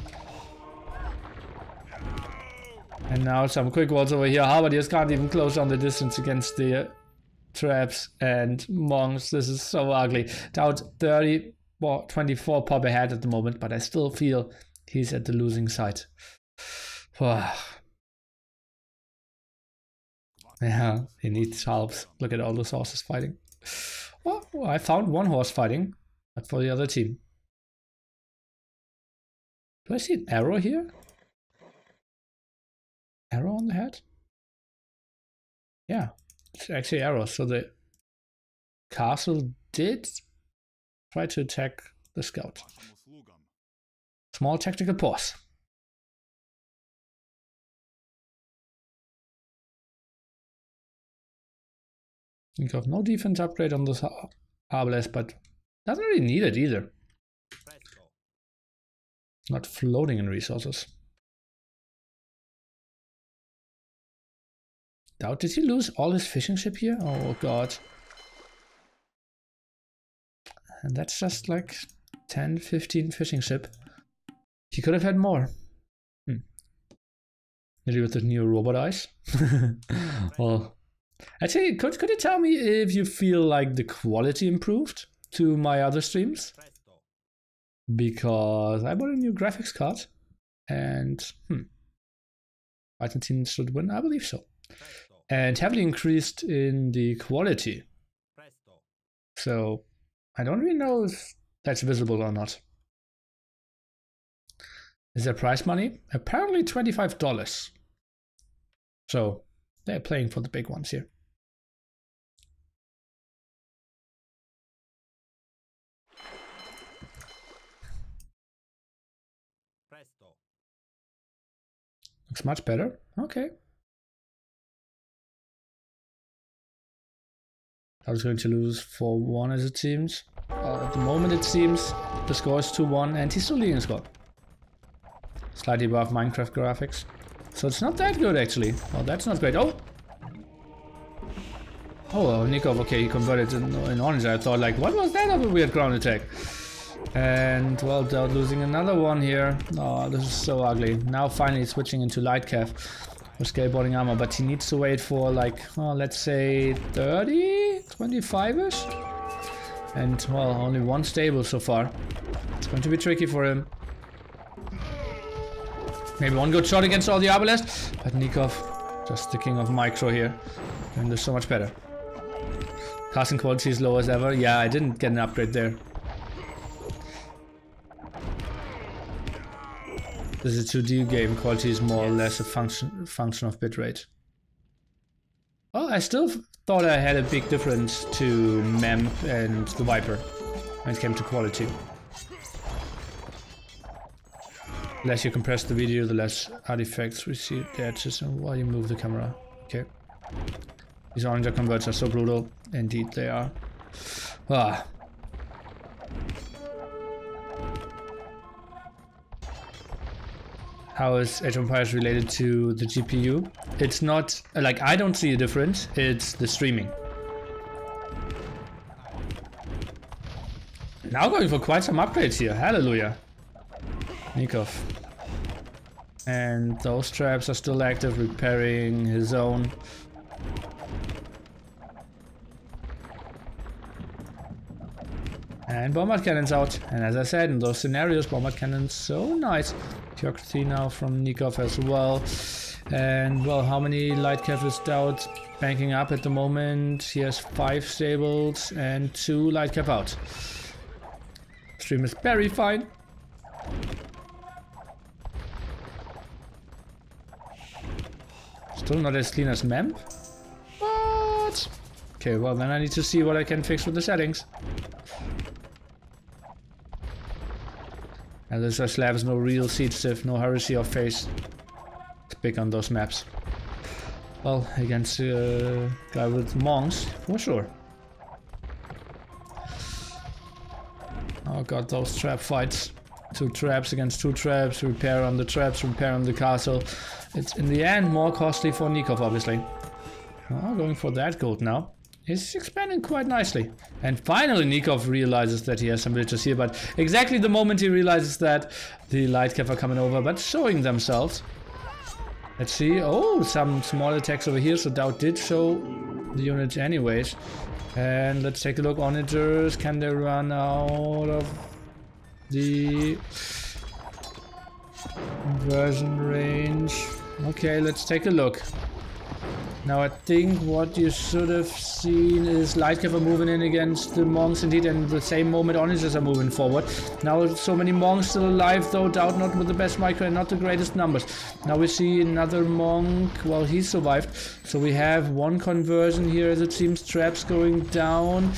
And now some quick walls over here. Halberdiers can't even close down the distance against the traps and monks. This is so ugly. DauT 30, well, 24 pop ahead at the moment, but I still feel he's at the losing side. Yeah, he needs helps. Look at all those horses fighting. Well, I found one horse fighting, but for the other team. Do I see an arrow here? Arrow on the head? Yeah, it's actually arrows. So the castle did try to attack the scout. Small tactical pause. Nicov, no defense upgrade on this Arbalest, but doesn't really need it either. Not floating in resources. DauT, did he lose all his fishing ship here? Oh god. And that's just like 10, 15 fishing ship. He could have had more. Maybe with the new robot eyes. Well, actually, could you tell me if you feel like the quality improved to my other streams? Because I bought a new graphics card and Argentina should win, I believe so. And heavily increased in the quality. So I don't really know if that's visible or not. Is there prize money? Apparently $25. So they're playing for the big ones here. Looks much better. Okay. I was going to lose 4-1 as it seems. At the moment it seems the score is 2-1 and he's still leading the score. Slightly above Minecraft graphics. So it's not that good actually. Well, that's not great. Oh! Oh, Nicov, okay, he converted in orange. I thought like, what was that of a weird ground attack? And well, DauT losing another one here. Oh, this is so ugly. Now finally switching into light cav for skateboarding armor, but he needs to wait for like, let's say 30, 25-ish. And well, only one stable so far. It's going to be tricky for him. Maybe one good shot against all the Arbalest, but Nicov, just the king of micro here, and there's so much better. Casting quality is low as ever. Yeah, I didn't get an upgrade there. This is a 2D game. Quality is more or less a function of bitrate. Well, I still thought I had a big difference to MEMP and the Viper when it came to quality. The less you compress the video, the less artifacts we see the edges and while you move the camera. Okay. These orange converts are so brutal. Indeed they are. Ah. How is Age of Empires related to the GPU? It's not, like, I don't see a difference, it's the streaming. Now going for quite some upgrades here, hallelujah. Nicov. And those traps are still active, repairing his own. And bombard cannons out. And as I said, in those scenarios, bombard cannons so nice. Theocracy now from Nicov as well. And well, how many light cav is DauT banking up at the moment? He has 5 stables and 2 light cav out. Stream is very fine. Still not as clean as MEMP. What? Okay, well then I need to see what I can fix with the settings. And this slab is no real siege diff, no heresy or phase. big on those maps. Well, against a guy with monks, for sure. Oh god, those trap fights. 2 traps against 2 traps, repair on the traps, repair on the castle. It's in the end more costly for Nicov, obviously. Oh, going for that gold now. He's expanding quite nicely. And finally Nicov realizes that he has some villagers here, but exactly the moment he realizes that, the light cav are coming over, but showing themselves. Let's see. Oh, some small attacks over here, so DauT did show the units anyways. And let's take a look. Onagers, can they run out of the conversion range? Okay, let's take a look. Now I think what you should have seen is light cav are moving in against the monks indeed, and the same moment onagers are moving forward. Now so many monks still alive though, DauT not with the best micro and not the greatest numbers. Now we see another monk, well he survived. So we have 1 conversion here as it seems, traps going down.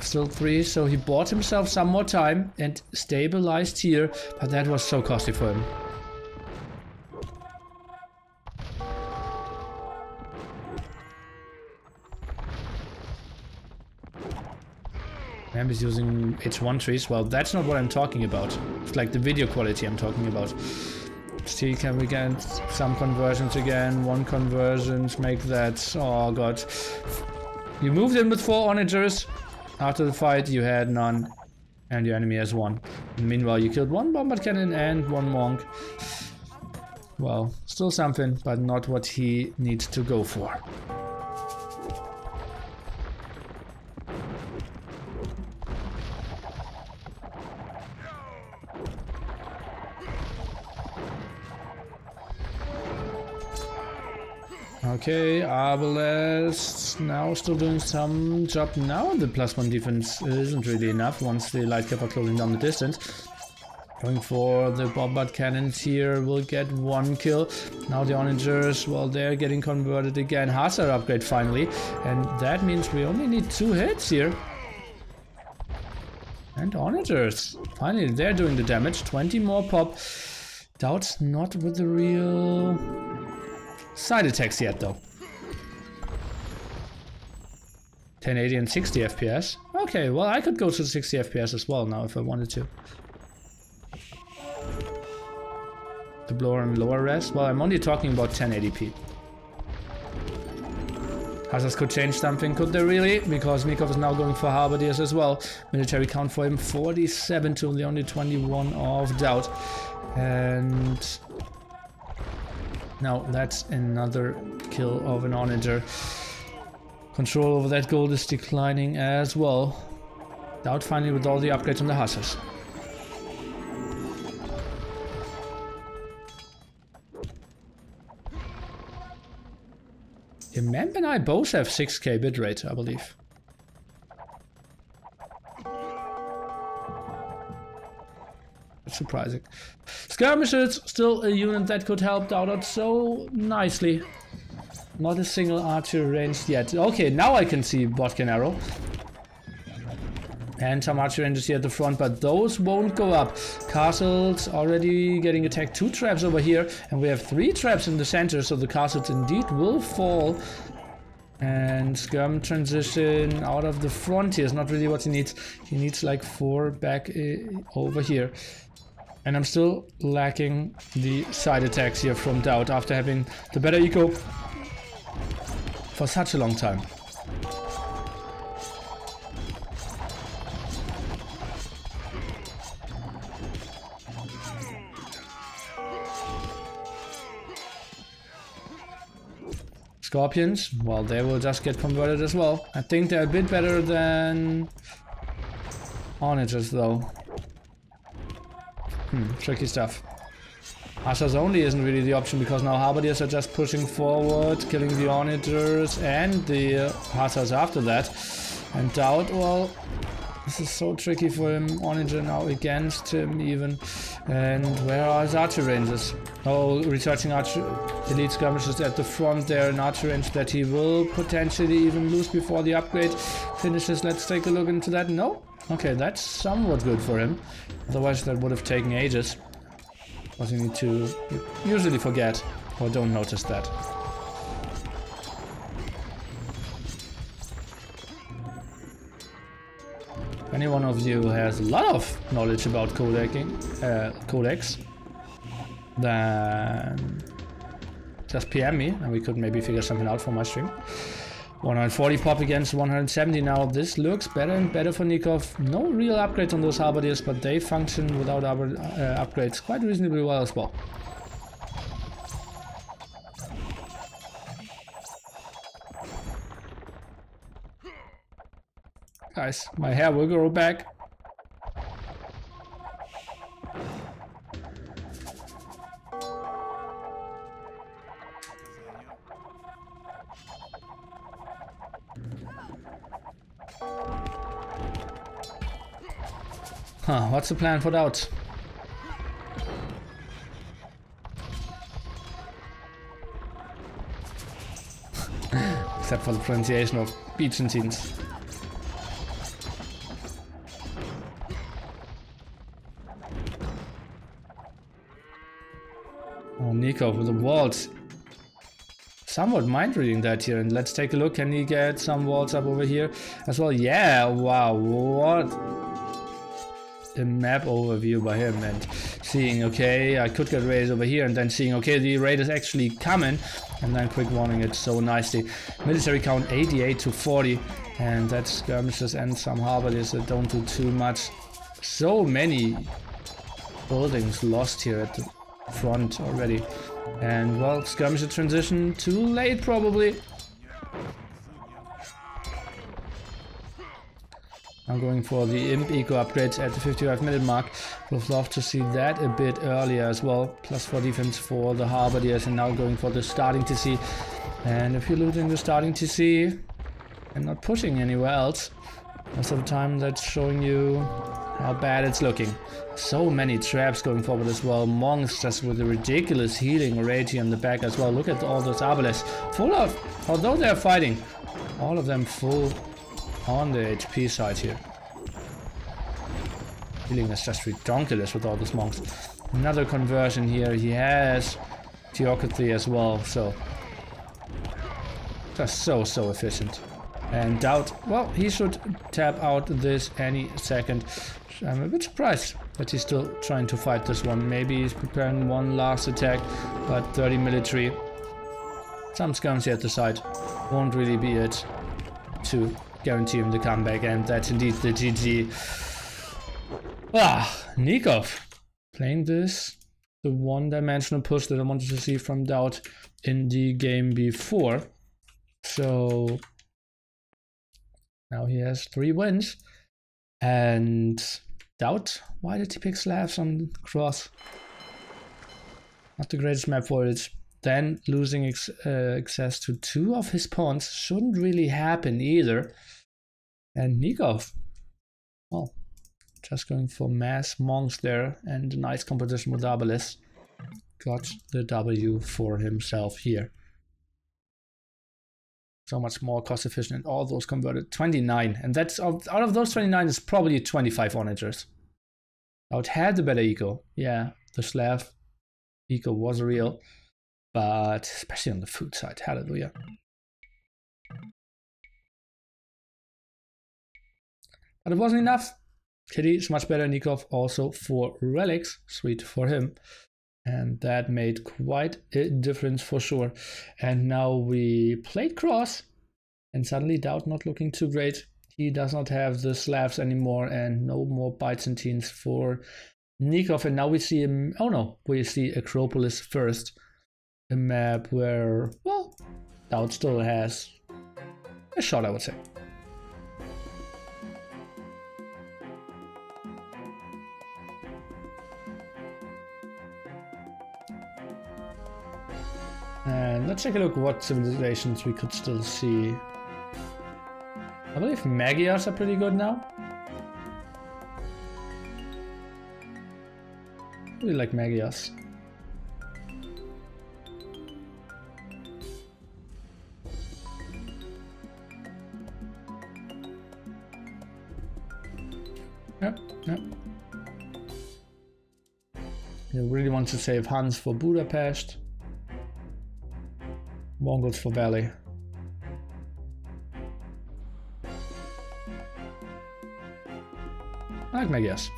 Still 3, so he bought himself some more time and stabilized here, but that was so costly for him. He's using H1 trees. Well, that's not what I'm talking about. It's like the video quality I'm talking about. See, can we get some conversions again? 1 conversions, make that. Oh god. You moved in with 4 onagers. After the fight, you had none. And your enemy has 1. And meanwhile, you killed 1 bombard cannon and 1 monk. Well, still something, but not what he needs to go for. Okay, Arbalest now still doing some job. Now the +1 defense isn't really enough once the light cav are closing down the distance. Going for the bombard cannons here, will get 1 kill. Now the onagers, well they're getting converted again. Hussar upgrade finally, and that means we only need 2 hits here. And onagers, finally they're doing the damage, 20 more pop. DauT's not with the real side attacks yet though. 1080 and 60 FPS. Okay, well I could go to 60 FPS as well now if I wanted to. The blower and lower res. Well, I'm only talking about 1080p. Hussars could change something, could they really? Because Nicov is now going for halberdiers as well. Military count for him 47 to the only 21 of DauT. And now that's another kill of an onager. Control over that gold is declining as well. DauT finally with all the upgrades on the Hussars. Imemp and I both have 6k bitrate, I believe. That's surprising. Skirmishers, still a unit that could help DauT so nicely. Not a single archer ranged yet. Okay, now I can see Botkin arrow. And some archer ranges here at the front, but those won't go up. Castles already getting attacked. 2 traps over here, and we have 3 traps in the center, so the castles indeed will fall. And Skirm transition out of the front here is not really what he needs. He needs like 4 back over here. And I'm still lacking the side attacks here from DauT after having the better eco for such a long time. Scorpions, well, they will just get converted as well. I think they're a bit better than onagers though. Tricky stuff. Hussars only isn't really the option because now halberdiers are just pushing forward, killing the onagers and the Hussars after that. And DauT, well, this is so tricky for him. Onager now against him even. And where are his archer ranges? Oh, researching archer elite skirmishers at the front there, an archer range that he will potentially even lose before the upgrade finishes. Let's take a look into that. No? Okay, that's somewhat good for him. Otherwise that would have taken ages. Because you need to usually forget or don't notice that. If any one of you has a lot of knowledge about codecs, then just PM me and we could maybe figure something out for my stream. 140 pop against 170 now. This looks better and better for Nicov. No real upgrades on those halberdiers, but they function without upgrades quite reasonably well as well. Guys, my hair will grow back. Huh, what's the plan for DauT? Except for the pronunciation of Byzantines. Oh, Nicov with the walls. Somewhat mind reading that here, and let's take a look. Can he get some walls up over here as well? Yeah, wow, what a map overview by him, and seeing, okay, I could get raiders over here, and then seeing, okay, the raid is actually coming, and then quick warning it so nicely. Military count 88 to 40, and that's skirmishes and some halberdiers that don't do too much. So many buildings lost here at the front already, and well, skirmisher transition too late probably. I'm going for the Imp Eco upgrades at the 55-minute mark. Would have loved to see that a bit earlier as well. +4 defense for the halberdiers, and now going for the starting TC. And if you're looting the starting TC and not pushing anywhere else, most of the time that's showing you how bad it's looking. So many traps going forward as well. Monks just with a ridiculous healing rate here in the back as well. Look at all those arbalests. Full of, although they're fighting, all of them full on the HP side here. Healing is just ridiculous with all those monks. Another conversion here. He has Theocracy as well, so just so efficient. And DauT, well, he should tap out this any second. I'm a bit surprised that he's still trying to fight this one. Maybe he's preparing one last attack, but 30 military. Some skirms here at the side won't really be it to guarantee him the comeback, and that's indeed the GG. Nicov playing this, the one-dimensional push that I wanted to see from DauT in the game before. So now he has 3 wins. And DauT, why did he pick Slavs on cross? Not the greatest map for it. Then losing access to 2 of his pawns shouldn't really happen either. And Nicov, well, just going for mass monks there, and a nice competition with Arbalest. Got the W for himself here. So much more cost efficient, and all those converted 29, and that's out of those 29 is probably 25 onagers. DauT had the better eco. Yeah, the Slav eco was real, but especially on the food side, hallelujah. But it wasn't enough. Kitty is much better. Nicov also 4 relics, sweet for him. And that made quite a difference for sure. And now we played cross, and suddenly DauT not looking too great. He does not have the Slavs anymore, and no more Byzantines for Nicov. And now we see him, oh no, we see Acropolis first. A map where, well, DauT still has a shot, I would say. And let's take a look what civilizations we could still see. I believe Magyars are pretty good now. I really like Magyars. Yep. You really want to save Hans for Budapest. Mongols for Valley. I like my guess.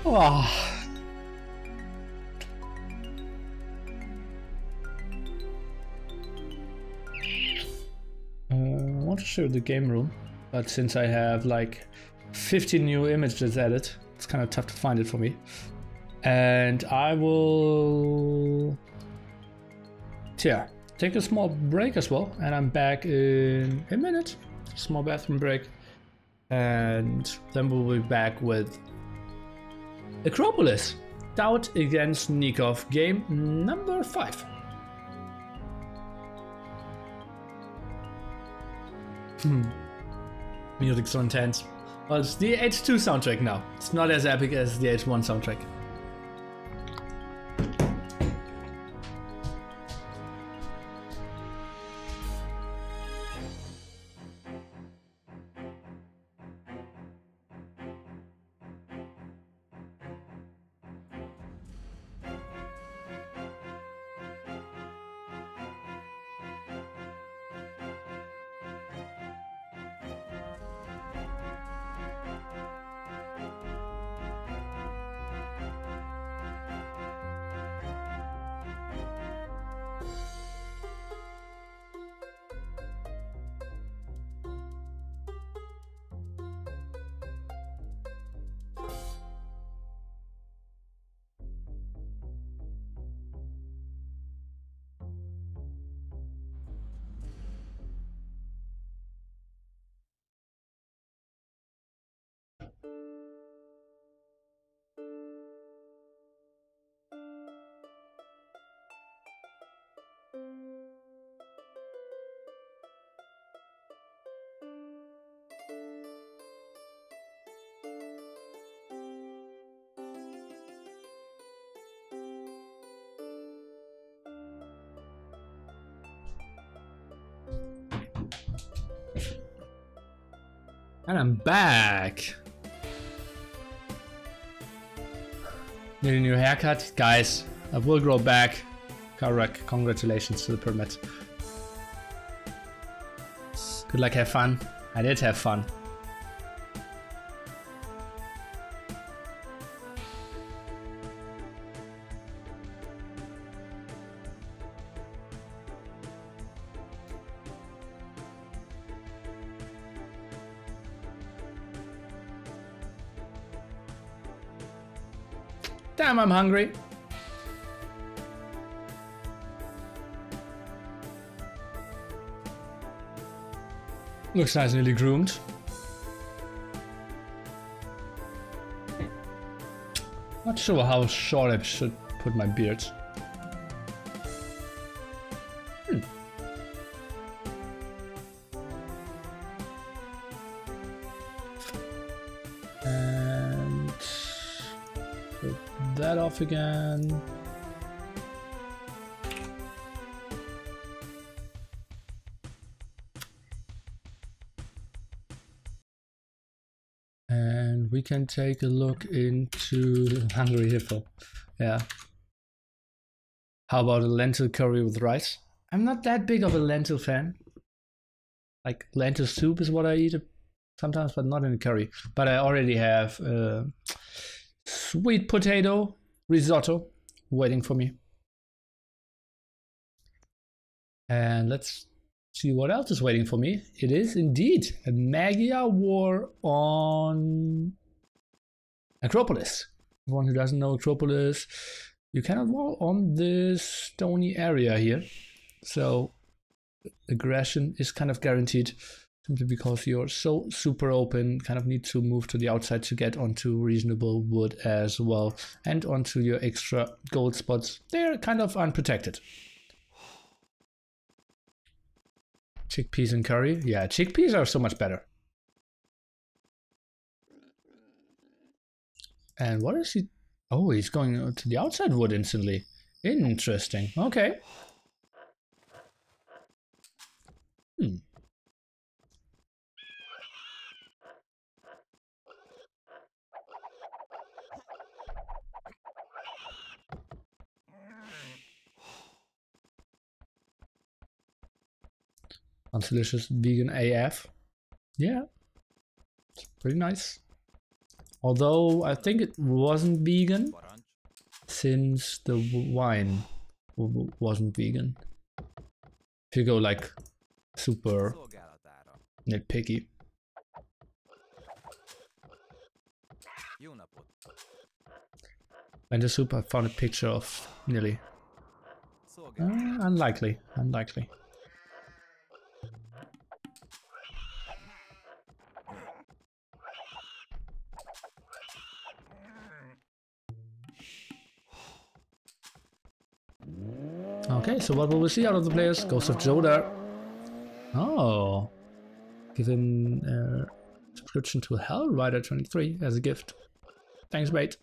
Oh. I want to show the game room, but since I have like 50 new images added, it's kind of tough to find it for me. And I will take a small break as well, and I'm back in a minute. Small bathroom break, and then we'll be back with Acropolis, DauT against Nicov, game number 5. Music's so intense. Well, it's the H2 soundtrack now. It's not as epic as the H1 soundtrack. And I'm back. Need a new haircut? Guys, I will grow back. Correct. Congratulations to the permit. Good luck, have fun. I did have fun. Damn, I'm hungry. Looks nice, nearly groomed. Not sure how short I should put my beard. And put that off again. And we can take a look into Hungry Hippo. Yeah. How about a lentil curry with rice? I'm not that big of a lentil fan. Like lentil soup is what I eat sometimes, but not in a curry. But I already have sweet potato risotto waiting for me. And let's see what else is waiting for me. It is indeed a Magyar war on Acropolis. Everyone who doesn't know Acropolis, you cannot war on this stony area here. So aggression is kind of guaranteed. Simply because you're so super open, kind of need to move to the outside to get onto reasonable wood as well. And onto your extra gold spots. They're kind of unprotected. Chickpeas and curry? Yeah, chickpeas are so much better. And what is he? Oh, he's going to the outside wood instantly. Interesting. Okay. Delicious vegan AF. Yeah. It's pretty nice. Although I think it wasn't vegan since the wine wasn't vegan. If you go like super nitpicky. And the soup, I found a picture of Nilly. Unlikely, unlikely. Okay, so what will we see out of the players? Ghost of Joe there. Oh. Give him a subscription to Hellrider 23 as a gift. Thanks, mate.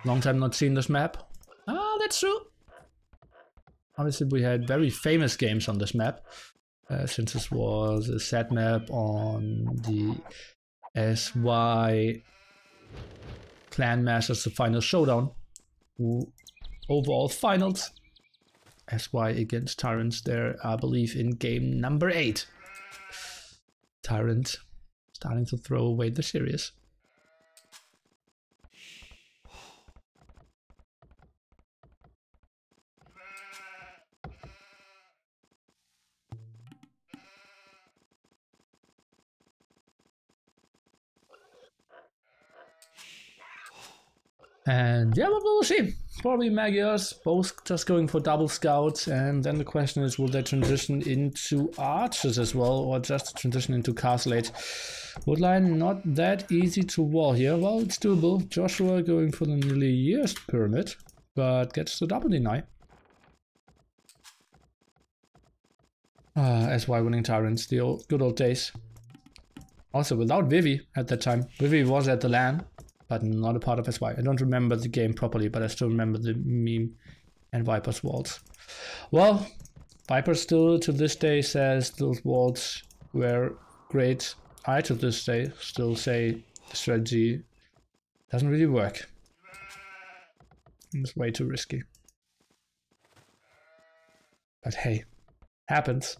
Long time not seen this map. Ah, that's true. Obviously, we had very famous games on this map. Since this was a set map on the SY Clan Masters, the final showdown. Overall finals. SY against Tyrants there, I believe, in game number 8. Tyrant starting to throw away the series. And yeah, we'll see. Probably Magyars, both just going for double scouts, and then the question is, will they transition into archers as well, or just transition into castle age? Woodline not that easy to wall here. Well, it's doable. Joshua going for the nearly years pyramid, but gets the double deny. SY winning Tyrants, the good old days. Also without Vivi at that time. Vivi was at the LAN, but not a part of SY. I don't remember the game properly, but I still remember the meme and Viper's walls. Well, Viper still to this day says those walls were great. I to this day still say the strategy doesn't really work. It's way too risky. But hey, happens.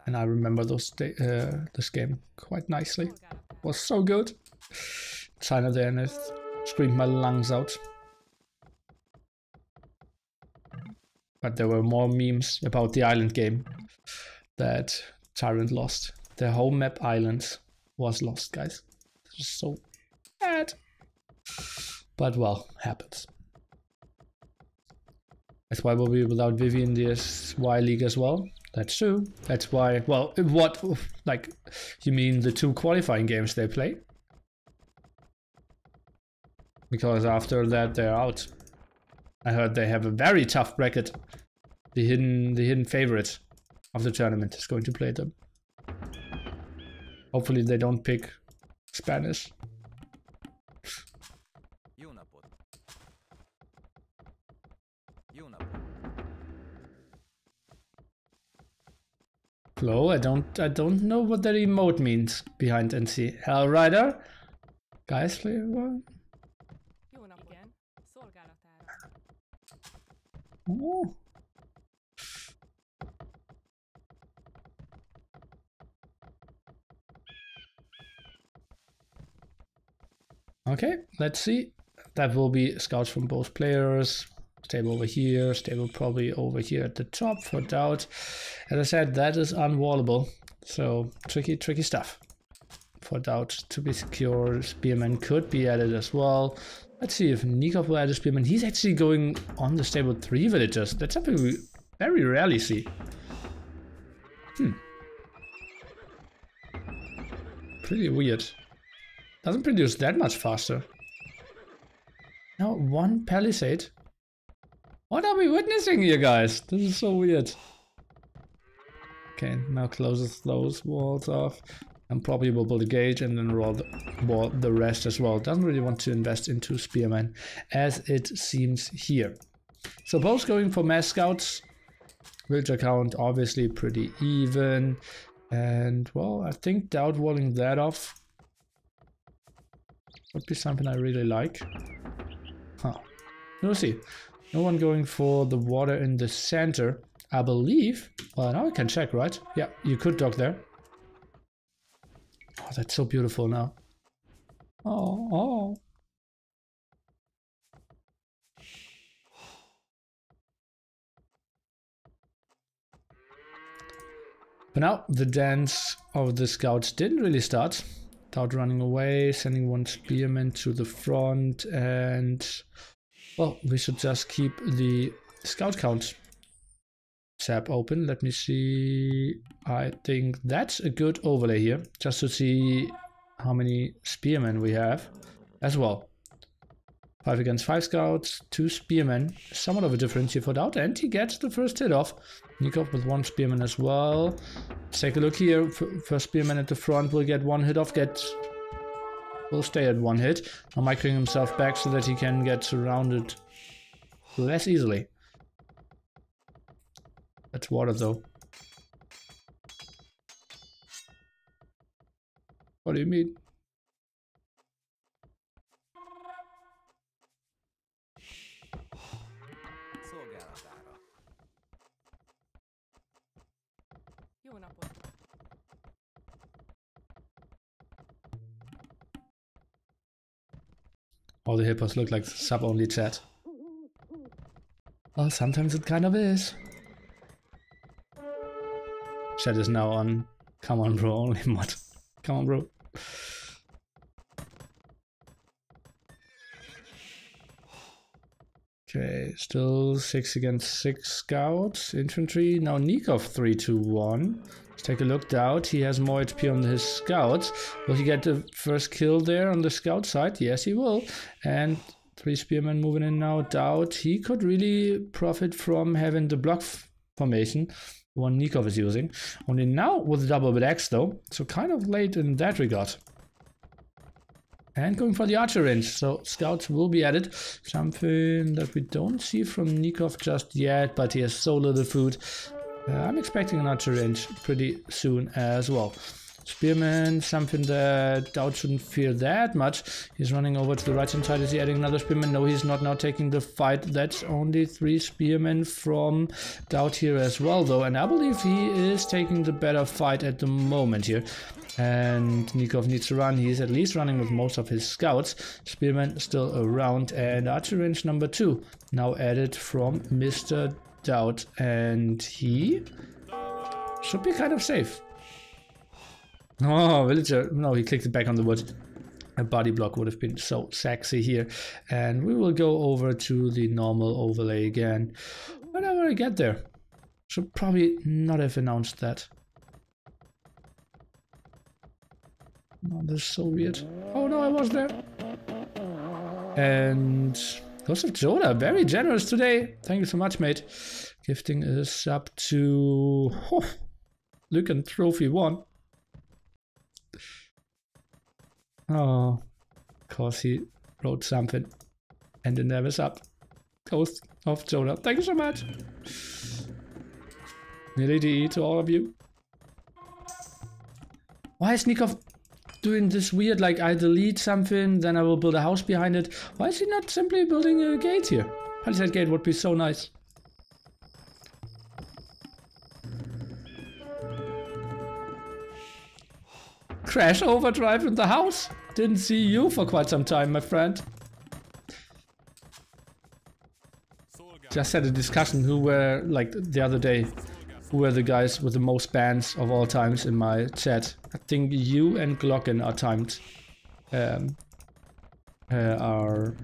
And I remember those this game quite nicely. It was so good. China there and it screamed my lungs out. But there were more memes about the island game that Tyrant lost. Their home map island was lost, guys. This is so bad. But well, happens. That's why we'll be without Vivi in the SY League as well. That's true. That's why, well, what, like, you mean the 2 qualifying games they play? Because after that they're out. I heard they have a very tough bracket. The hidden favorite of the tournament is going to play them. Hopefully they don't pick Spanish. Hello, I don't know what that emote means behind NC. Hellrider? Guys, flavor? Oh. Okay, let's see. That will be scouts from both players. Stable over here, stable probably over here at the top for DauT. As I said, that is unwallable. So tricky stuff. for DauT to be secure. Spearman could be added as well. Let's see if Nicov will add a Spearman. He's actually going on the stable 3 villagers. That's something we very rarely see. Pretty weird. Doesn't produce that much faster. Now 1 palisade. What are we witnessing here, guys? This is so weird. Okay, now closes those walls off. And probably will build a gate and then roll the rest as well. Doesn't really want to invest into Spearman, as it seems here. So both going for mass scouts. Villager count obviously pretty even. And well, I think DauT walling that off would be something I really like. Huh. We'll see. No one going for the water in the center, I believe. Well, now we can check, right? Yeah, you could dock there. Oh, that's so beautiful now. Oh. But now the dance of the scouts didn't really start. DauT running away, sending 1 spearman to the front, and well, we should just keep the scout count tab open. Let me see. I think that's a good overlay here, just to see how many spearmen we have as well. 5 against 5 scouts, 2 spearmen. Somewhat of a difference here for DauT, and he gets the first hit off. Nicov with 1 spearman as well. Let's take a look here. First spearman at the front will get 1 hit off. Will stay at 1 hit. Now microing himself back so that he can get surrounded less easily. That's water though. What do you mean? All the hippos look like sub-only chat. Well, sometimes it kind of is. Chat is now on. Come on, bro. Only mod. Come on, bro. Okay, still 6 against 6 scouts. Infantry. Now Nicov 3-2-1. Let's take a look. DauT. He has more HP on his scouts. Will he get the first kill there on the scout side? Yes, he will. And 3 spearmen moving in now. DauT. He could really profit from having the block formation. One Nicov is using. Only now with double axe though. So kind of late in that regard. And going for the archer range, so scouts will be added. Something that we don't see from Nicov just yet, but he has so little food. I'm expecting an archer range pretty soon as well. Spearman, something that DauT shouldn't fear that much. He's running over to the right hand side. Is he adding another spearman? No, he's not now taking the fight. That's only 3 spearmen from DauT here as well though. And I believe he is taking the better fight at the moment here. And Nicov needs to run. He's at least running with most of his scouts. Spearman still around. And archer range number 2 now added from Mr. DauT. And he should be kind of safe. Oh, villager. No, he clicked it back on the wood. A body block would have been so sexy here. And we will go over to the normal overlay again. Whenever I get there. Should probably not have announced that. Oh, this is so weird. Oh no, I was there. And Ghost of Joda, very generous today. Thank you so much, mate. Gifting us up to Lucan Trophy 1. Oh, of course he wrote something. And it never up. Ghost of Joda. Thank you so much. Nearly DE to all of you. Why is Nicov doing this weird, like I delete something, then I will build a house behind it? Why is he not simply building a gate here? Palisade gate would be so nice. Crash overdrive in the house? Didn't see you for quite some time, my friend. Just had a discussion who were, like the other day, who are the guys with the most bans of all times in my chat. I think you and Glocken are timed. Are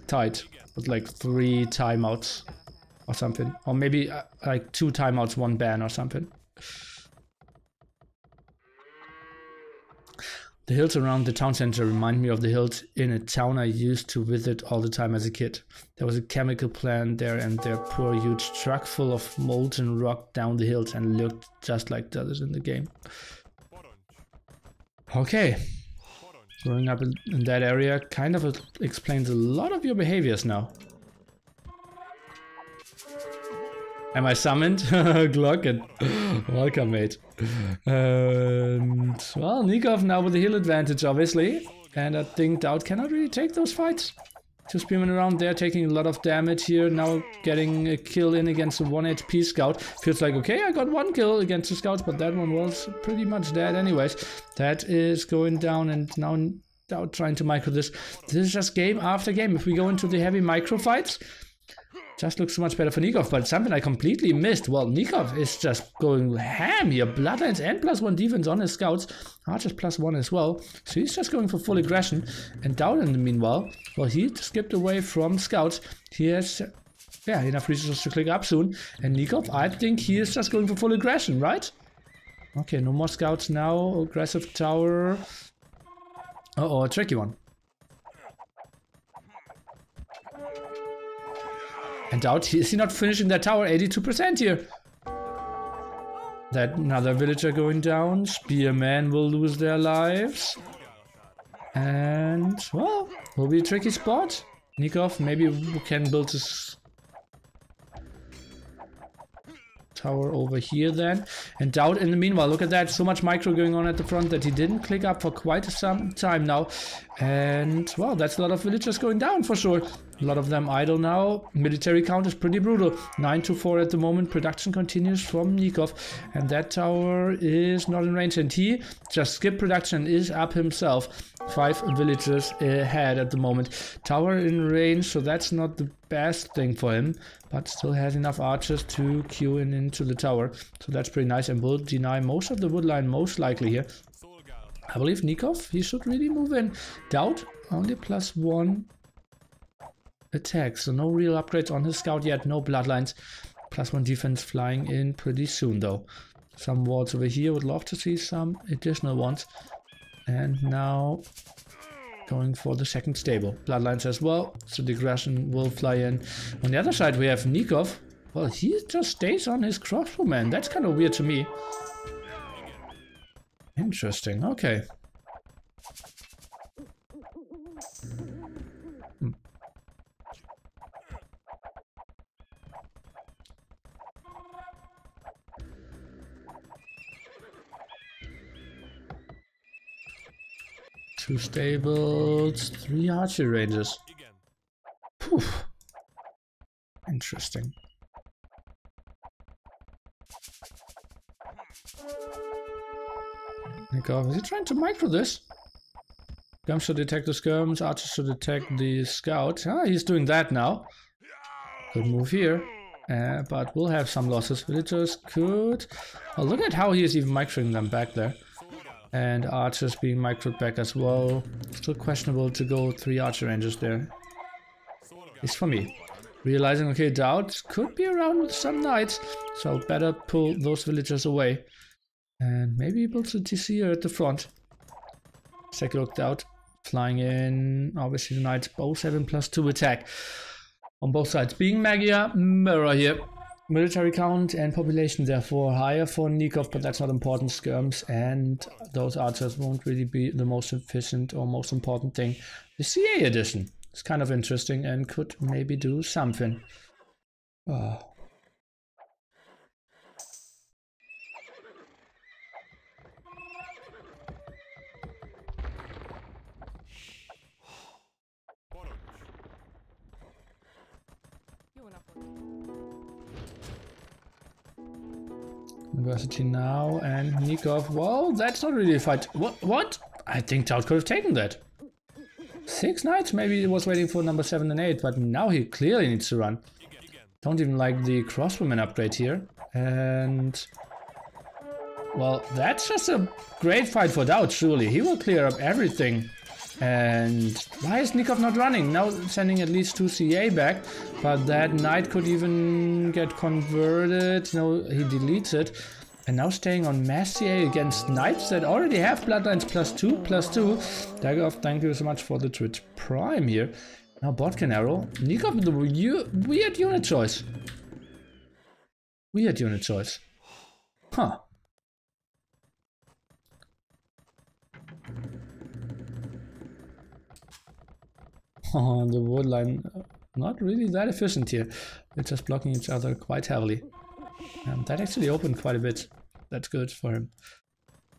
tied with like 3 timeouts or something. Or maybe like 2 timeouts, 1 ban or something. The hills around the town center remind me of the hills in a town I used to visit all the time as a kid. There was a chemical plant there and their poor huge truck full of molten rock down the hills and looked just like the others in the game. Okay. Growing up in that area kind of explains a lot of your behaviors now. Am I summoned? Glocken. Welcome, mate. And, well, Nicov now with the heal advantage, obviously. And I think DauT cannot really take those fights. 2 spearmen around there taking a lot of damage here. Now getting a kill in against a 1 HP scout. Feels like, okay, I got 1 kill against the scouts, but that one was pretty much dead anyways. That is going down, and now DauT trying to micro this. This is just game after game. If we go into the heavy micro fights, just looks so much better for Nicov, but something I completely missed. Well, Nicov is just going ham here. Bloodlines and +1 defense on his scouts. Archers +1 as well. So he's just going for full aggression. And DauT in the meanwhile, well, he skipped away from scouts. He has, yeah, enough resources to click up soon. And Nicov, I think he is just going for full aggression, right? Okay, no more scouts now. Aggressive tower. Uh-oh, a tricky one. And DauT, is he not finishing that tower? 82% here. That another villager going down. Spearmen will lose their lives. And, well, will be a tricky spot. Nicov, maybe we can build this tower over here then. And DauT in the meanwhile, look at that, so much micro going on at the front that he didn't click up for quite some time now. And well, that's a lot of villagers going down for sure. A lot of them idle now. Military count is pretty brutal. 9-4 at the moment. Production continues from Nicov. And that tower is not in range. And he just skipped production, is up himself. 5 villagers ahead at the moment. Tower in range, so that's not the best thing for him. But still has enough archers to queue in into the tower. So that's pretty nice. And will deny most of the wood line most likely here. I believe Nicov, he should really move in. DauT, only +1 attack, so no real upgrades on his scout yet, no bloodlines. +1 defense flying in pretty soon though. Some walls over here, would love to see some additional ones. And now going for the second stable. Bloodlines as well, so the aggression will fly in. On the other side we have Nicov. Well, he just stays on his crossbowman. That's kind of weird to me. Interesting, okay. Two stables, 3 archery ranges. Whew. Interesting. Nicov, is he trying to micro this? Skirms should detect the skirms, archers should detect the scout. Ah, he's doing that now. Good move here. But we'll have some losses. Villagers could... Oh, look at how he is even microing them back there. And archers being microed back as well. Still questionable to go 3 archer ranges there. It's for me. Realizing, okay, DauT could be around with some knights. So better pull those villagers away. And maybe able to TC here at the front. Take a look, DauT. Flying in, obviously the knights, BO7 +2 attack. On both sides. Being Magia, mirror here. Military count and population therefore higher for Nicov, but that's not important. Skirms and those archers won't really be the most efficient or most important thing. The CA edition is kind of interesting and could maybe do something. Oh. University now, and Nicov. Well, that's not really a fight. What? I think DauT could have taken that. 6 knights? Maybe he was waiting for number 7 and 8, but now he clearly needs to run. Don't even like the crossbowman upgrade here. And well, that's just a great fight for DauT, surely. He will clear up everything. And why is Nicov not running? Now sending at least 2 CA back, but that knight could even get converted. No, he deletes it. And now staying on mass CA against knights that already have bloodlines +2, +2. Nicov, thank you so much for the Twitch Prime here. Now Botkin arrow. Nicov with the weird unit choice. Weird unit choice. Huh. Oh, the wood line not really that efficient here. They're just blocking each other quite heavily. That actually opened quite a bit. That's good for him.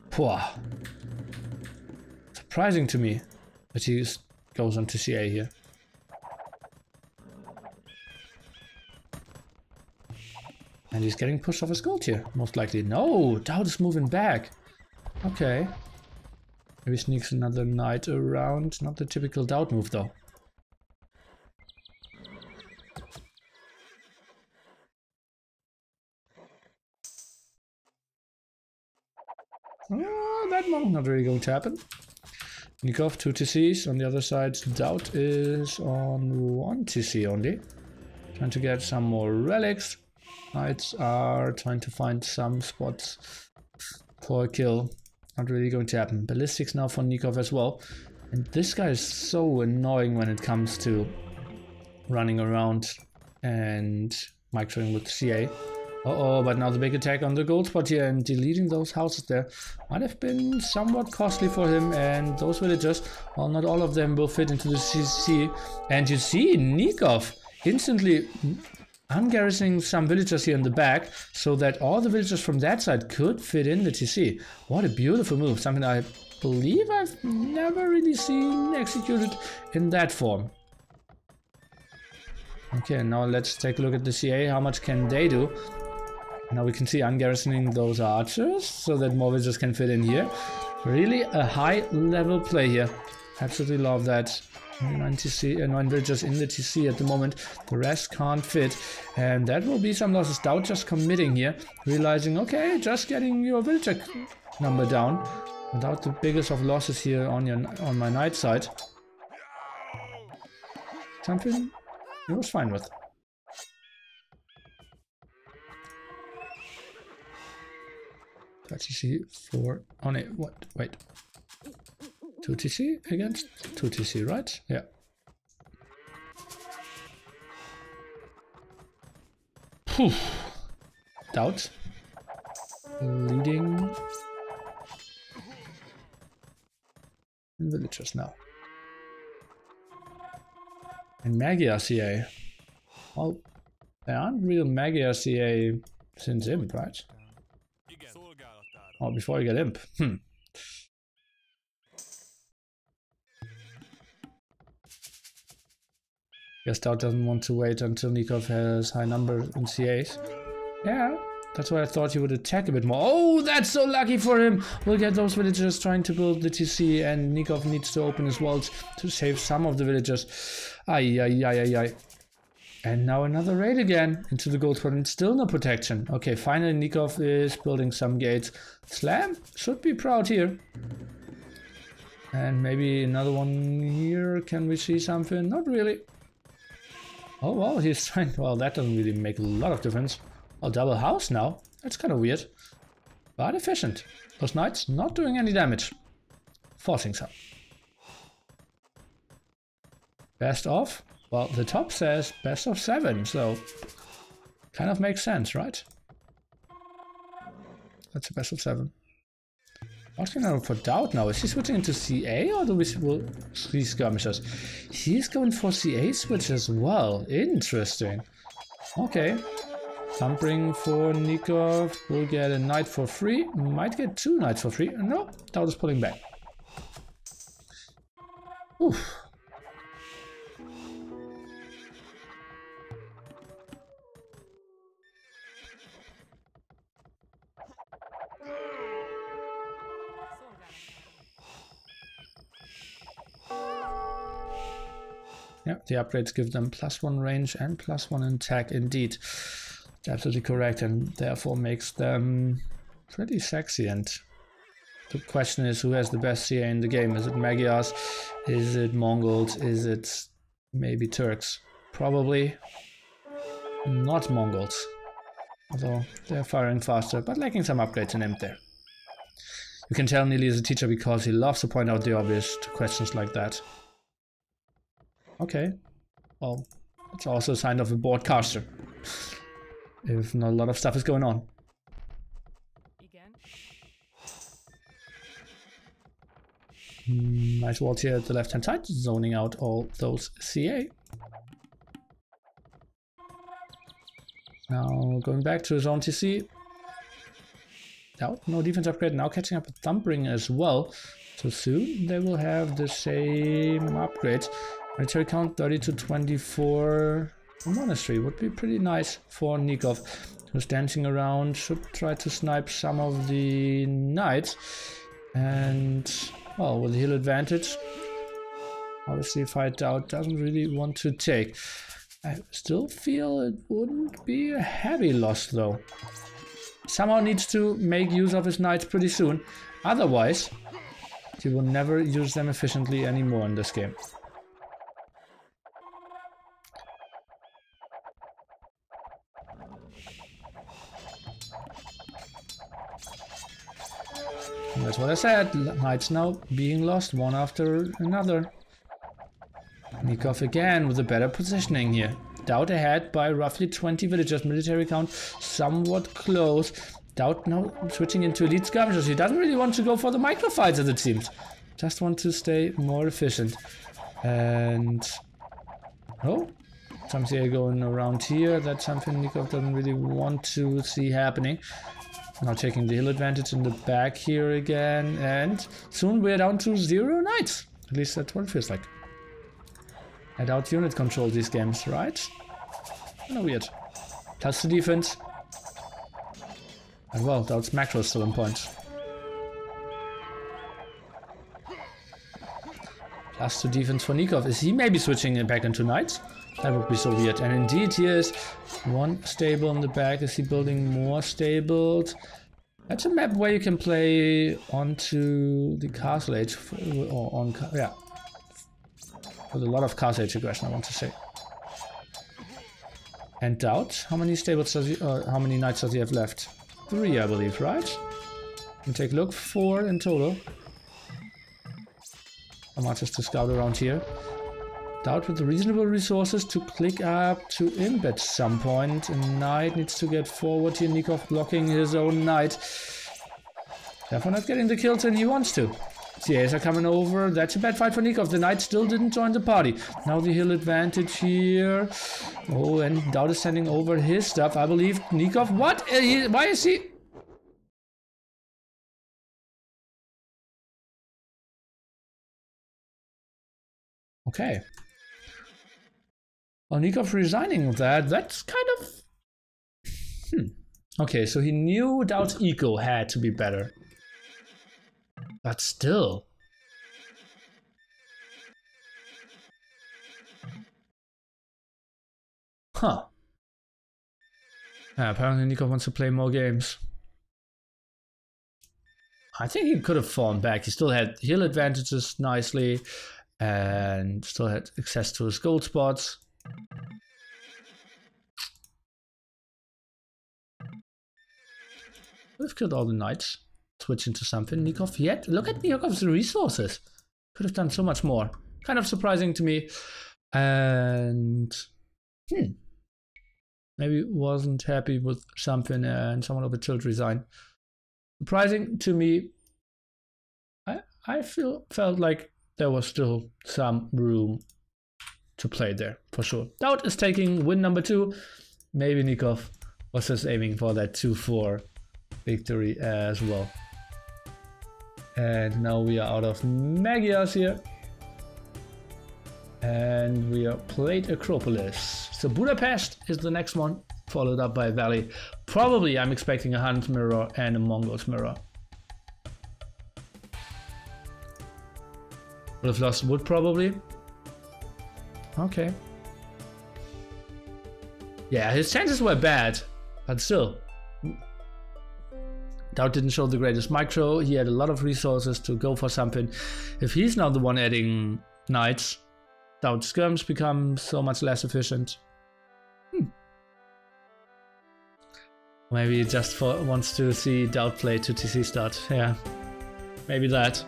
Poor. Surprising to me that he goes on to CA here. And he's getting pushed off his gold here, most likely. No, DauT is moving back. Okay. Maybe sneaks another knight around. Not the typical DauT move though. Oh, that monk not really going to happen. Nicov 2 TCs. On the other side, DauT is on 1 TC only. Trying to get some more relics. Knights are trying to find some spots for a kill. Not really going to happen. Ballistics now for Nicov as well. And this guy is so annoying when it comes to running around and microing with CA. Uh-oh, but now the big attack on the gold spot here and deleting those houses there might have been somewhat costly for him. And those villagers, well, not all of them will fit into the CC. And you see Nicov instantly ungarrisoning some villagers here in the back so that all the villagers from that side could fit in the TC. What a beautiful move. Something I believe I've never really seen executed in that form. Okay, now let's take a look at the CA. How much can they do? Now we can see ungarrisoning those archers so that more villagers can fit in here. Really a high level play here. Absolutely love that. 9 villagers in the TC at the moment. The rest can't fit. And that will be some losses. DauT just committing here. Realizing, okay, just getting your villager number down. Without the biggest of losses here on my knight side. Something he was fine with. TC for on it. What? Wait. 2 TC against 2 TC, right? Yeah. Whew. DauT leading in villagers now. And Magia CA. Well, there aren't real Magia CA since Imp, right? Oh, before you get Imp. Guess DauT doesn't want to wait until Nicov has high numbers in CAs. Yeah, that's why I thought he would attack a bit more. Oh, that's so lucky for him! We'll get those villagers trying to build the TC, and Nicov needs to open his walls to save some of the villagers. Ay, ay, ay, ay, ay. And now another raid again into the gold spot, and still no protection. Okay, finally Nicov is building some gates. Slam should be proud here. And maybe another one here. Can we see something? Not really. Oh, well, he's trying. Well, that doesn't really make a lot of difference. Oh, double house now. That's kind of weird. But efficient. Those knights not doing any damage. Forcing some. Best of? Well, the top says best of 7, so kind of makes sense, right? That's a best of 7. What's going on for DauT now? Is he switching into CA or do we see skirmishers? He's going for CA switch as well. Interesting. Okay. Thumping for Nicov. We'll get a knight for free. Might get 2 knights for free. No, DauT is pulling back. Oof. Yeah, the upgrades give them +1 range and +1 attack indeed. Absolutely correct, and therefore makes them pretty sexy. And the question is, who has the best CA in the game? Is it Magyars? Is it Mongols? Is it maybe Turks? Probably not Mongols. Although they're firing faster, but lacking some upgrades in imp there. You can tell Neely is a teacher because he loves to point out the obvious to questions like that. Okay. Well, it's also a sign of a bored caster. If not a lot of stuff is going on. Nice wall here at the left hand side, zoning out all those CA. Now going back to his own TC. No defense upgrade, now catching up with Thumbring as well. So soon they will have the same upgrades. Military count 30 to 24. A monastery would be pretty nice for Nicov, who's dancing around, should try to snipe some of the knights. And, well, with heal advantage, obviously fight DauT doesn't really want to take. I still feel it wouldn't be a heavy loss though. Somehow needs to make use of his knights pretty soon, otherwise he will never use them efficiently anymore in this game. And that's what I said, knights now being lost one after another. Nicov again with a better positioning here. DauT ahead by roughly 20 villagers, military count somewhat close. DauT now switching into elite skirmishers. He doesn't really want to go for the micro fights as it seems. Just want to stay more efficient. And oh, some CA going around here. That's something Nicov doesn't really want to see happening. Now taking the hill advantage in the back here again, and soon we're down to 0 knights. At least that's what it feels like. I doubt unit control these games, right? Kinda weird. Plus the defense. And well, DauT's macro is still on point. Plus the defense for Nicov. Is he maybe switching it back into knights? That would be so weird. And indeed, here is one stable in the back. Is he building more stables? That's a map where you can play onto the castle age, or on, yeah, with a lot of castle age aggression, I want to say. And DauT, how many stables does he, how many knights does he have left? 3, I believe, right? And take a look, 4 in total. How much is to scout around here? DauT with reasonable resources to click up to imp at some point. A knight needs to get forward here. Nicov blocking his own knight. Therefore not getting the kills when he wants to. CAs are coming over. That's a bad fight for Nicov. The knight still didn't join the party. Now the hill advantage here. Oh, and DauT is sending over his stuff. I believe Nicov. What? Why is he? Okay. Well, Nicov resigning that, that's kind of... Okay, so he knew DauT's eco had to be better. But still. Huh. Yeah, apparently Nicov wants to play more games. I think he could have fallen back. He still had heal advantages nicely. And still had access to his gold spots. We've killed all the knights. Switch into something. Nicov yet. Look at Nikov's resources. Could have done so much more. Kind of surprising to me. And maybe wasn't happy with something and someone of a tilt resigned. Surprising to me. I felt like there was still some room to play there, for sure. DauT is taking win number 2. Maybe Nicov was just aiming for that 2-4 victory as well. And now we are out of Magyars here. And we are played Acropolis. So Budapest is the next one, followed up by Valley. Probably I'm expecting a Huns mirror and a Mongols mirror. Would have lost wood probably. Okay. Yeah, his chances were bad. But still, DauT didn't show the greatest micro. He had a lot of resources to go for something. If he's now the one adding knights, DauT skirms become so much less efficient. Maybe he just wants to see DauT play 2TC start. Yeah, maybe that.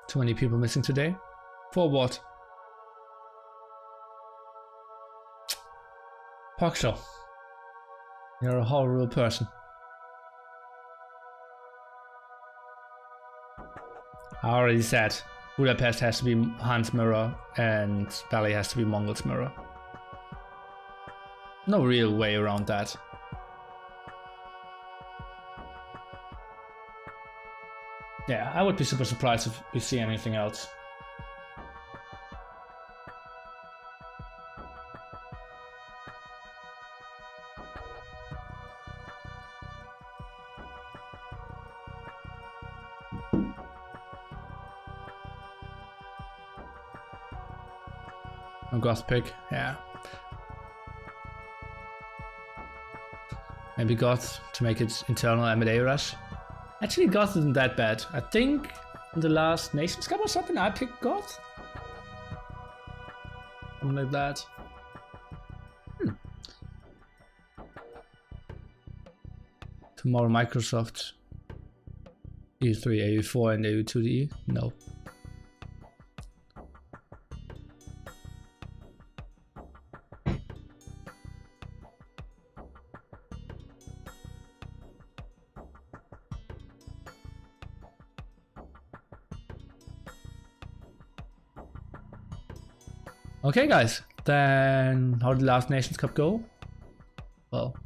Too many people missing today? For what? Poxel. You're a horrible person. I already said Budapest has to be Han's mirror and Ballet has to be Mongol's mirror. No real way around that. Yeah, I would be super surprised if we see anything else. A Goth pick, yeah. Maybe Goth to make it internal M&A rush. Actually, Goth isn't that bad. I think in the last Nations Cup or something, I picked Goth. Something like that. Tomorrow, Microsoft. EU3, AU4, and AU2DE? No. Okay guys, then how did the last Nations Cup go? Well,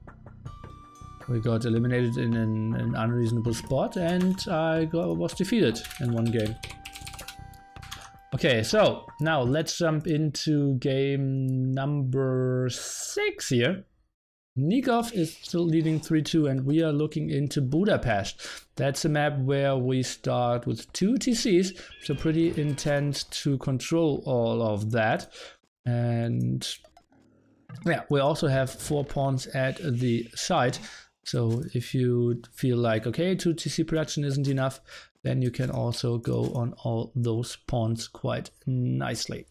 we got eliminated in an unreasonable spot and I was defeated in one game. Okay, so now let's jump into game number 6 here. Nicov is still leading 3-2 and we are looking into Budapest. That's a map where we start with 2 TCs, so pretty intense to control all of that. And yeah, we also have 4 pawns at the site. So if you feel like, okay, 2 TC production isn't enough, then you can also go on all those pawns quite nicely.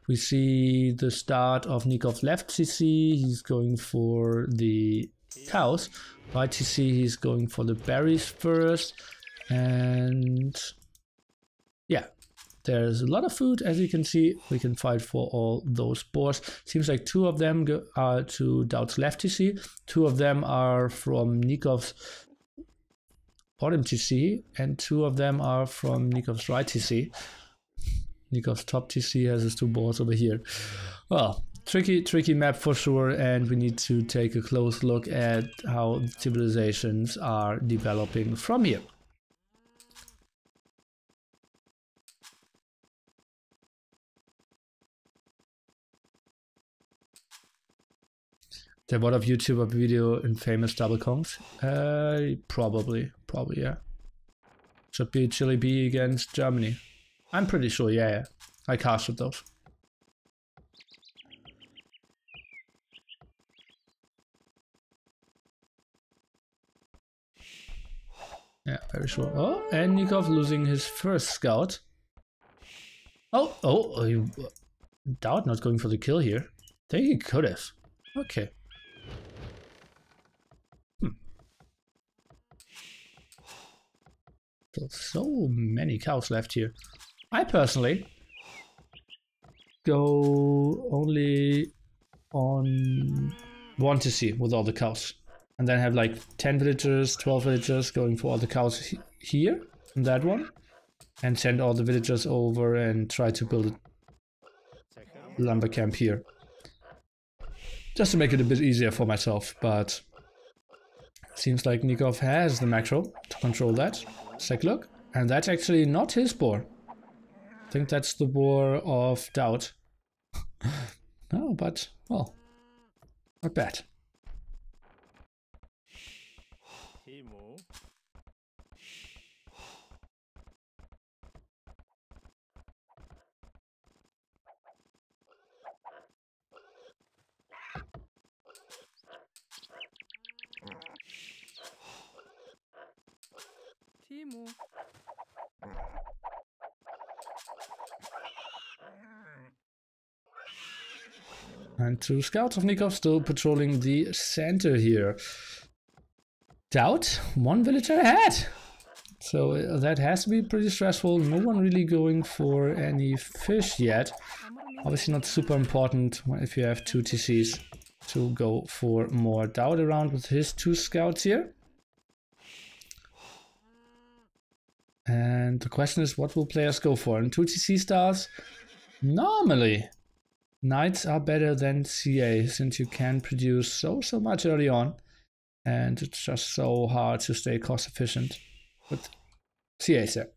We see the start of Nikov's left TC, he's going for the cows. Right TC, he's going for the berries first. And yeah, there's a lot of food, as you can see. We can fight for all those boars. Seems like 2 of them are to DauT's left TC, 2 of them are from Nikov's bottom TC, and 2 of them are from Nikov's right TC. Nikov's top TC has his 2 boars over here. Well, tricky map for sure, and we need to take a close look at how civilizations are developing from here. There what of YouTuber video in famous double congs? Probably, yeah. Should be Chile B against Germany. I'm pretty sure, yeah. I casted those. Yeah, very sure. Oh, and Nicov losing his first scout. Oh, DauT not going for the kill here. I think he could have. Okay. So many cows left here. I personally go only on 1 TC with all the cows. And then have like 10 villagers, 12 villagers going for all the cows here in that one. and send all the villagers over and try to build a lumber camp here. Just to make it a bit easier for myself, but seems like Nicov has the macro to control that. Let's take a look. And that's actually not his boar. I think that's the boar of DauT. No, but, well, not bad. And two scouts of Nicov still patrolling the center here. DauT, one villager ahead. So that has to be pretty stressful. No one really going for any fish yet. Obviously not super important if you have two TCs to go for more. DauT around with his two scouts here. And the question is, what will players go for? And two TC stars, normally knights are better than CA, since you can produce so much early on, and it's just so hard to stay cost efficient with CAs there.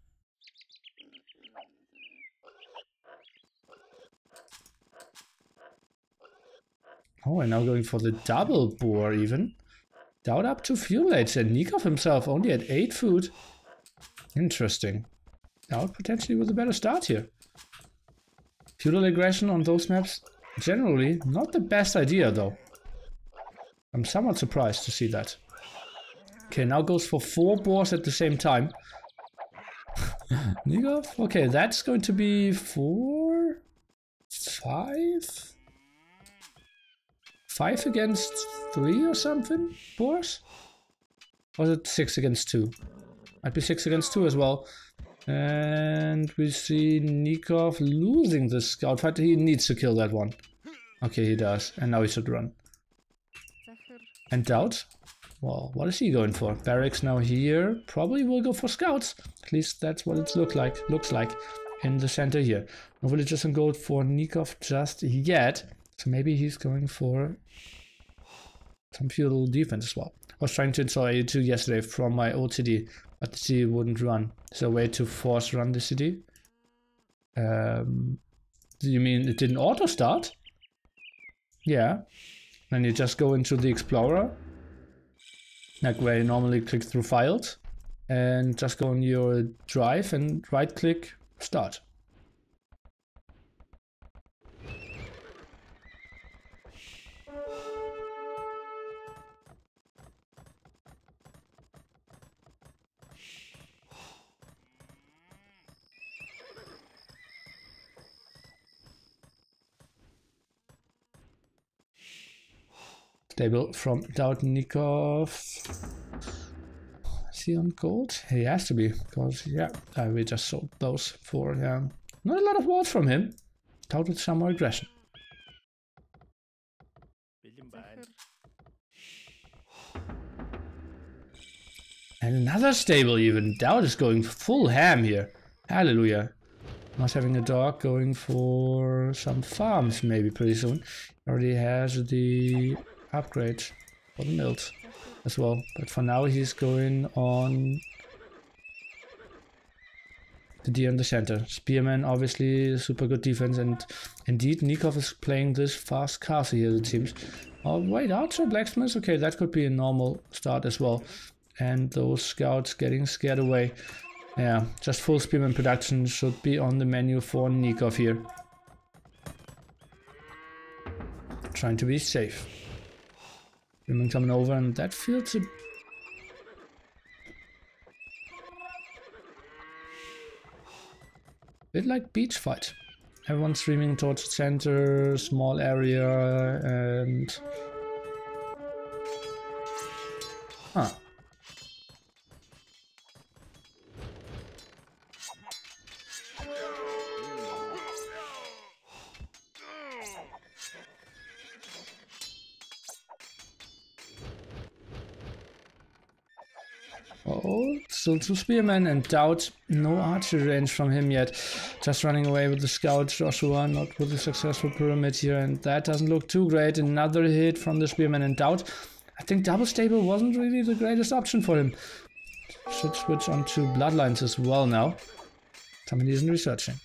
Oh, and now going for the double boar even. DauT up to fuel rates, and Nicov himself only at 8 food. Interesting. DauT potentially with a better start here. Feudal aggression on those maps, generally not the best idea though. I'm somewhat surprised to see that. Okay, now goes for 4 boars at the same time. Nicov? Okay, that's going to be 4, 5? 5 against 3 or something? Boars? Or is it 6 against 2? Might be 6 against 2 as well. And we see Nicov losing the scout fight. He needs to kill that one. Okay, he does. And now he should run. And DauT? Well, what is he going for? Barracks now here. Probably will go for scouts. At least that's what it looks like in the center here. No villagers can go for Nicov just yet. So maybe he's going for some feudal defense as well. I was trying to install A2 yesterday from my old city, but the city wouldn't run. So a way to force run the city. Do you mean it didn't auto start? Yeah. Then you just go into the Explorer, like where you normally click through files, and just go on your drive and right click start. Stable from DauT. Nicov. Is he on gold? He has to be, because yeah, we just sold those for not a lot of walls from him. DauT with some more aggression. And another stable even. DauT is going full ham here. Hallelujah. Not having a dog, going for some farms maybe pretty soon. Already has the upgrade for the mills as well, but for now he's going on the deer in the center. Spearman obviously super good defense, and indeed Nicov is playing this fast castle here, it seems. Oh wait, archer blacksmith, okay, that could be a normal start as well. And those scouts getting scared away. Yeah, just full spearman production should be on the menu for Nicov here. Trying to be safe. Women coming over, and that feels a bit like beach fight. Everyone's streaming towards the center, small area, and Oh, still 2 spearmen and DauT. No archery range from him yet. Just running away with the scout. Joshua not with a successful pyramid here, and that doesn't look too great. Another hit from the spearman and DauT. I think double stable wasn't really the greatest option for him. Should switch on to bloodlines as well now. Somebody isn't researching.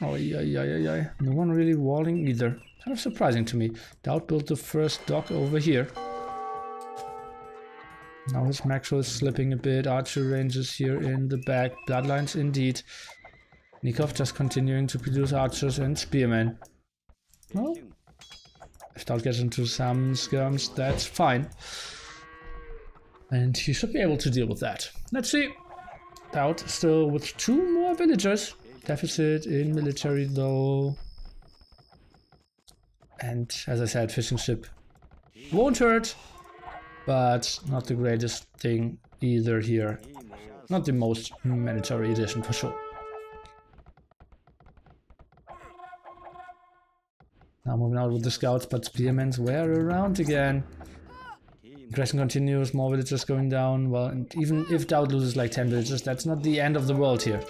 Oh, yeah. No one really walling either. Kind of surprising to me. DauT built the first dock over here. Now his macro is slipping a bit. Archer ranges here in the back. Bloodlines indeed. Nicov just continuing to produce archers and spearmen. Well, if DauT gets into some skirms, that's fine. And he should be able to deal with that. Let's see. DauT still with 2 more villagers. Deficit in military though. And as I said, fishing ship won't hurt, but not the greatest thing either here. Not the most mandatory addition for sure. Now moving out with the scouts, but spearmen were around again. Aggression continues, more villagers going down. Well, and even if DauT loses like 10 villagers, that's not the end of the world here.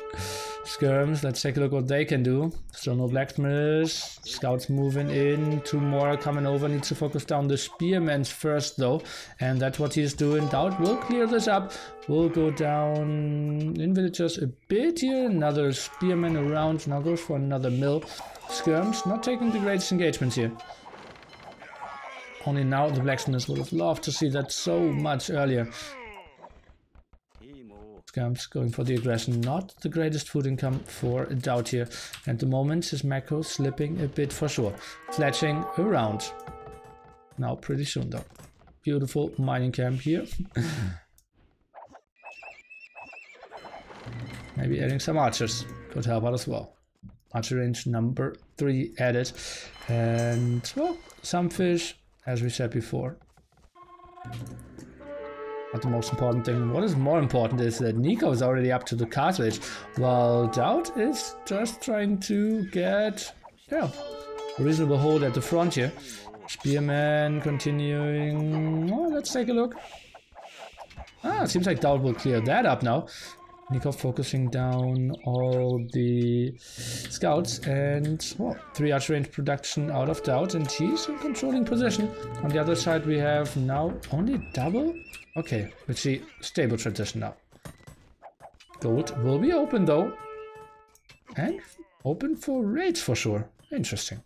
Skirms, let's take a look what they can do. Still no blacksmiths. Scouts moving in. 2 more coming over. Needs to focus down the spearmen first though. And that's what he's doing. DauT will clear this up. We'll go down in villagers a bit here. Another spearman around. Now goes for another mill. Skirms not taking the greatest engagements here. Only now the blacksmiths would have loved to see that so much earlier. Skirms going for the aggression, not the greatest food income for DauT here. At the moment his macro slipping a bit for sure. Fletching around. Now pretty soon though. Beautiful mining camp here. Maybe adding some archers could help out as well. Archer range number 3 added. And well, some fish, as we said before. Not the most important thing. What is more important is that Nicov is already up to the castle age, while DauT is just trying to get a reasonable hold at the front here. Spearman continuing. Oh, let's take a look. Ah, it seems like DauT will clear that up now. Nicov focusing down all the scouts and 3 archer range production out of DauT, and he's in controlling position. On the other side we have now only double. Okay, let's see stable transition now. Gold will be open though, and open for raids for sure. Interesting.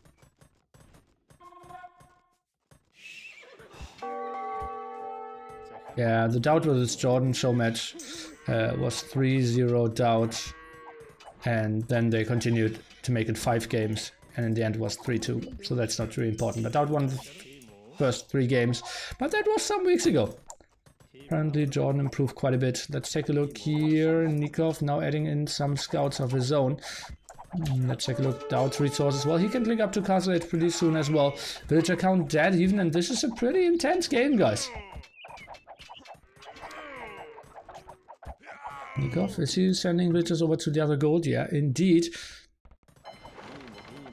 Yeah, the DauT versus Jordan Showmatch was 3-0 DauT, and then they continued to make it 5 games, and in the end it was 3-2, so that's not really important. But DauT won the first 3 games, but that was some weeks ago. Apparently Jordan improved quite a bit. Let's take a look here. Nicov now adding in some scouts of his own. Let's take a look. DauT resources. Well, he can link up to Castle Age pretty soon as well. Villager count dead even, and this is a pretty intense game, guys. Nicov, is he sending villagers over to the other gold? Yeah, indeed.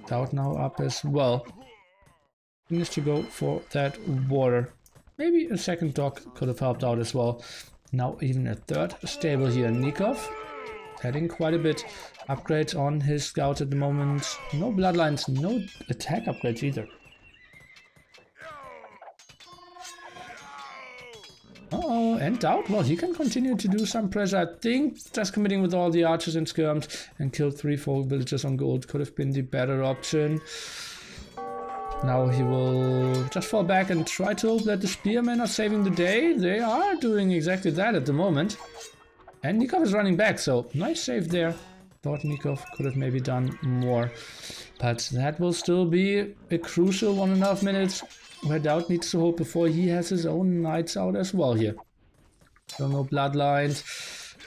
DauT now up as well. He needs to go for that water. Maybe a second dock could have helped out as well. Now even a 3rd stable here. Nicov adding quite a bit. Upgrades on his scout at the moment. No bloodlines, no attack upgrades either. Uh-oh, and DauT, well, he can continue to do some pressure. I think just committing with all the archers and skirms and kill 3-4 villagers on gold could have been the better option. Now he will just fall back and try to hope that the spearmen are saving the day. They are doing exactly that at the moment. And Nicov is running back, so nice save there. Thought Nicov could have maybe done more. But that will still be a crucial 1.5 minutes where DauT needs to hope before he has his own knights out as well here. So no bloodlines.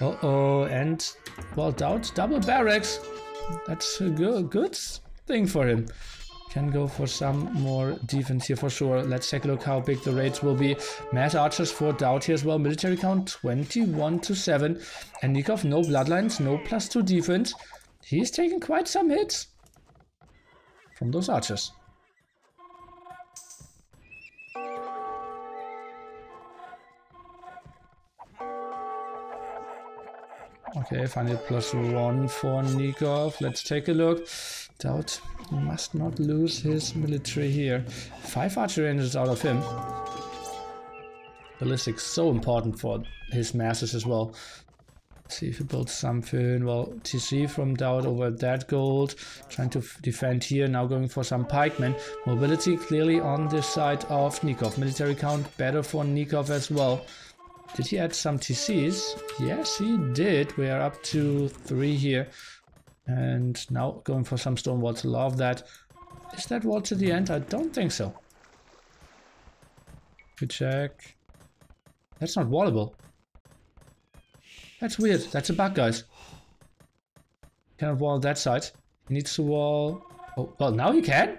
Uh-oh, and well, DauT double barracks. That's a good thing for him. Can go for some more defense here for sure. Let's take a look how big the raids will be. Mass archers for DauT here as well. Military count 21-7. And Nicov, no bloodlines, no +2 defense. He's taking quite some hits from those archers. Okay, finally +1 for Nicov. Let's take a look. DauT must not lose his military here. 5 archery rangers out of him. Ballistics so important for his masses as well. See if he builds something. Well, TC from DauT over that gold. Trying to defend here. Now going for some pikemen. Mobility clearly on the side of Nicov. Military count better for Nicov as well. Did he add some TCs? Yes, he did. We are up to 3 here. And now going for some stone walls. Love that. Is that wall to the end? I don't think so. Good check. That's not wallable. That's weird. That's a bug, guys. Cannot wall that side. He needs to wall... Oh, well, now he can.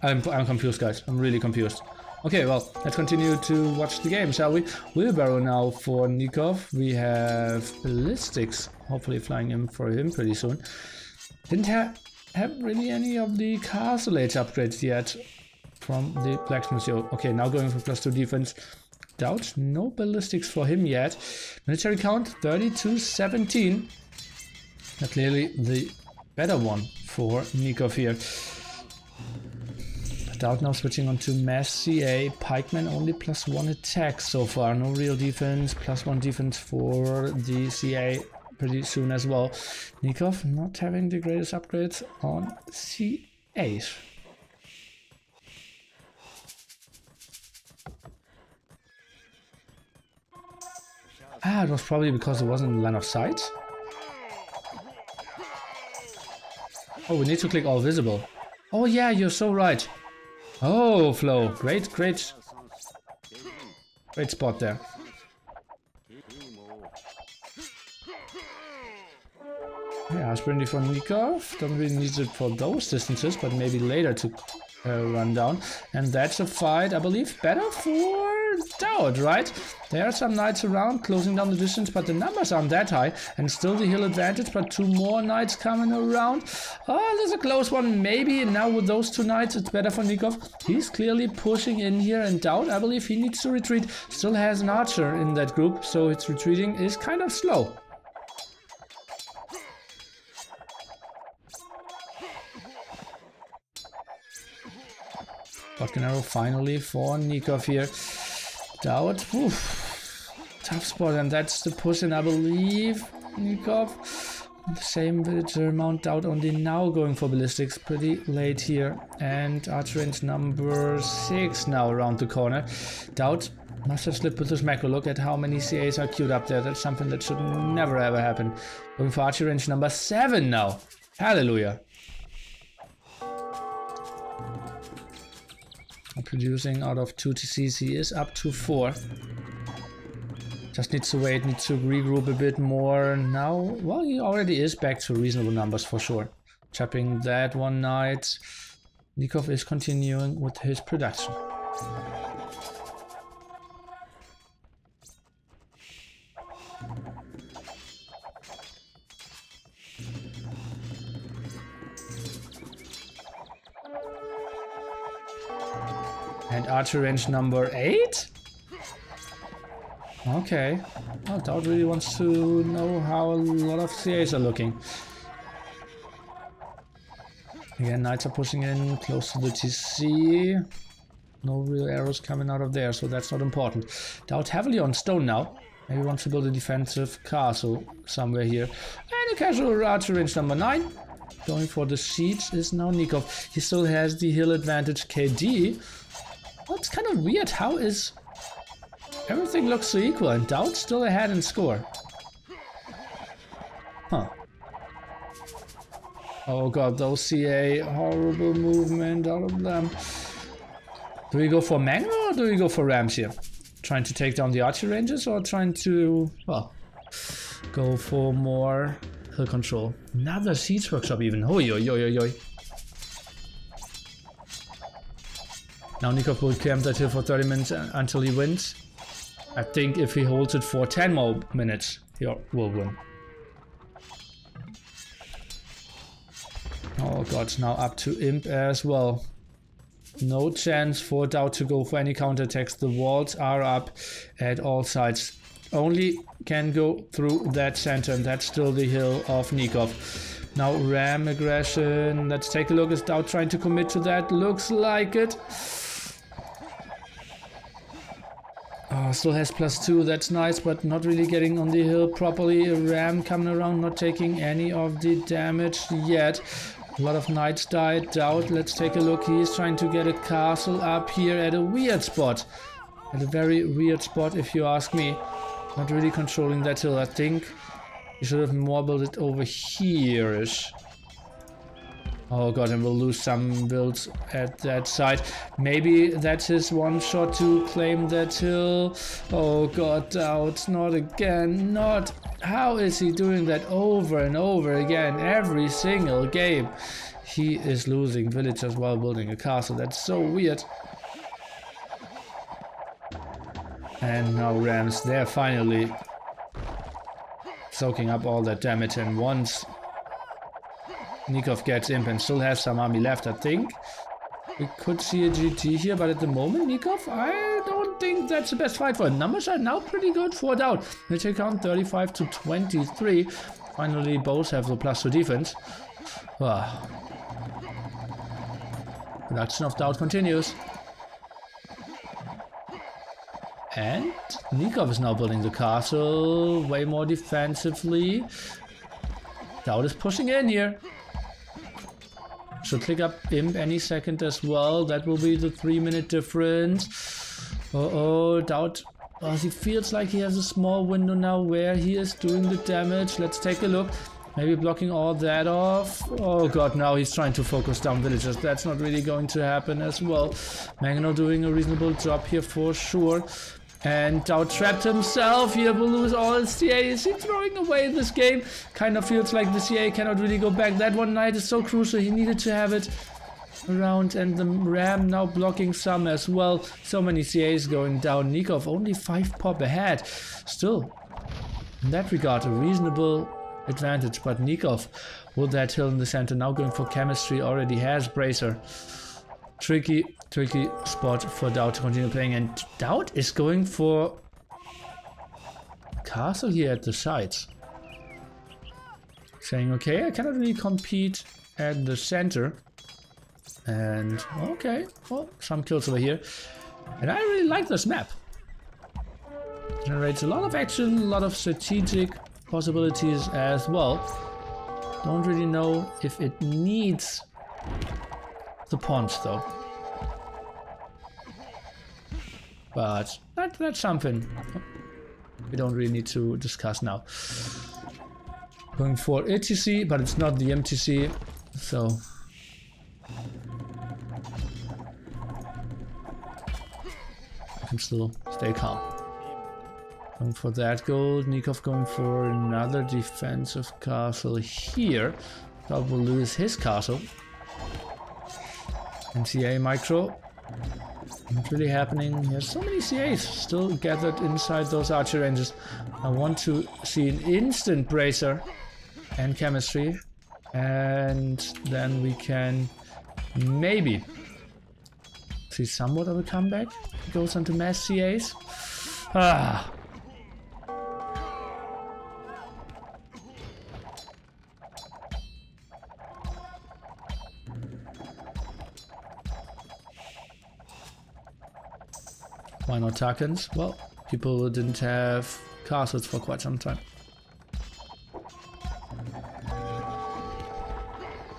I'm confused, guys. I'm really confused. Okay, well, let's continue to watch the game, shall we? Wheelbarrow now for Nicov. We have ballistics, hopefully flying in for him pretty soon. Didn't have really any of the castle age upgrades yet from the blacksmith. Okay, now going for +2 defense. DauT, no ballistics for him yet. Military count 32-17. Clearly the better one for Nicov here. DauT now switching on to mass CA. Pikemen only +1 attack so far. No real defense. +1 defense for the CA pretty soon as well. Nicov not having the greatest upgrades on CAs. Ah, it was probably because it wasn't in line of sight. Oh, we need to click all visible. Oh yeah, you're so right. Oh, Flo, great spot there. Yeah, Sprinty for Nicov. Don't really need it for those distances, but maybe later to run down. And that's a fight, I believe, better for DauT, right? There are some knights around closing down the distance, but the numbers aren't that high. And still the hill advantage, but 2 more knights coming around. Oh, there's a close one, maybe. And now with those 2 knights, it's better for Nicov. He's clearly pushing in here, and DauT, I believe he needs to retreat. Still has an archer in that group, so its retreating is kind of slow. Shotgun arrow finally for Nicov here. DauT, tough spot, and that's the push in, I believe. Nicov, the same villager amount. DauT only now going for ballistics pretty late here. And archer range number 6 now around the corner. DauT must have slipped with his macro. Look at how many CAs are queued up there. That's something that should never ever happen. Going for archer range number 7 now. Hallelujah. Producing out of 2 TCs, he is up to 4. Just needs to wait, needs to regroup a bit more. Now, well, he already is back to reasonable numbers for sure. Chopping that 1 knight. Nicov is continuing with his production. And archer range number 8? Okay. Well, DauT really wants to know how a lot of CAs are looking. Again, knights are pushing in close to the TC. No real arrows coming out of there, so that's not important. DauT heavily on stone now. Maybe wants to build a defensive castle somewhere here. And a casual archer range number 9. Going for the siege is now Nicov. He still has the hill advantage KD. Well, it's kind of weird. How is everything looks so equal and DauT still ahead in score? Huh. Oh god, those CA, horrible movement out of them. Do we go for Mango or do we go for Rams here? Trying to take down the archer ranges or trying to, well, go for more hill control? Another siege workshop even. Oi, oi, oi, oi, oi. Now Nicov will camp that hill for 30 minutes until he wins. I think if he holds it for 10 more minutes, he will win. Oh god, now up to Imp as well. No chance for DauT to go for any counterattacks. The walls are up at all sides. Only can go through that center, and that's still the hill of Nicov. Now ram aggression. Let's take a look. Is DauT trying to commit to that? Looks like it. Oh, still has +2. That's nice, but not really getting on the hill properly. A ram coming around, not taking any of the damage yet. A lot of knights died. DauT, let's take a look. He is trying to get a castle up here at a weird spot. At a very weird spot, if you ask me. Not really controlling that hill. I think he should have more built it over here-ish. Oh god, and we'll lose some builds at that side. Maybe that's his one shot to claim that hill. Oh god, DauT, not again, not. How is he doing that over and over again? Every single game. He is losing villagers while building a castle. That's so weird. And now Rams, they're finally soaking up all that damage, and once Nicov gets imp and still has some army left, I think we could see a GG here, but at the moment Nicov, I don't think that's the best fight for him. Numbers are now pretty good for DauT. They take count 35 to 23. Finally both have the +2 defense. Production of DauT continues. And Nicov is now building the castle way more defensively. DauT is pushing in here. Should click up imp any second as well. That will be the 3-minute difference. DauT. Oh, he feels like he has a small window now where he is doing the damage. Let's take a look. Maybe blocking all that off. Oh god, now he's trying to focus down villagers. That's not really going to happen as well. Mangano doing a reasonable job here for sure. And DauT trapped himself. He will lose all his CA. Is he throwing away this game? Kind of feels like the CA cannot really go back. That one knight is so crucial. He needed to have it around. And the ram now blocking some as well. So many CAs going down. Nicov only 5 pop ahead. Still, in that regard, a reasonable advantage. But Nicov with that hill in the center now going for chemistry. Already has Bracer. Tricky spot for DauT to continue playing, and DauT is going for castle here at the sides. Saying, okay, I cannot really compete at the center. And, okay, well, some kills over here. And I really like this map. Generates a lot of action, a lot of strategic possibilities as well. Don't really know if it needs the pawns though. But that's something we don't really need to discuss now. Going for ATC, but it's not the MTC, so I can still stay calm. Going for that gold. Nicov going for another defensive castle here. DauT will lose his castle. MCA micro. Not really happening. There's so many CAs still gathered inside those archer ranges. I want to see an instant bracer and chemistry. And then we can maybe see somewhat of a comeback. Goes onto mass CAs. Why not Tarkans? Well, people didn't have castles for quite some time.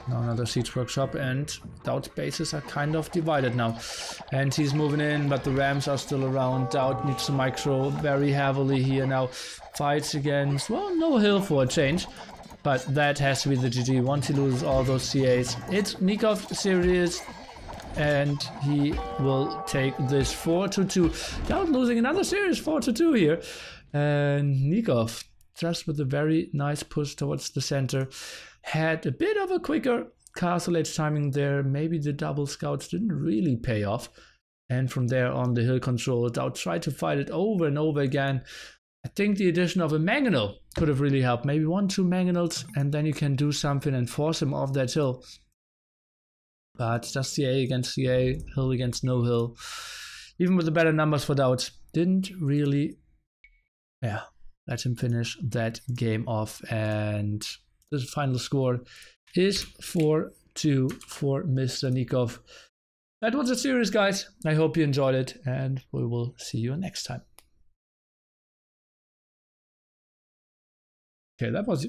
Now another siege workshop, and DauT's bases are kind of divided now. And he's moving in, but the Rams are still around. DauT needs to micro very heavily here now. Fights against, well, no hill for a change. But that has to be the GG. Once he loses all those CAs, it's Nicov series. And he will take this 4-2. DauT losing another series 4-2 here. And Nicov, just with a very nice push towards the center, had a bit of a quicker castle age timing there. Maybe the double scouts didn't really pay off. And from there on, the hill control, DauT tried to fight it over and over again. I think the addition of a mangonel could have really helped. Maybe 1-2 mangonels, and then you can do something and force him off that hill. But just CA against CA, hill against no hill, even with the better numbers for DauT, didn't really, let him finish that game off. And the final score is 4-2 for Mr. Nicov. That was the series, guys. I hope you enjoyed it, and we will see you next time. Okay, that was